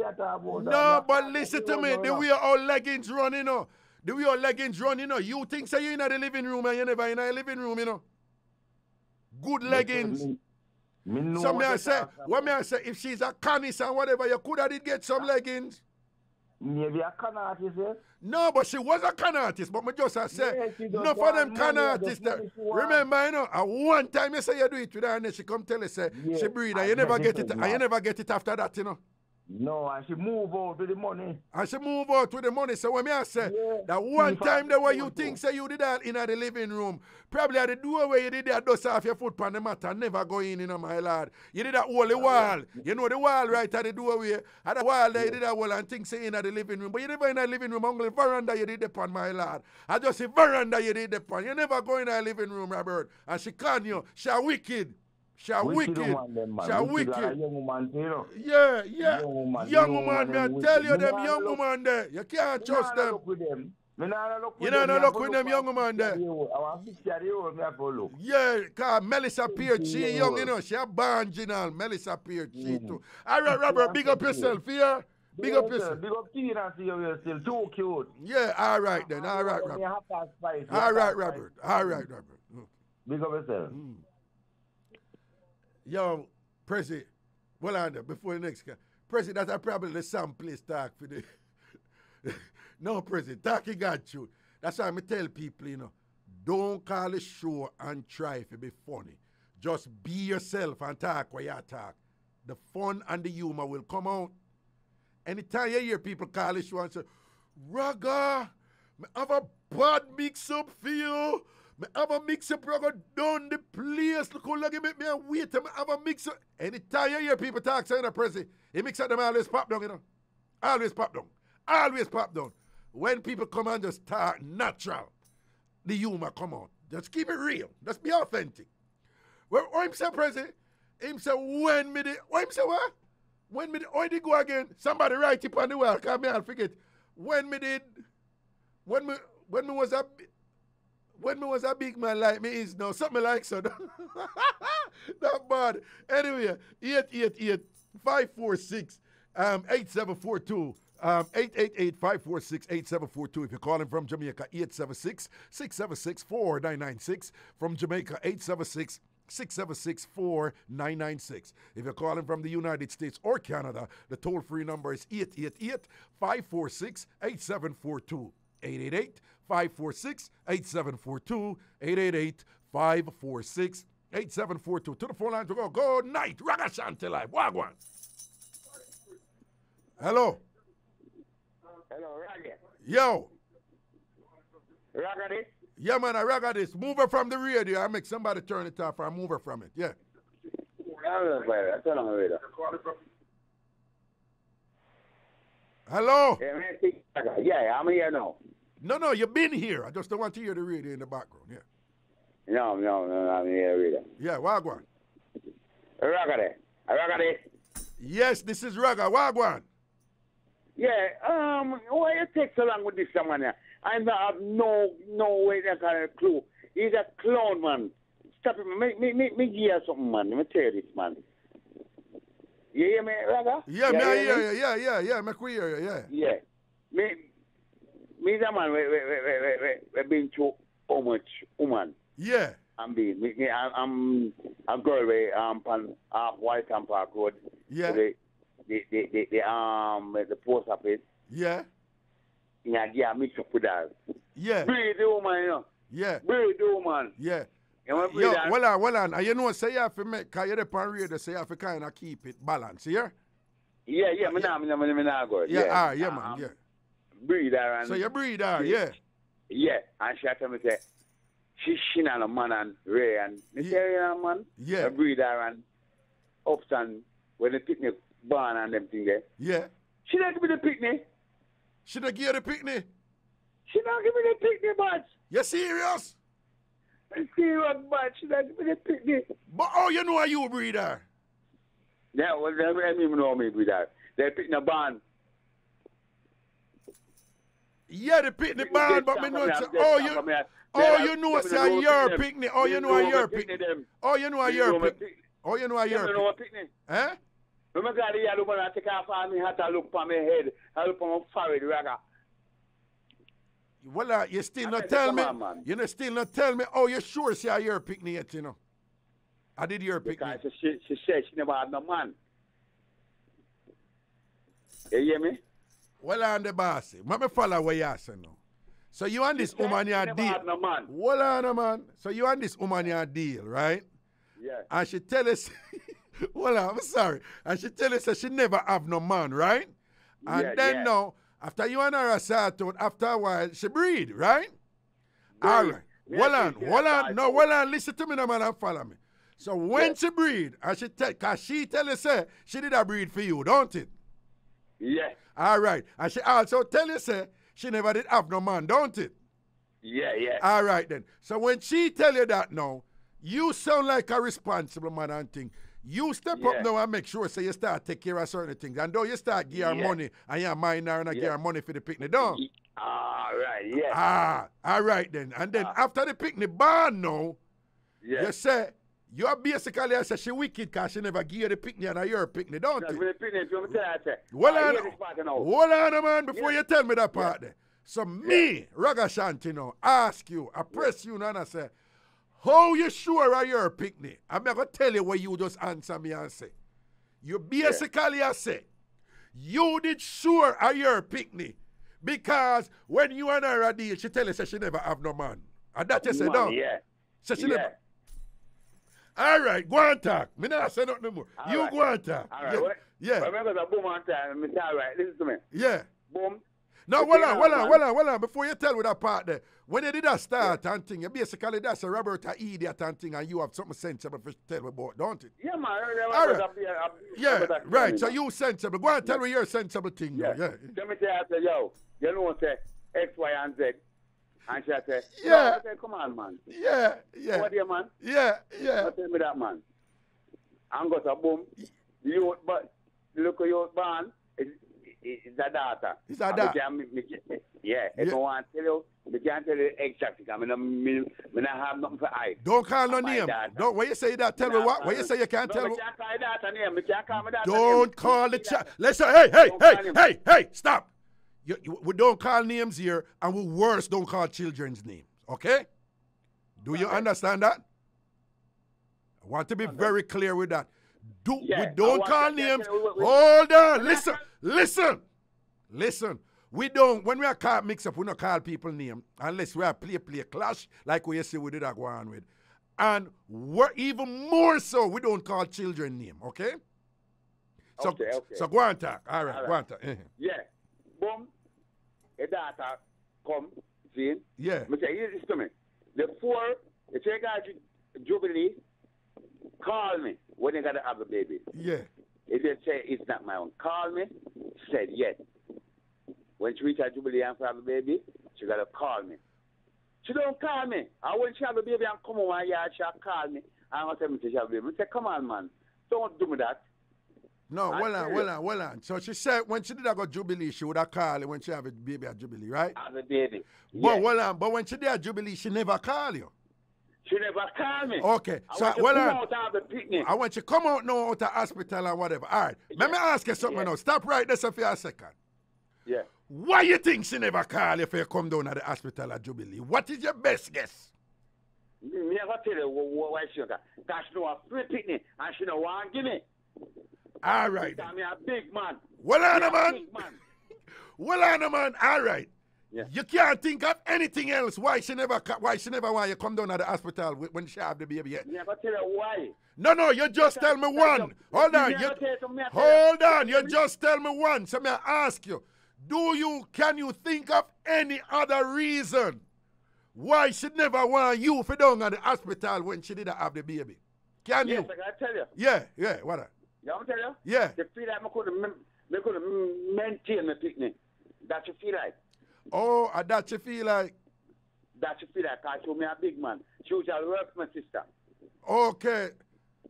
No, but listen to me. The way our leggings run, you know. The way our leggings run, you know. You think say you're in the living room and you're never in the living room, you know. Good leggings. So may I say, if she's a canis and whatever, you could have get some leggings. Maybe a con artist, yes? No, but she was a con artist, but me just say, no for them con artists there. Remember, you know, at one time you say you do it with her and then she come tell you, say, she breathe, and you never get it, and you never get it after that, you know. No, and she move out with the money. So when I say that one time there where you think say you did that in the living room, probably at the doorway you did that, dust off your foot on the mat and never go in, you know, my lord. You did that whole wall. You know the wall right at the doorway. At the wall there you did that wall and things say in the living room. But you never in the living room, only veranda you did the pan, my lord. I just say veranda you did the pan. You never go in the living room, Robert. And she can you. She a wicked. She wicked. Young woman, you know. Yeah. Young woman, I tell you, them young woman there. You can't trust them. You don't look with them young woman there. Yeah, because Melissa Peart, she young, you know. She a banjinal. Melissa Peart, she too. All right, Robert, big up yourself here. Big up yourself. Big up Tina, see you're still too cute. Yeah, all right then. All right, Robert. All right, Robert. Big up yourself. Yo, Prezi, well on there, before the next guy. Prezi, that's probably the some place talk for the... No, Prezi, talking got you. That's why I tell people, you know, don't call a show and try to be funny. Just be yourself and talk what you talk. The fun and the humor will come out. Anytime you hear people call a show and say, Raga, I have a bad mix-up for you. I have a mix-up, Raga, down the place. Look how long you make me wait. I have a mix-up. Anytime you hear people talk, saying a Prezi, he mix up them always pop down, you know. Always pop down. When people come and just talk natural, the humor come out. Just keep it real. Just be authentic. Well, what him say, Prezi? Him say, when me the, what him say, what? When me the, oh, they go again. Somebody write it on the wall, because me I'll forget. When me was a big man like me is now, something like so. Not bad. Anyway, 888-546-8742. 888-546-8742. If you're calling from Jamaica, 876-676-4996. From Jamaica, 876-676-4996. If you're calling from the United States or Canada, the toll-free number is 888-546-8742. 888-546-8742. 888-546-8742. To the phone line to go. Good night. Raga Shanti Live. Wagwan. Hello. Hello, Raga. Yo. Raga this? Yeah, man, I raga this. Move her from the radio. I make somebody turn it off or I move her from it. Yeah. Hello? Yeah, I'm here now. No, you've been here. I just don't want to hear the radio in the background. Yeah. No, I'm here radio. Yeah, Wagwan. Raga this? Yes, this is Raga. Wagwan. Yeah, why you take so long with this man here? I have no way that kind of clue. He's a clown, man. Stop him. Me give you something, man. Let me tell you this, man. You hear me, Raga? Yeah, me I hear you. Yeah, me we hear you, yeah. Yeah. Me the man we been through how much woman. Yeah. I'm a girl way on White Town Park Road. Yeah. The post office. Yeah. Yeah, mix up with that. Yeah. Breathe the woman, you know. Yeah. Breathe the woman. Yeah. Yo, well on. And you know, say you have to make, because you're on radio, so you have to kind of keep it balanced, yeah? Yeah, me not go. Yeah, man, yeah. Breathe her. And so you breathe her, yeah. Yeah, and she told me, say, she not a man and Ray, and me tell you, man, yeah. I breathe her and Upton, when the picnic barn and them thing there. Yeah. She not give me the picnic. She not give you the picnic? She not give me the picnic, but. You serious? I'm serious, but she not give me the picnic. But how you know you breathe her? Yeah, well, they don't even know me breathe her. They picnic barn. Yeah, the picnic band, but me know you know say your picnic. Oh, you know your picnic. Oh, you know your picnic. Oh, you know your picnic. Eh? Remember that the other one I take off on me hat and look on my head, I look on my forehead, ragga. Well, you still not tell me. You still not tell me. Oh, you sure say your picnic yet, you know? I did your picnic. Because she said she never had no man. You hear me? Well, I'm the boss. Let me follow what you say now. So you and this woman you deal. No man. Well, on, man. So you and this woman you deal, right? Yeah. And she tell us, well, I'm sorry. And she tell us that she never have no man, right? And then now, after you and her sat out, after a while, she breed, right? All right. Well on. Listen to me now, man, and follow me. So when she breed, and because she tell us, say, she did a breed for you, don't it? Yeah. All right. And she also tell you, say, she never did have no man, don't it? Yeah. All right, then. So when she tell you that now, you sound like a responsible man and thing. You step up now and make sure, say, you start take care of certain things. And though you start give her money, and you're minor and give her money for the picnic, don't you? All right, all right, then. And then after the picnic barn now, you say, you are basically, I say, she wicked because she never give you the picnic and your picnic, don't you? Hold on, man, before you tell me that part there. So me, Raga Shanti now, ask you, I press you now and I say, how you sure are your picnic? I'm not going to tell you what you just answer me and say. You basically say, you did sure are your picnic because when you and her a deal, she tell you she never have no man. And that you say, no? So she never. All right, go on talk. Me not say nothing more. You go on talk. All right. Yeah. Remember the boom on time. All right, listen to me. Yeah. Boom. No, hold on. Before you tell me that part there, when you did that start and thing, you basically that's a Robert a idiot and thing, and you have something sensible to tell me about, don't it? Yeah, man. All right. Right. So you sensible. Go and tell me your sensible thing. Yeah. Yeah. Let me tell you, I say, yo, you know what say X, Y, and Z. And she said, yeah. I said, come on, man. Yeah. What do you, man? Yeah. Tell me that, man. And got a boom. But look at your band. It's a daughter. It's a daughter. If I want to tell you, I can't tell you exactly. I don't have nothing for I. Don't call no name. Don't. When you say that, tell me what? When you say you can't tell me. I can't call that name. I can't call my daughter. Don't call the child. Let's say, hey, stop. We don't call names here, and we worse don't call children's names. Okay? Do you understand that? I want to be very clear with that. We don't call names. Hold on. Listen. We don't, when we are call mix up, we don't call people name unless we are play clash like we see we did that go on with. And we're even more so, we don't call children name, okay? So, okay. So go on talk. All right, go on talk. Yeah. Boom. A daughter come, see? Yeah. I say, here's this to me. The take out Jubilee, call me when you got to have a baby. Yeah. If they say it's not my own, call me. She said yes. When she reach her Jubilee and have a baby, she got to call me. She don't call me. And when she have a baby and come over here, she'll call me. And I'll tell me she have a baby. I say, come on, man. Don't do me that. No, well on. So she said when she did go Jubilee, she would have called you when she have a baby at Jubilee, right? Have a baby. But but when she did at Jubilee, she never called you. She never called me. Okay. So I want you to come out now out of hospital and whatever. All right. Let me ask you something now. Stop right there for a second. Yeah. Why you think she never called you if you come down at the hospital at Jubilee? What is your best guess? Me never tell you why she got. Because she know a free picnic and she don't want to give me. All right. I'm a big man. Well on, man. All right. Yeah. You can't think of anything else why she never want you come down at the hospital when she have the baby yet. Never tell her why. No, you just tell me one. Hold on. You just tell me one. So may I ask you, can you think of any other reason why she never want you for down at the hospital when she didn't have the baby? Can you? Yes, I gotta tell you. Yeah, what? You want me to tell you? Yeah. The feel like I could maintain my picnic. That you feel like. Oh, that you feel like? That you feel like, because she me a big man. She was a work for my sister. Okay.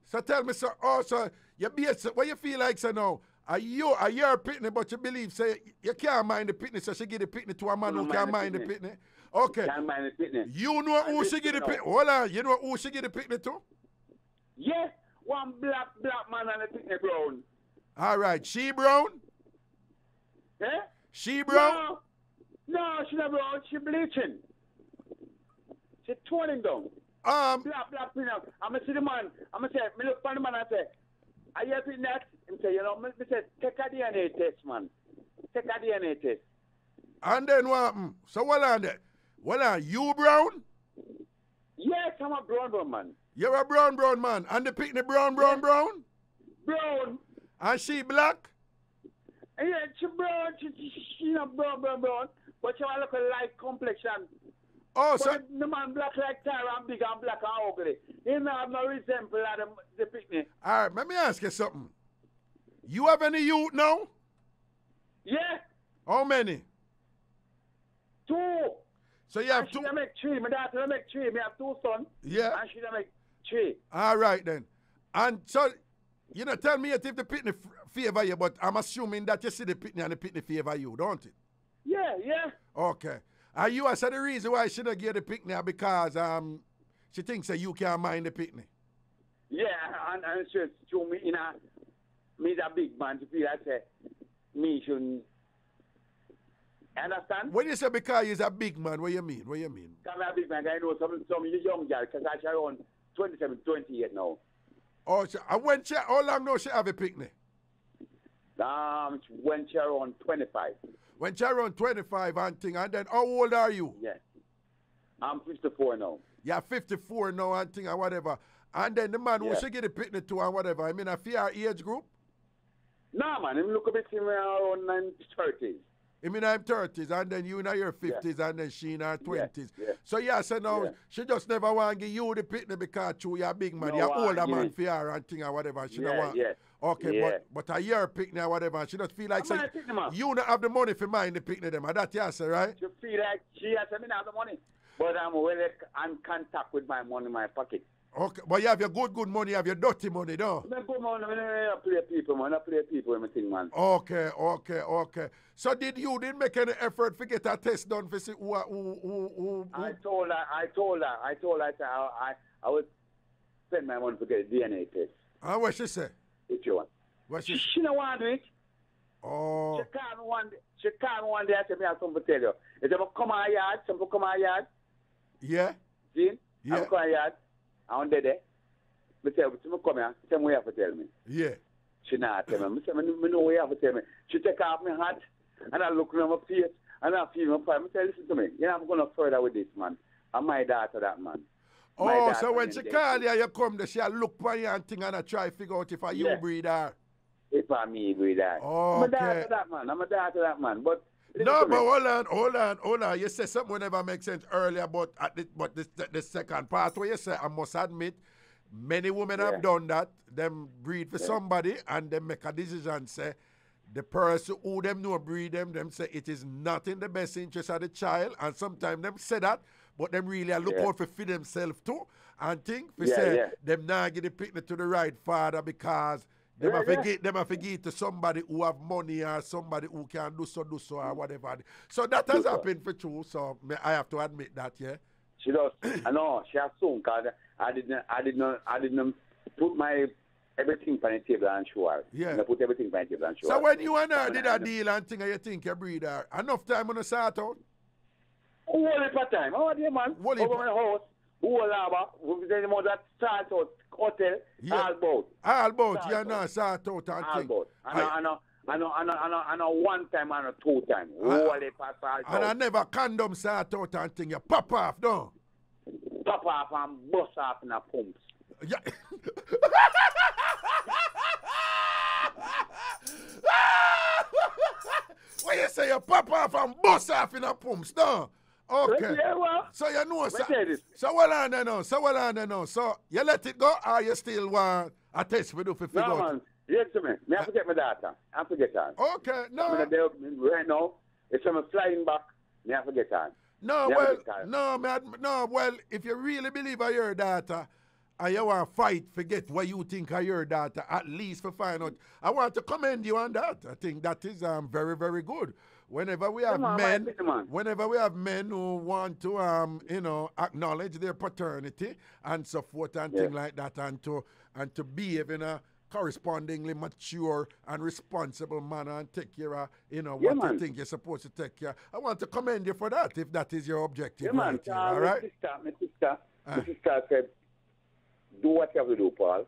So tell me, so you what you feel like, so now, Are your pitney, but you believe, say, you can't mind the pitney, so she give the pitney to a man who can't mind the pitney? Okay. Can't mind the pitney. You know who she give the pitney? Hold on. You know who she give the pitney to? Yes. One black man and the pitney brown. All right. She brown? Eh? She brown? No, she not brown. She bleaching. She toning down. Black pitney. I'm going to see the man. I'm going to say, me look for the man and say, are you pitney that? Him say, you know, me say, take a DNA test, man. Take a DNA test. And then what happened? So what on there? What on, you brown? Yes, I'm a brown man. You're a brown man. And the pitney brown? Brown. And she black? Yeah, she brown. She not brown. But she have a light complexion. Oh, but so... the man black like Tara and big and black and ugly. He don't have no resemble of the pitney. All right, let me ask you something. You have any youth now? Yeah. How many? 2. So you have and 2? She make 3. My daughter make 3. Me have 2 sons. Yeah. And she make 3. All right then. And so, you know, tell me if the pitney favor you, but I'm assuming that you see the pitney and the pitney favor you, don't it? Yeah. Okay. And you are the reason why she don't give the pitney because she thinks that you can't mind the pitney. Yeah, and she told me, me a big man to feel I say, me shouldn't. Understand? When you say because he's a big man, what you mean? I'm a big man, I know some young girl, because I around 27, 28 now. Oh, how long now she have a picnic? When she around 25. When she around 25 and thing, and then how old are you? Yeah. I'm 54 now. Yeah, 54 now and thing and whatever. And then the man who she get a picnic to and whatever, I mean, a fair age group? Nah, man, him look a bit around 30s. I mean, I'm 30s, and then you in your 50s, and then she in her 20s. Yeah. So, so now, she just never want to give you the picnic because you're a big man, you're older man for her and thing or whatever. She don't want. Okay, but a year picnic or whatever, she just feel like say, you don't have the money for mine the picnic them, and that yes, right? She feel like she has to have the money, but I'm well in contact with my money in my pocket. Okay, but you have your good money, you have your dirty money, though. Good money, I play people, man. I play people, everything, man. Okay. So didn't make any effort to get a test done for see who? I told her, I would spend my money to get a DNA test. And what she say? If you want. She don't want to do it. Oh. She called me one day, I said, I have something to tell you. If you come on yard, Yeah. See? Yeah. I'm come on yard. I'm there. I tell me, come here. Tell me what you have to tell me. Yeah. She not tell me. I say, I know what you have to tell me. She take off my hat, and I look at my face, and I feel my fire. I say, listen to me. You're not going further with this, man. I'm my daughter, that man. Oh, so when she call you, you come there, she look for you and thing, and I try to figure out if you breed her. If I me breed her. Oh, I'm a daughter, that man. But no, but hold on. You said something never make sense earlier, but the second part where you say, I must admit, many women have done that. Them breed for somebody and they make a decision, say, the person who them know breed them say it is not in the best interest of the child, and sometimes them say that, but them really look out for themselves too, and think, them not get the picnic to the right father because them have forget to somebody who have money or somebody who can do so or whatever. So that has happened for true. So I have to admit that, yeah. She does. I know she assumed because I didn't put my everything on the table and show her. Yeah. I put everything on the table and show her. So when you and her did a deal and thing, you think you breed her, enough time on the sort out? Whole heap of time. How are you, man? Over my house. Whole lava. We've done more that start out hotel. All boat. You know, sort out and all thing. boat. I know one time and 2 times. Whole heap of salt and I never condom sort out and thing. You pop off, no? Pop off and bust off in a pumps. Yeah. When you say you pop off and bust off in a pumps, no? Okay. So you know, so what on there now? So you let it go or you still want a test we do for figure out? No, man. Yes, to me. I forget my data. I forget her. Okay, no. Right now, if I'm flying back, I forget her. No, well, if you really believe in your data, and you want to fight, forget what you think of your daughter, at least for find out. I want to commend you on that. I think that is very, very good. Whenever we have men who want to, acknowledge their paternity and so forth and things like that, and to behave in a correspondingly mature and responsible manner and take care of, what you think you're supposed to take care of. I want to commend you for that, if that is your objective. Yeah, man. All right? My sister said, do what you have to do, Paul.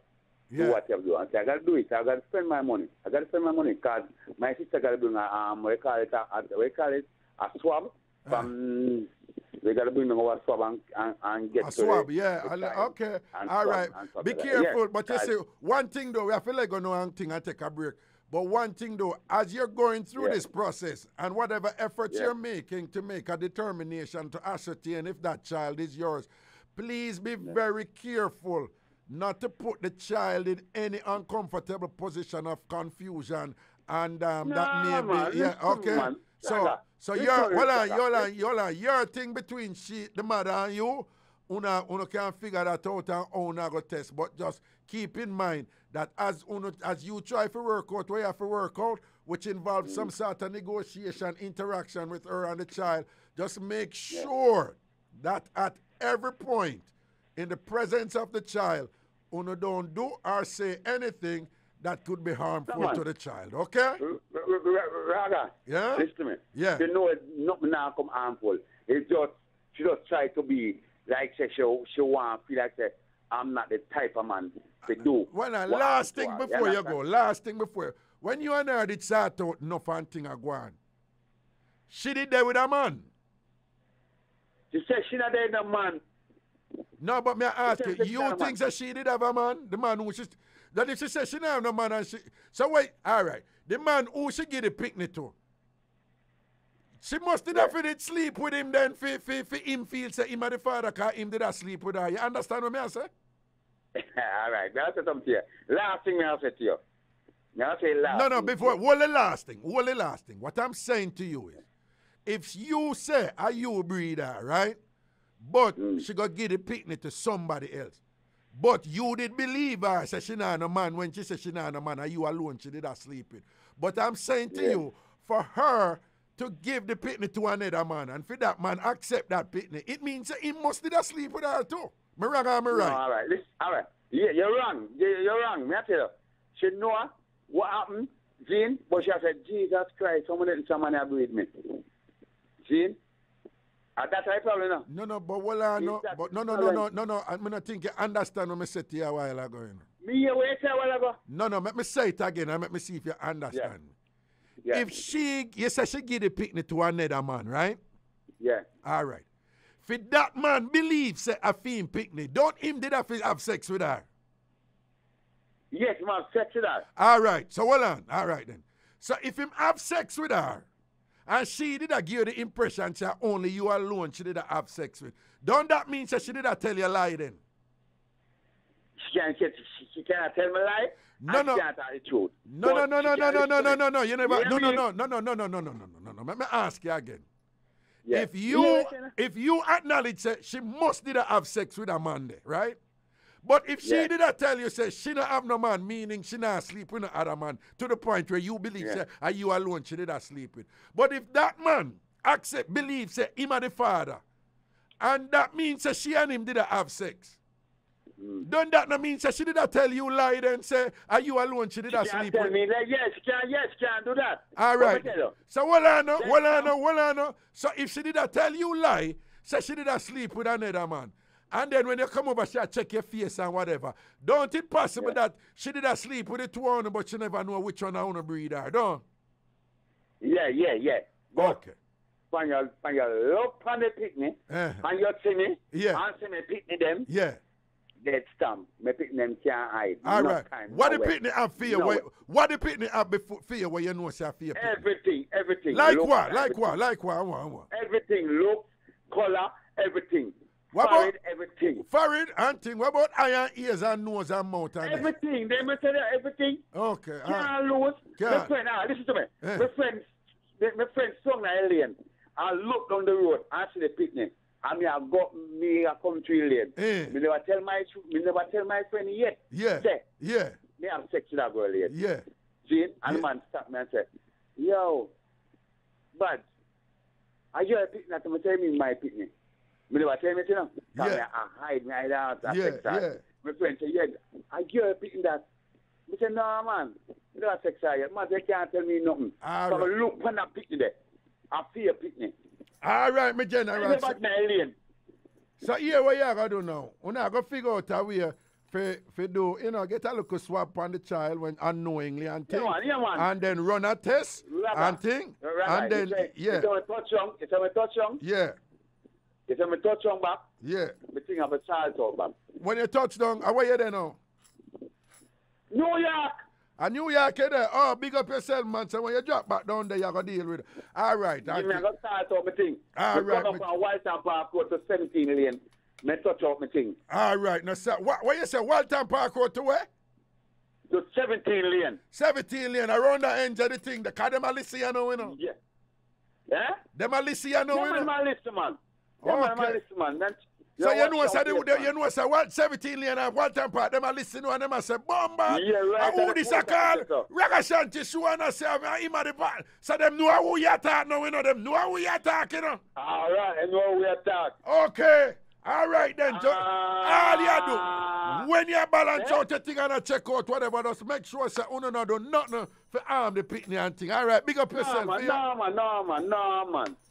Do what you have to do. And I got to do it. I got to spend my money. Because my sister got to bring a swab from... We got to bring them over swab and get a swab, okay. All right. Be careful. But you see, one thing though, I feel like going to thing and take a break. But one thing though, as you're going through this process and whatever efforts you're making to make a determination to ascertain if that child is yours, please be very careful not to put the child in any uncomfortable position of confusion. And that may be, okay. Man. So your thing between the mother and you, una can figure that out and una go test. But just keep in mind that as you try to work out what you have to work out, which involves some sort of negotiation, interaction with her and the child, just make sure that at every point in the presence of the child, una don't do or say anything that could be harmful to the child, okay? Raga, listen to me. Yeah. You know nothing now come harmful. It's just, she just try to be like, say, she want to feel like, say, I'm not the type of man to do. Well, last thing before you go, when you and her did start out enough and thing are going, she did there with a man. She said she not there with a man. No, but may I ask you think that she did have a man? The man who she... That if she says she don't have no man and she... So wait, all right. The man who she give the picnic to, she must have did sleep with him then for him feel say him and the father because him did sleep with her. You understand what I say? All right. I'll say something to you. Last thing I'll say to you. No, before. What the last thing? What I'm saying to you is, if you say, are you a breeder, right? But she got give the picnic to somebody else. But you did believe her, say she not no man. When she said she not no man, and you alone, she did not sleep with. But I'm saying to you, for her to give the picnic to another man, and for that man accept that picnic, it means that he must did sleep with her too. Me wrong or me right? No, all right. Listen, all right. Yeah, you're wrong. You're wrong. Me I tell you. She know what happened, Jean, but she said, Jesus Christ, someone agree with me. Jean? That's right, probably no. No, but well, no. I'm not think you understand what I said to you a while ago. Me, you wait a while ago? No, let me say it again and let me see if you understand. Yeah. If you say she give the picnic to another man, right? Yeah. All right. If that man believes say a film picnic, don't him did have sex with her? Yes, he have sex with her. All right. So hold on. All right then. So if him have sex with her, and she did give you the impression that only you alone she did have sex with. Don't that mean that she did tell you a lie then? She cannot tell me a lie? No. She can't tell the truth. No. You never. No. Let me ask you again. Yeah. If you acknowledge that she must did have sex with a man there, right? But if she did tell you, say, she don't have no man, meaning she not sleep with no other man, to the point where you believe, say, are you alone, she did sleep with. But if that man believes, say, him and the father, and that means that she and him did have sex, don't that not mean that she did tell you lie then, say, are you alone, she did sleep with? Me that, yes, she can't do that. All right. So, well, I know. So if she did tell you lie, say she did sleep with another man, and then when you come over, she check your face and whatever. Don't it possible that she did sleep with the two on, but she never know which one I want to breed her, don't? Yeah. But okay. When you look on the picnic, and you see me, and see me picnic them, dead stamp. Me picnic them can't hide. All right. What the picnic have for you? What the picnic have for you where you know say for you? Everything. Like what? Everything, look, color, everything. Everything. Forehead and thing. What about eye and ears and nose and mouth and everything. They must say that everything. Okay. Can't lose. My friend, listen to me. My friend sung an alien. I look down the road, I see the picnic. and I got me a country late. Me never tell my friend yet. Yeah. Say, yeah. Me have sex with that girl yet. Yeah. See? And the man stopped me and said, yo, but are you a picnic? I'm telling me my picnic. Me never tell me, you know. Yeah. I hide me, I don't have Yeah, sex. yeah. My friend said, yeah, are you a picnic that? I said, no, man. You don't have sex yet. Man, they can't tell me nothing. All so right. I look for that picnic there. I feel a picnic. All right, my general. So here what you gotta do now. We're not gonna figure out a way for do, you know, get a little swap on the child when unknowingly and thing. Yeah, man. And then run a test and thing. And then It's a touch young. Yeah. It's a touch young back. Yeah. The thing of a child talk back. When you touch down, where you there now? New York. A New York, you there? Oh, big up yourself, man. So when you drop back down there, you're going to deal with it. All right. Give me a start out my thing. All right. Come up on Walton Park Road to 17 lane. Me touch out my thing. All right. Now, sir, what you say? Walton Park Road to where? To 17 lane. 17 lane. Around the end of the thing. The car, them a listen, you know, Yeah. Yeah? Them a listen, you know, Them a listen, man. Them a listen, man. So you know, what 17 lane and Walton Park, them a listen and them a say, Bomba, yeah, right, who this a call? Ragga Shanti show and I say, him a the part. So them know who you talk now, you know, them know who you talk, you know. All right, I know who you talk. Okay. All right then, all you do, when you balance out the thing and I check out whatever, just make sure say, no do nothing for arm the picnic and thing. All right, big up yourself. No, man.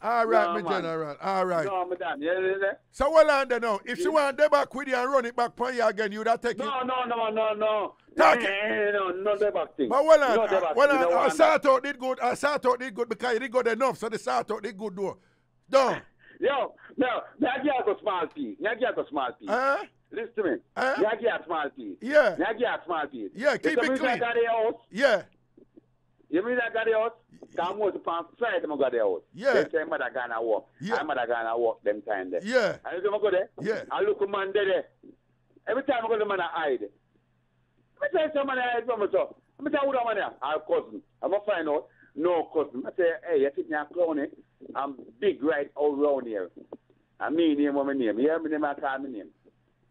All right, my general. All right. No, madam. Yeah. So well on there now. If she want them back with you and run it back for you again, you'd have take it. No. Talk it. No, the back thing. But well on, I start out did good. Because you did good enough, so the start out did good though. Done. Yo, no, I get a small piece. Listen to me. I get a small piece. Yeah. I get a small piece. Yeah, keep it clean. I got the house. Yeah. You mean I got the house? Come on to Friday, I got the house. Yeah. Them time mother gonna walk. Yeah. I'm mother gonna walk them time there. Yeah. And you go there? Yeah. I look a man there. Every time I go to man I hide. I tell someone I hide from myself. I tell who that man there? Our cousin. I'm gonna find out. No cousin. I say, hey, you think you're clowning? I'm big right all around here. I mean name what my name. You hear me name, I call my name.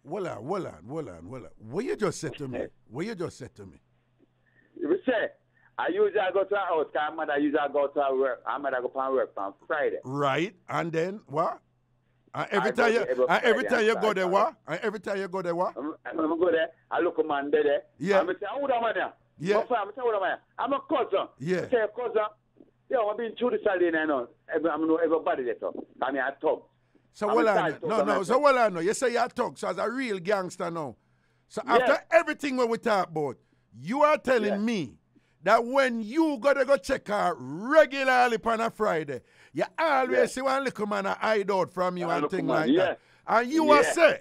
Well on. What you just said to me? You say, I usually go to our house, because mother usually go to her work. I'm mother go to work on Friday. Right, and then what? Every time you go there, what? I'm go there, I look a man there. Yeah. I'm say, who that man there? Yeah. I'm a cousin. Yeah. I say, cousin. Yo, I've been through the Saturday night now. I know everybody there. I mean, I talk. So well I know. So well I know. You say you're talk, so as a real gangster now. So after everything what we talk about, you are telling me that when you gotta go check her regularly on a Friday, you always see one little man hide out from you and things like that. And you will say,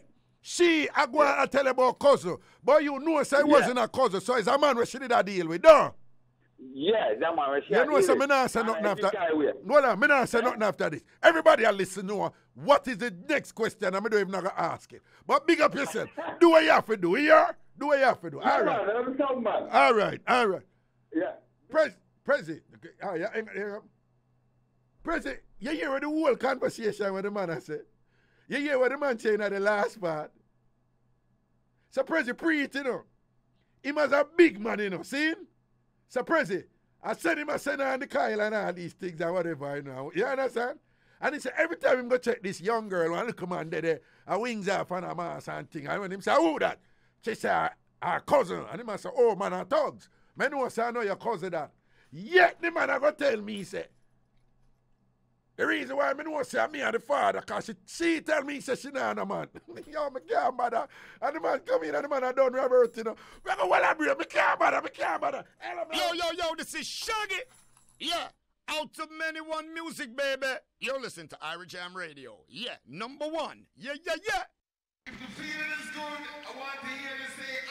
I go and tell about cousin, but you know say it wasn't a cousin, so it's a man where she did a deal with, don't? Yeah, that man where she you know, so me not say nothing after. No, me not say nothing after this. Everybody will listen know what is the next question, and I don't even know to ask it. But big up yourself. Do what you have to do, here. Do what you have to do. All right. All right. Yeah. Prezi. Prezi, you hear what the whole conversation with the man I said? You hear what the man saying at the last part? So Prezi, preach, you know. He was a big man, you know, see? So Prezi, I send him on the Kyle and all these things and whatever, you know. You understand? And he said, every time him go check this young girl, and look man there, a wings off and a mask and thing. And when him say, who that? She say, our cousin. And him say, oh, man, our thugs. Man, know say, I know your cousin that. Yet the man I go tell me, he say, the reason why I know say me and the father, because she tell me, say she nah no man. Yo, me can't bother. And the man come in and the man I done Robert, you know. We go, well, I'm real, me can't bother. Yo, this is Shaggy. Yeah, out to many one music, baby. You're listening to Ira Jam Radio. Yeah, number one. Yeah. If the feeling is good, I want to hear you say,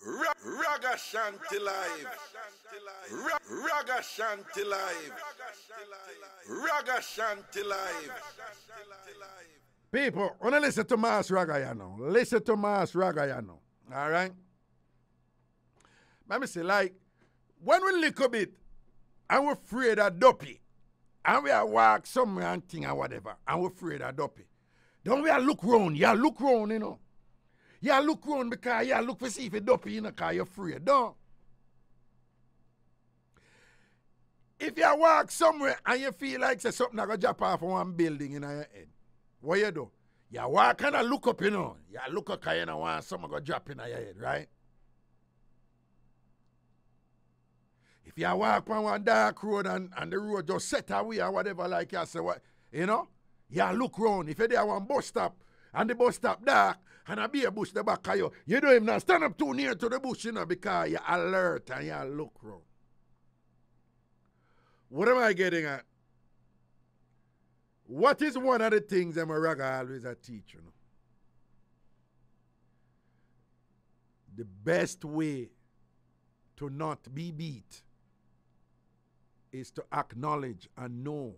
Ragga Shanti Live. Ragga Shanti Live. Ragga Shanti Live. People, wanna listen to Mass Ragga, you know. Listen to Mass Ragga, you know. All right? Let me say, like, when we lick a bit, and we're afraid of Duppy, and we are walk somewhere and thing or whatever, and we're afraid of dopey. Don't we look round? You look round, you know. You look round because you look for see if you dopey, you know, because you're afraid. Don't. If you walk somewhere and you feel like say, something going to drop off one building in your head, what you do? You walk and look up, you know. You look up because you know want something going to drop in your head, right? If you walk on one dark road and the road just set away or whatever, like you say, what, you know, you look round. If you're there one bus stop and the bus stop dark and a be a bush the back of you don't even not stand up too near to the bush, you know, because you're alert and you look round. What am I getting at? What is one of the things that my ragga always a teach, you know? The best way to not be beat is to acknowledge and know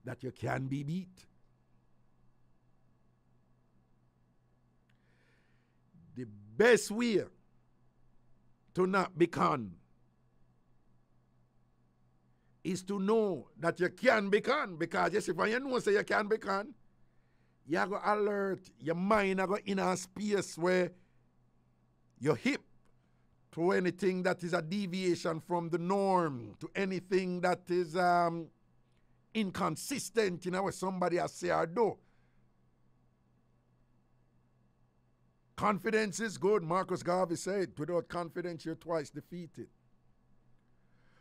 that you can be beat. The best way to not be con is to know that you can be con, because yes, if you know say you can be con, you go alert, your mind go in a space where you're hip to anything that is a deviation from the norm, to anything that is inconsistent in what somebody has say or do. Confidence is good. Marcus Garvey said, without confidence, you're twice defeated.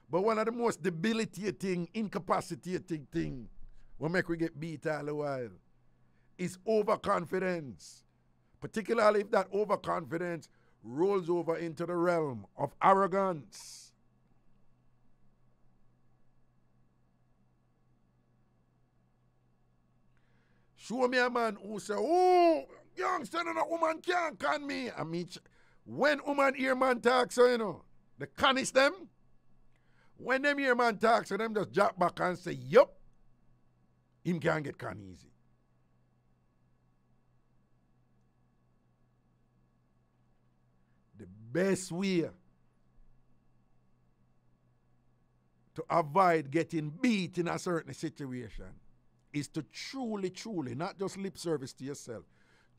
But one of the most debilitating, incapacitating things what make we get beat all the while is overconfidence. Particularly if that overconfidence rolls over into the realm of arrogance. Show me a man who say, oh, youngster, no woman can't con me. I mean, when woman hear man talk, so you know, the con is them. When them hear man talk, so them just drop back and say, yup, him can't get con easy. The best way to avoid getting beat in a certain situation is to truly, truly, not just lip service to yourself,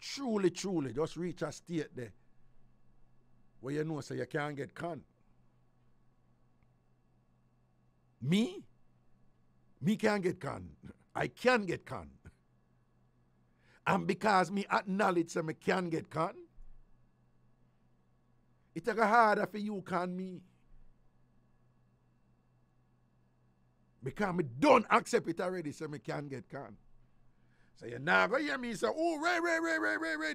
truly, truly, just reach a state there where you know so you can't get con. Me can't get con. I can get con. And because me acknowledge that me can get con, it's harder for you can me. Because me don't accept it already, so me can get con. So you never hear me say, oh, Ray,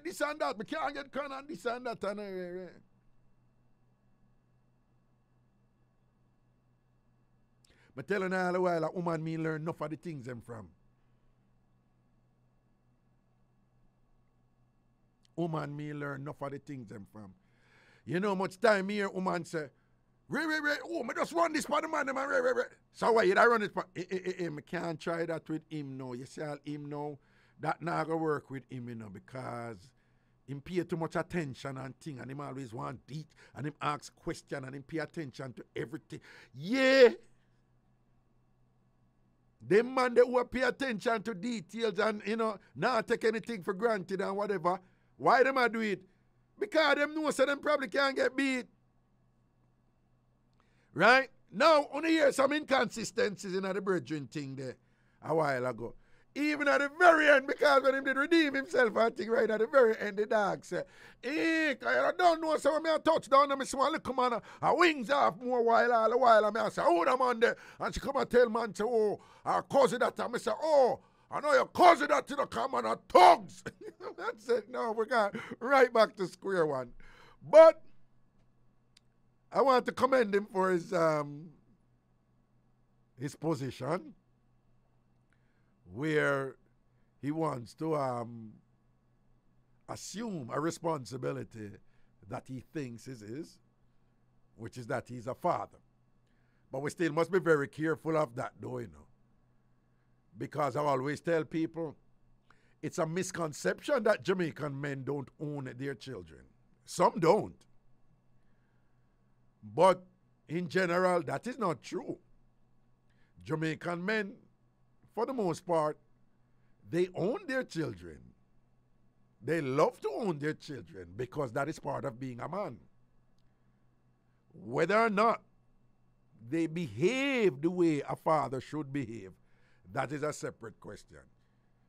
this and that, me can't get con and this and that and Ray. But telling all the while, a woman me learn enough of the things them from. Woman me learn enough of the things them from. You know much time me hear woman say, Ray, oh, me just run this for the man, Ray. So why you run it for? Me can't try that with him now. You see all him now, that not gonna work with him, you know, because him pay too much attention and thing, and him always want it, and him ask question, and him pay attention to everything. Yeah. Them man that will pay attention to details and, you know, not take anything for granted and whatever. Why them a do it? Because them know so them probably can't get beat. Right? Now, only hear some inconsistencies in the brethren thing there a while ago. Even at the very end, because when him did redeem himself, I think right at the very end, the dog said, I don't know, so when I touch down, I see one little man, wings off more all the while, and I say, oh, the man there, and she come and tell man, say, oh, our cousin that, and I say, oh, I know your cousin that, you know, come on, thugs. That's it, no, we got right back to square one. But I want to commend him for his position, where he wants to assume a responsibility that he thinks is his, which is that he's a father. But we still must be very careful of that, though, you know. Because I always tell people, it's a misconception that Jamaican men don't own their children. Some don't. But in general, that is not true. Jamaican men for the most part, they own their children. They love to own their children because that is part of being a man. Whether or not they behave the way a father should behave, that is a separate question.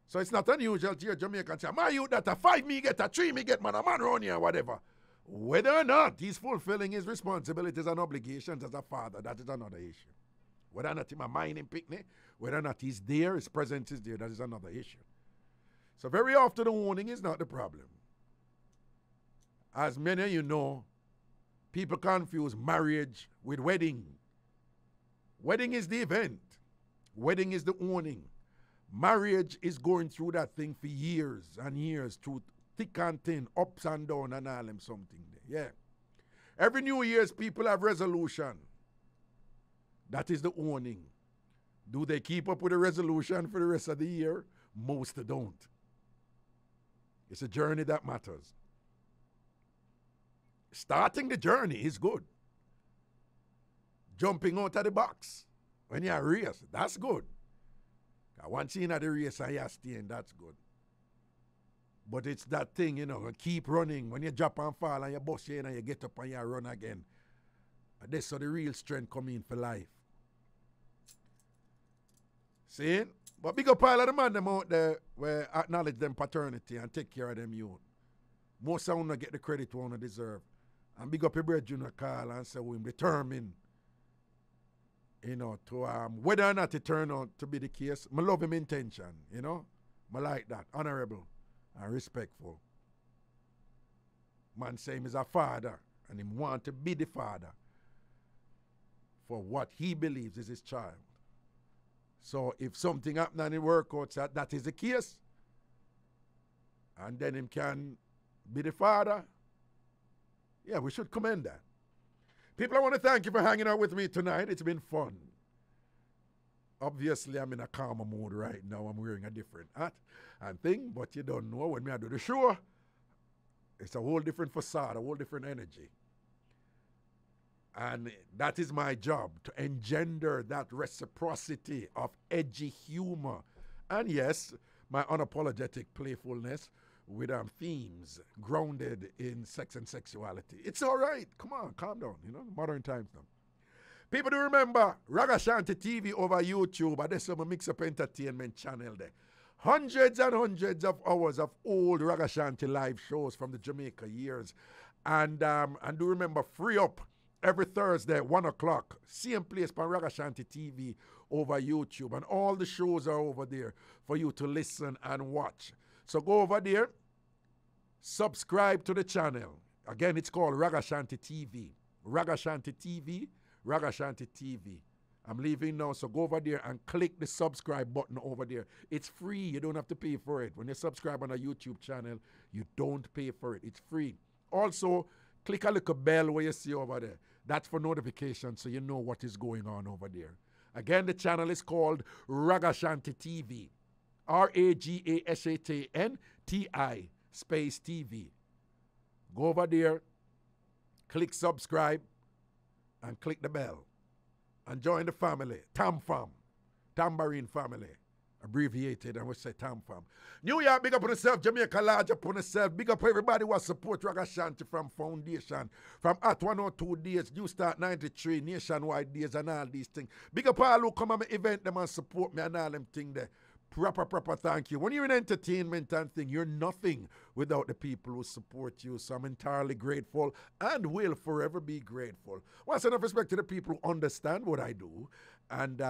So it's not unusual to hear Jamaicans say, my youth that a 5 me get, a 3 me get, man, a man around here, whatever. Whether or not he's fulfilling his responsibilities and obligations as a father, that is another issue. Whether or not he's a mining picnic, whether or not he's there, his presence is there, that is another issue. So very often the owning is not the problem. As many of you know, people confuse marriage with wedding. Wedding is the event. Wedding is the owning. Marriage is going through that thing for years and years, through thick and thin, ups and downs and all them something there. Yeah. Every New Year's people have resolution. That is the owning. Do they keep up with the resolution for the rest of the year? Most don't. It's a journey that matters. Starting the journey is good. Jumping out of the box when you're a race, that's good. Once you're in the race and you're staying, that's good. But it's that thing, you know, keep running. When you drop and fall and you bust you in and you get up and you run again. And that's how the real strength come in for life. See? But big up all of the man them out there where acknowledge them paternity and take care of them youth. Most of them get the credit one they deserve. And big up your brother Junior Carl and say we're determined, you know, to whether or not it turn out to be the case. I love him intention, you know. I like that. Honorable and respectful. Man say him is a father and him want to be the father for what he believes is his child. So if something happen and it work out, that is the case, and then him can be the father, yeah, we should commend that. People, I want to thank you for hanging out with me tonight. It's been fun. Obviously, I'm in a calmer mood right now. I'm wearing a different hat and thing, but you don't know when I do the show, it's a whole different facade, a whole different energy. And that is my job, to engender that reciprocity of edgy humor. And yes, my unapologetic playfulness with themes grounded in sex and sexuality. It's all right. Come on, calm down. You know, modern times now. People do remember Ragga Shanty TV over YouTube. And there's some mix-up entertainment channel there. Hundreds and hundreds of hours of old Ragga Shanty live shows from the Jamaica years. And do remember Free Up every Thursday at 1 o'clock. Same place on Ragga Shanty TV over YouTube. And all the shows are over there for you to listen and watch. So go over there, subscribe to the channel. Again, it's called Ragga Shanty TV. Ragga Shanty TV, Ragga Shanty TV. I'm leaving now, so go over there and click the subscribe button over there. It's free. You don't have to pay for it. When you subscribe on a YouTube channel, you don't pay for it. It's free. Also, click a little bell where you see over there. That's for notifications, so you know what is going on over there. Again, the channel is called Ragga Shanty TV. RAGASHANTI space TV. Go over there, click subscribe, and click the bell. And join the family, TamFam, Tambourine Family, abbreviated, and we say TamFam. New York, big up on yourself. Jamaica, large up on yourself. Big up everybody who support Ragga Shanty from Foundation, from at 102 days, New Start 93, Nationwide days, and all these things. Big up all who come on my event, them and support me and all them things there. Proper thank you. When you're in entertainment and thing, you're nothing without the people who support you. So I'm entirely grateful and will forever be grateful. Once enough respect to the people who understand what I do and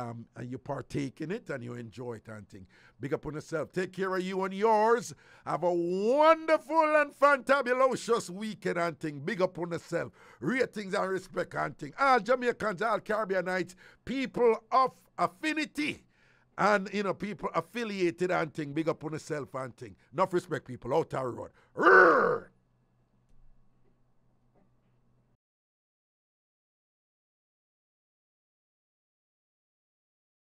you partake in it and you enjoy it and thing. Big up on yourself. Take care of you and yours. Have a wonderful and fantabulous weekend and thing. Big up on yourself. Ratings and respect and thing. All Jamaicans, all Caribbeanites, people of affinity. And, you know, people affiliated and thing, big up on yourself and thing. Enough respect, people. Out our road.